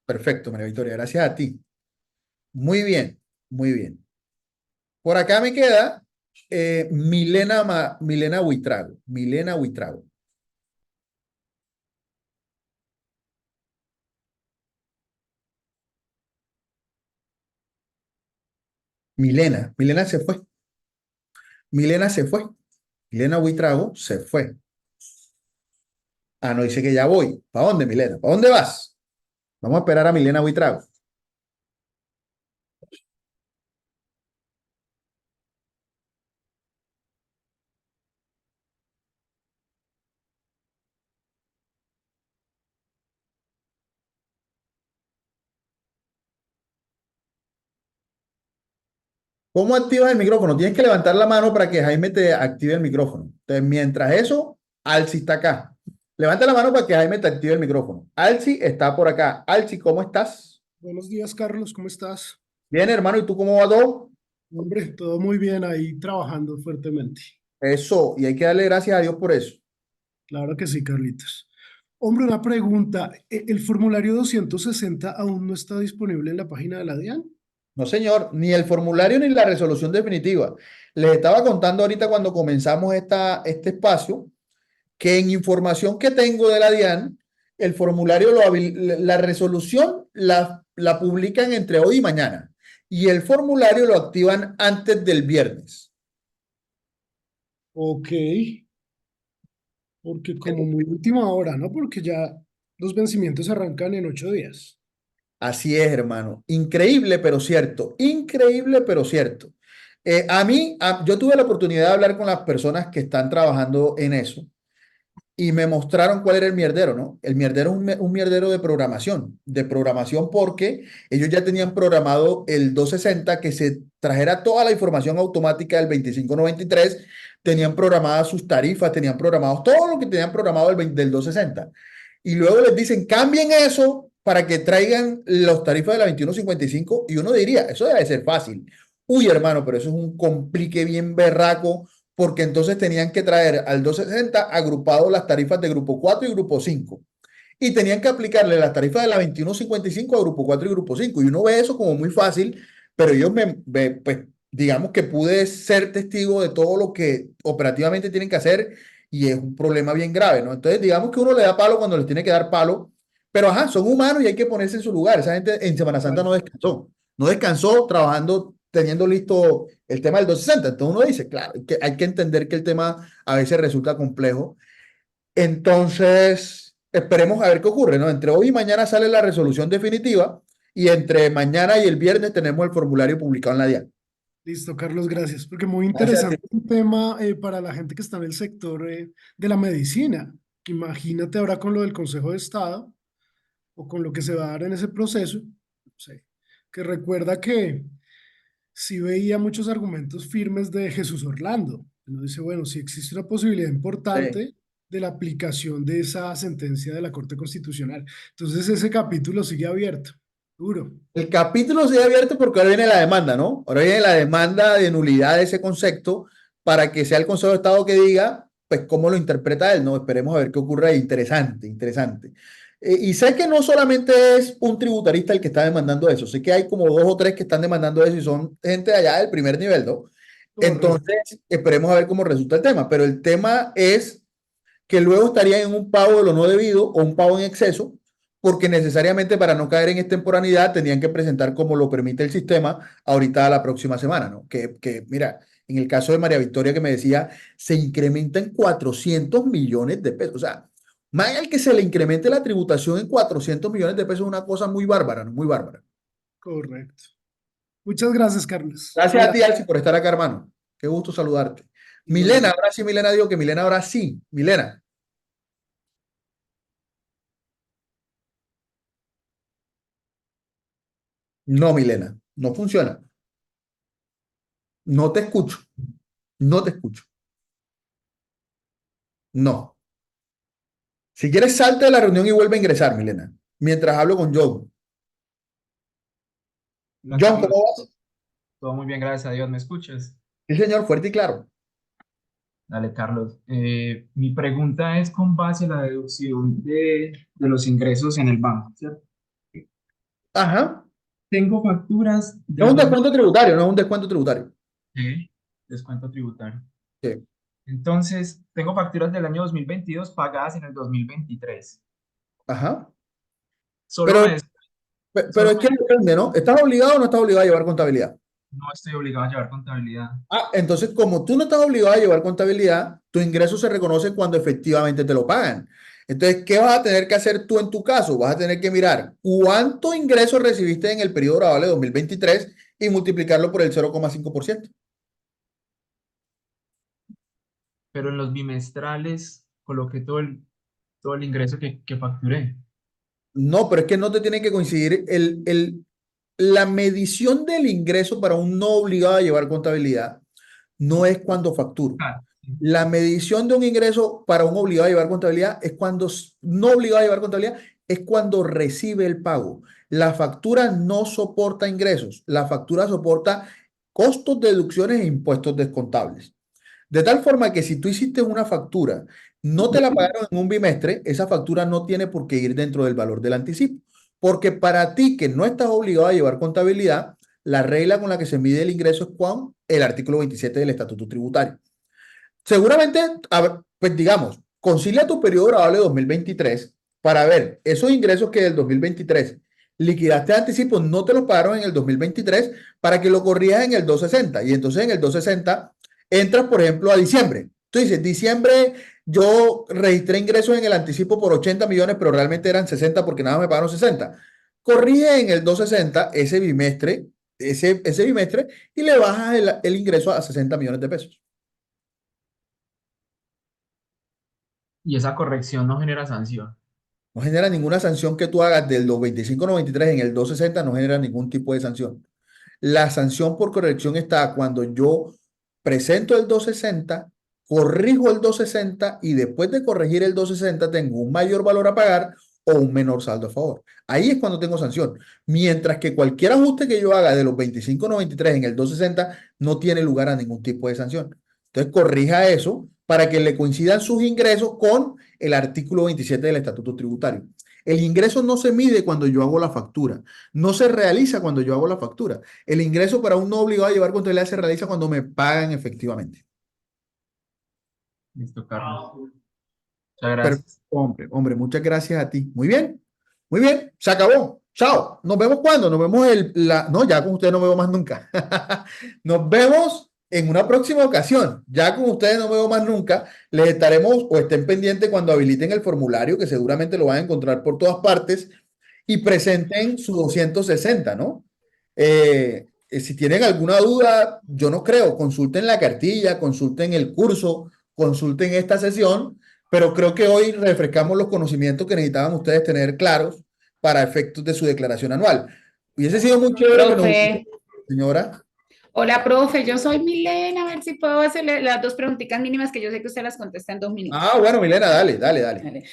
Perfecto, María Victoria, gracias a ti. Muy bien, muy bien. Por acá me queda Milena Huitrago. Milena Huitrago. Milena se fue. Milena se fue. Milena Huitrago se fue. Ah, no, dice que ya voy. ¿Para dónde, Milena? ¿Para dónde vas? Vamos a esperar a Milena Huitrago. ¿Cómo activas el micrófono? Tienes que levantar la mano para que Jaime te active el micrófono. Entonces, mientras eso, Alci está acá. Levanta la mano para que Jaime te active el micrófono. Alci está por acá. Alci, ¿cómo estás? Buenos días, Carlos, ¿cómo estás? Bien, hermano, ¿y tú cómo va todo? Hombre, todo muy bien ahí trabajando fuertemente. Eso, y hay que darle gracias a Dios por eso. Claro que sí, Carlitos. Hombre, una pregunta. ¿El formulario 260 aún no está disponible en la página de la DIAN? No, señor, ni el formulario ni la resolución definitiva. Les estaba contando ahorita cuando comenzamos este espacio que en información que tengo de la DIAN, el formulario, la resolución la publican entre hoy y mañana y el formulario lo activan antes del viernes. Ok, porque como muy última hora, ¿no? Porque ya los vencimientos arrancan en 8 días. Así es, hermano. Increíble, pero cierto. Increíble, pero cierto. Yo tuve la oportunidad de hablar con las personas que están trabajando en eso y me mostraron cuál era el mierdero, ¿no? El mierdero es un mierdero de programación porque ellos ya tenían programado el 260 que se trajera toda la información automática del 2593, tenían programadas sus tarifas, tenían programados todo lo que tenían programado del 260. Y luego les dicen, cambien eso para que traigan los tarifas de la 2155 y uno diría, eso debe ser fácil. Uy, hermano, pero eso es un complique bien berraco porque entonces tenían que traer al 260 agrupado las tarifas de grupo 4 y grupo 5. Y tenían que aplicarle las tarifas de la 2155 a grupo 4 y grupo 5. Y uno ve eso como muy fácil, pero pues, digamos que pude ser testigo de todo lo que operativamente tienen que hacer y es un problema bien grave, ¿no? Entonces, digamos que uno le da palo cuando les tiene que dar palo, pero ajá, son humanos y hay que ponerse en su lugar. Esa gente en Semana Santa Claro. no descansó trabajando, teniendo listo el tema del 260. Entonces uno dice, claro, hay que entender que el tema a veces resulta complejo. Entonces, esperemos a ver qué ocurre, ¿no? Entre hoy y mañana sale la resolución definitiva y entre mañana y el viernes tenemos el formulario publicado en la DIAN. Listo, Carlos, gracias. Porque muy Gracias a ti. interesante un tema para la gente que está en el sector de la medicina. Imagínate ahora con lo del Consejo de Estado o con lo que se va a dar en ese proceso, no sé, que recuerda que sí veía muchos argumentos firmes de Jesús Orlando. Uno dice, bueno, si existe una posibilidad Sí. importante de la aplicación de esa sentencia de la Corte Constitucional. Entonces ese capítulo sigue abierto, duro. El capítulo sigue abierto porque ahora viene la demanda, ¿no? Ahora viene la demanda de nulidad de ese concepto para que sea el Consejo de Estado que diga, pues, cómo lo interpreta él, ¿no? Esperemos a ver qué ocurre ahí. Interesante, interesante. Y sé que no solamente es un tributarista el que está demandando eso, sé que hay como 2 o 3 que están demandando eso y son gente de allá del primer nivel, ¿no? Correcto. Entonces, esperemos a ver cómo resulta el tema, pero el tema es que luego estarían en un pago de lo no debido o un pago en exceso, porque necesariamente para no caer en extemporaneidad tenían que presentar como lo permite el sistema ahorita la próxima semana, ¿no? Mira, en el caso de María Victoria que me decía, se incrementa en 400 millones de pesos. O sea, más el que se le incremente la tributación en 400 millones de pesos es una cosa muy bárbara, ¿no? Muy bárbara. Correcto. Muchas gracias, Carlos. Gracias a ti, Alci, por estar acá, hermano. Qué gusto saludarte. Milena, ahora sí, Milena, digo que Milena, ahora sí. Milena. No, Milena, no funciona. No te escucho. No te escucho. No. Si quieres, salte de la reunión y vuelve a ingresar, Milena, mientras hablo con John. Hola, John, Carlos. ¿cómo vas? Todo muy bien, gracias a Dios. ¿Me escuchas? Sí, señor, fuerte y claro. Dale, Carlos. Mi pregunta es con base en la deducción de los ingresos en el banco, ¿cierto? Ajá. Tengo facturas Es del un 2000. descuento tributario, no es un descuento tributario. Descuento tributario. Sí. Entonces, tengo facturas del año 2022 pagadas en el 2023. Ajá. Solo Pero, me, pero solo es que me- depende, ¿no? ¿Estás obligado o no estás obligado a llevar contabilidad? no estoy obligado a llevar contabilidad. Ah, entonces, como tú no estás obligado a llevar contabilidad, tu ingreso se reconoce cuando efectivamente te lo pagan. Entonces, ¿qué vas a tener que hacer tú en tu caso? Vas a tener que mirar cuánto ingreso recibiste en el periodo grabable 2023 y multiplicarlo por el 0,5%. Pero en los bimestrales coloqué todo el ingreso que facturé. No, pero es que no te tiene que coincidir la medición del ingreso para un no obligado a llevar contabilidad no es cuando facturo. Ah, sí. La medición de un ingreso para un obligado a llevar contabilidad es cuando no obligado a llevar contabilidad es cuando recibe el pago. La factura no soporta ingresos, la factura soporta costos, deducciones e impuestos descontables. De tal forma que si tú hiciste una factura, no te la pagaron en un bimestre, esa factura no tiene por qué ir dentro del valor del anticipo. Porque para ti que no estás obligado a llevar contabilidad, la regla con la que se mide el ingreso es con el artículo 27 del Estatuto Tributario. Seguramente, pues digamos, concilia tu periodo grabable 2023 para ver esos ingresos que del 2023 liquidaste de anticipo, no te los pagaron en el 2023 para que lo corrijas en el 260. Y entonces en el 260 entras, por ejemplo, a diciembre. Tú dices, diciembre yo registré ingresos en el anticipo por 80 millones, pero realmente eran 60 porque nada más me pagaron 60. Corrige en el 260 ese bimestre, ese bimestre y le bajas el ingreso a 60 millones de pesos. Y esa corrección no genera sanción. No genera ninguna sanción que tú hagas del 225.93 en el 260, no genera ningún tipo de sanción. La sanción por corrección está cuando yo presento el 260, corrijo el 260 y después de corregir el 260 tengo un mayor valor a pagar o un menor saldo a favor. Ahí es cuando tengo sanción. Mientras que cualquier ajuste que yo haga de los 25.93 en el 260 no tiene lugar a ningún tipo de sanción. Entonces corrija eso para que le coincidan sus ingresos con el artículo 27 del Estatuto Tributario. El ingreso no se mide cuando yo hago la factura, no se realiza cuando yo hago la factura. El ingreso para un no obligado a llevar contabilidad se realiza cuando me pagan efectivamente. Listo, Carlos. Muchas Perfecto, gracias. hombre, muchas gracias a ti. Muy bien, se acabó. Chao. Nos vemos cuando, nos vemos no, ya con ustedes no me veo más nunca. Nos vemos en una próxima ocasión. Ya con ustedes no me veo más nunca. Les estaremos o estén pendientes cuando habiliten el formulario, que seguramente lo van a encontrar por todas partes, y presenten su 260, ¿no? Si tienen alguna duda, yo no creo, consulten la cartilla, consulten el curso, consulten esta sesión, pero creo que hoy refrescamos los conocimientos que necesitaban ustedes tener claros para efectos de su declaración anual. Hubiese sido muy chévere que nos... Profe, Señora. hola, profe, yo soy Milena, a ver si puedo hacerle las dos preguntitas mínimas que yo sé que usted las contesta en 2 minutos. Ah, bueno, Milena, dale. Vale.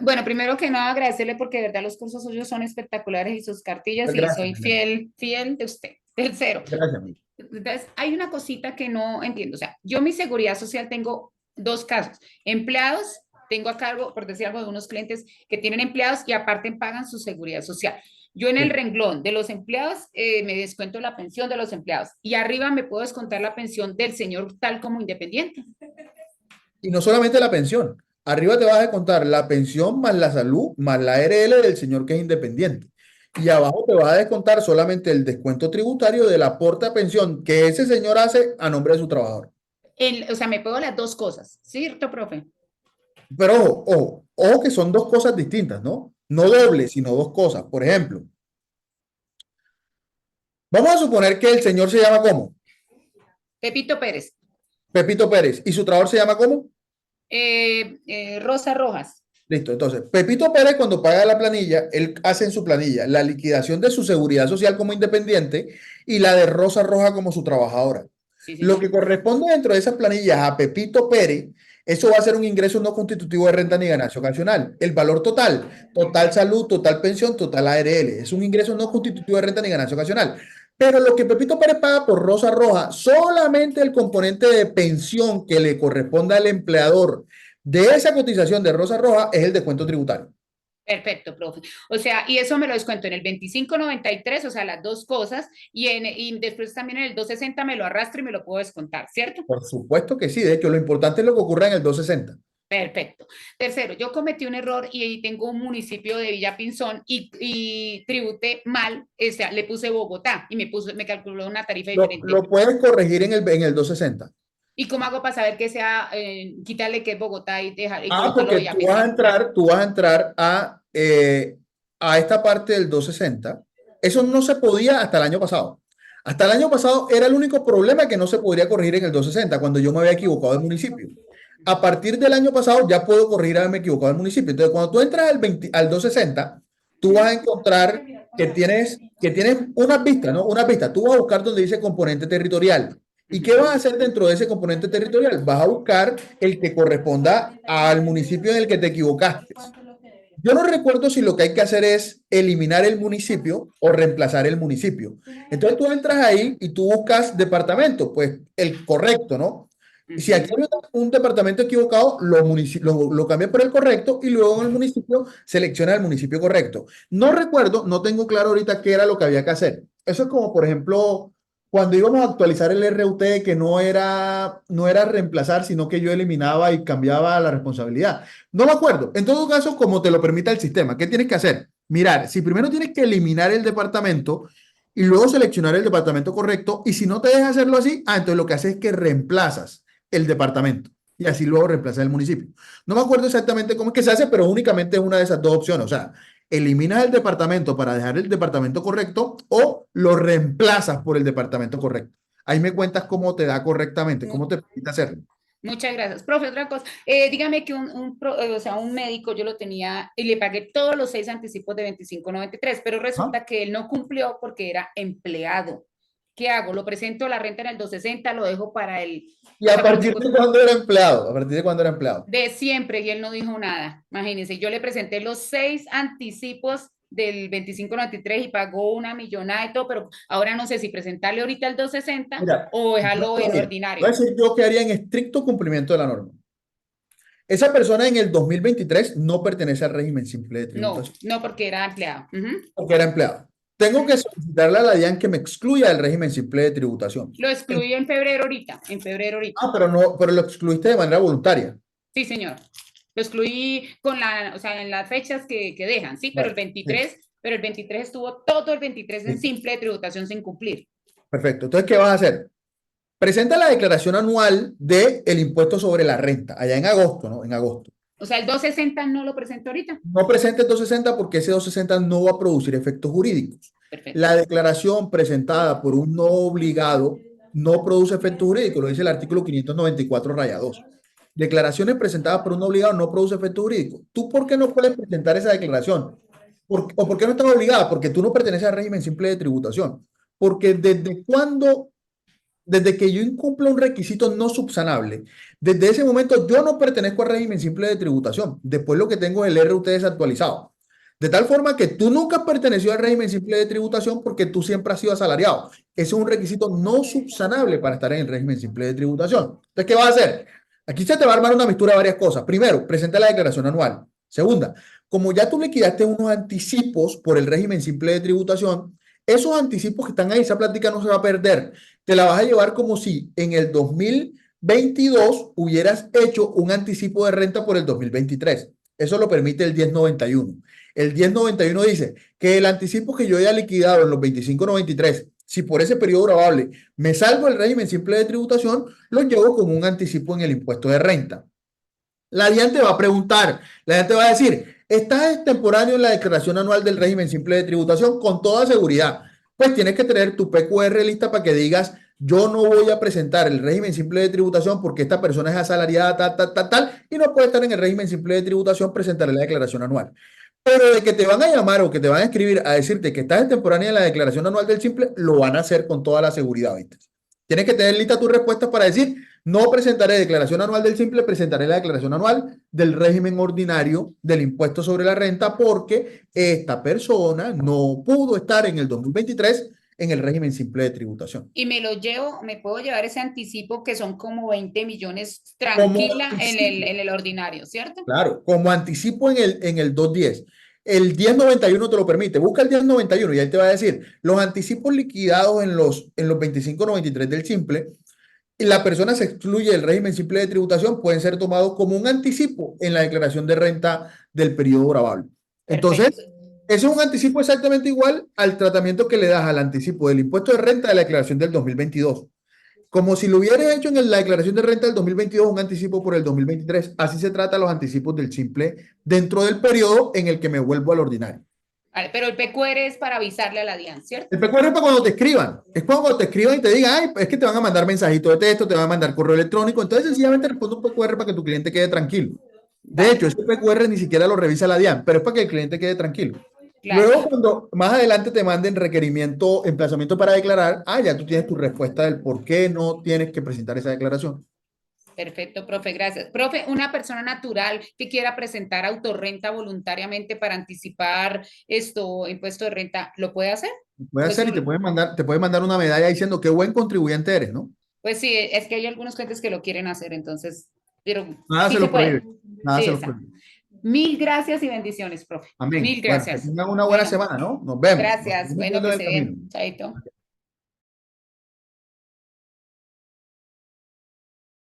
Bueno, primero que nada, agradecerle porque de verdad los cursos suyos son espectaculares y sus cartillas y Gracias, soy Milena. fiel de usted, del cero. Gracias, Milena. Entonces, hay una cosita que no entiendo. O sea, yo mi seguridad social tengo dos casos, empleados tengo a cargo, por decir algo, de unos clientes que tienen empleados y aparte pagan su seguridad social. Yo en el renglón de los empleados me descuento la pensión de los empleados y arriba me puedo descontar la pensión del señor tal como independiente. Y no solamente la pensión. Arriba te vas a contar la pensión más la salud más la ARL del señor que es independiente. Y abajo te vas a descontar solamente el descuento tributario del aporte a pensión que ese señor hace a nombre de su trabajador. O sea, me puedo las dos cosas, ¿cierto, profe? Pero ojo que son dos cosas distintas, ¿no? No doble, sino dos cosas. Por ejemplo, vamos a suponer que el señor se llama ¿cómo? Pepito Pérez, Pepito Pérez. ¿Y su trabajador se llama ¿cómo? Rosa Rojas. Listo. Entonces, Pepito Pérez, cuando paga la planilla, él hace en su planilla la liquidación de su seguridad social como independiente y la de Rosa Roja como su trabajadora. Sí, Lo señor. que corresponde dentro de esas planillas a Pepito Pérez, eso va a ser un ingreso no constitutivo de renta ni ganancia ocasional. El valor total, total salud, total pensión, total ARL. Es un ingreso no constitutivo de renta ni ganancia ocasional. Pero lo que Pepito Pérez paga por Rosa Roja, solamente el componente de pensión que le corresponde al empleador de esa cotización de Rosa Roja es el descuento tributario. Perfecto, profe. O sea, y eso me lo descuento en el 2593, o sea, las dos cosas, y después también en el 260 me lo arrastro y me lo puedo descontar, ¿cierto? Por supuesto que sí. De hecho, lo importante es lo que ocurra en el 260. Perfecto. Tercero, yo cometí un error y tengo un municipio de Villapinzón y tributé mal, o sea, le puse Bogotá y me calculó una tarifa diferente. Lo puedes corregir en el 260. ¿Y cómo hago para saber que sea, quitarle que es Bogotá y dejar y Ah, colocarlo porque tú vas a entrar a esta parte del 260. Eso no se podía hasta el año pasado. Hasta el año pasado era el único problema que no se podría corregir en el 260, cuando yo me había equivocado de municipio. A partir del año pasado ya puedo corregir haberme equivocado del municipio. Entonces, cuando tú entras al 260, tú vas a encontrar que tienes unas vistas, ¿no? Una vista. Tú vas a buscar donde dice componente territorial. ¿Y qué vas a hacer dentro de ese componente territorial? Vas a buscar el que corresponda al municipio en el que te equivocaste. Yo no recuerdo si lo que hay que hacer es eliminar el municipio o reemplazar el municipio. Entonces tú entras ahí y tú buscas departamento, pues el correcto, ¿no? Y si aquí hay un departamento equivocado, lo cambia por el correcto y luego en el municipio selecciona el municipio correcto. No recuerdo, no tengo claro ahorita qué era lo que había que hacer. Eso es como, por ejemplo, cuando íbamos a actualizar el RUT, que no era reemplazar, sino que yo eliminaba y cambiaba la responsabilidad. No me acuerdo. En todo caso, como te lo permita el sistema, ¿qué tienes que hacer? Mirar, si primero tienes que eliminar el departamento y luego seleccionar el departamento correcto, y si no te deja hacerlo así, entonces lo que haces es que reemplazas el departamento y así luego reemplazas el municipio. No me acuerdo exactamente cómo es que se hace, pero únicamente es una de esas dos opciones. O sea, eliminas el departamento para dejar el departamento correcto o lo reemplazas por el departamento correcto. Ahí me cuentas cómo te da correctamente, cómo te permite hacerlo. Muchas gracias. Profe, otra cosa, dígame que o sea, un médico yo lo tenía y le pagué todos los 6 anticipos de 2593, pero resulta que él no cumplió porque era empleado. ¿Qué hago? ¿Lo presento la renta en el 260? ¿Lo dejo para el...? ¿Y a partir de cuándo era empleado? ¿A partir de cuándo era empleado? De siempre, y él no dijo nada. Imagínense, yo le presenté los 6 anticipos del 2593 y pagó una millonada y todo, pero ahora no sé si presentarle ahorita el 260 Mira, o dejarlo en ordinario. Voy a decir yo que haría en estricto cumplimiento de la norma. Esa persona en el 2023 no pertenece al régimen simple de tributación. No, porque era empleado. Porque era empleado. Tengo que solicitarle a la DIAN que me excluya del régimen simple de tributación. Lo excluí en febrero ahorita, pero lo excluiste de manera voluntaria. Sí, señor. Lo excluí o sea, en las fechas que dejan, sí, pero el 23, sí. Pero el 23 estuvo todo el 23 en simple de tributación sin cumplir. Perfecto. Entonces, ¿qué vas a hacer? Presenta la declaración anual del impuesto sobre la renta, allá en agosto, ¿no? En agosto. O sea, el 260 no lo presento ahorita. No presente el 260 porque ese 260 no va a producir efectos jurídicos. Perfecto. La declaración presentada por un no obligado no produce efectos jurídicos, lo dice el artículo 594-2. Declaraciones presentadas por un obligado no produce efectos jurídicos. ¿Tú por qué no puedes presentar esa declaración? ¿O por qué no estás obligada? Porque tú no perteneces al régimen simple de tributación. Porque desde que yo incumpla un requisito no subsanable, desde ese momento yo no pertenezco al régimen simple de tributación. Después lo que tengo es el RUT desactualizado. De tal forma que tú nunca has pertenecido al régimen simple de tributación porque tú siempre has sido asalariado. Ese es un requisito no subsanable para estar en el régimen simple de tributación. Entonces, ¿qué vas a hacer? Aquí se te va a armar una mixtura de varias cosas. Primero, presenta la declaración anual. Segunda, como ya tú liquidaste unos anticipos por el régimen simple de tributación, esos anticipos que están ahí, esa plática no se va a perder. Te la vas a llevar como si en el 2022 hubieras hecho un anticipo de renta por el 2023. Eso lo permite el 1091. El 1091 dice que el anticipo que yo haya liquidado en los 2593, si por ese periodo grabable me salvo el régimen simple de tributación, lo llevo como un anticipo en el impuesto de renta. La DIAN te va a preguntar, la DIAN te va a decir, ¿estás extemporáneo en la declaración anual del régimen simple de tributación? Con toda seguridad. Pues tienes que tener tu PQR lista para que digas, yo no voy a presentar el régimen simple de tributación porque esta persona es asalariada, tal, y no puede estar en el régimen simple de tributación, presentarle la declaración anual. Pero de que te van a llamar o que te van a escribir a decirte que estás extemporánea en la declaración anual del simple, lo van a hacer con toda la seguridad, ¿viste? Tienes que tener lista tus respuestas para decir, no presentaré declaración anual del simple, presentaré la declaración anual del régimen ordinario del impuesto sobre la renta porque esta persona no pudo estar en el 2023 en el régimen simple de tributación. Y me lo llevo, me puedo llevar ese anticipo que son como 20 millones tranquila en el ordinario, ¿cierto? Claro, como anticipo en el 210. El 1091 te lo permite. Busca el 1091 y él te va a decir los anticipos liquidados en los 2593 del simple. Y la persona se excluye del régimen simple de tributación, pueden ser tomados como un anticipo en la declaración de renta del periodo grabable. Entonces, eso es un anticipo exactamente igual al tratamiento que le das al anticipo del impuesto de renta de la declaración del 2022. Como si lo hubieras hecho en la declaración de renta del 2022, un anticipo por el 2023. Así se trata los anticipos del simple dentro del periodo en el que me vuelvo al ordinario. Vale, pero el PQR es para avisarle a la DIAN, ¿cierto? El PQR es para cuando te escriban. Es cuando te escriban y te digan, ay, es que te van a mandar mensajito de texto, te van a mandar correo electrónico. Entonces, sencillamente responde un PQR para que tu cliente quede tranquilo. De hecho, ese PQR ni siquiera lo revisa la DIAN, pero es para que el cliente quede tranquilo. Claro. Luego, cuando más adelante te manden requerimiento, emplazamiento para declarar, ya tú tienes tu respuesta del por qué no tienes que presentar esa declaración. Perfecto, profe, gracias. Profe, una persona natural que quiera presentar autorrenta voluntariamente para anticipar impuesto de renta, ¿lo puede hacer? Puede hacer y te pueden mandar una medalla diciendo qué buen contribuyente eres, ¿no? Pues sí, es que hay algunos clientes que lo quieren hacer, entonces, pero nada sí se se lo puede. prohíbe. Nada Sí, se lo exacto. prohíbe. Mil gracias y bendiciones, profe. Amén. Mil Bueno, gracias. que tengan una buena Bueno, semana, ¿no? Nos vemos. gracias. Nos Bueno, vemos que en se el camino. den. Chaito.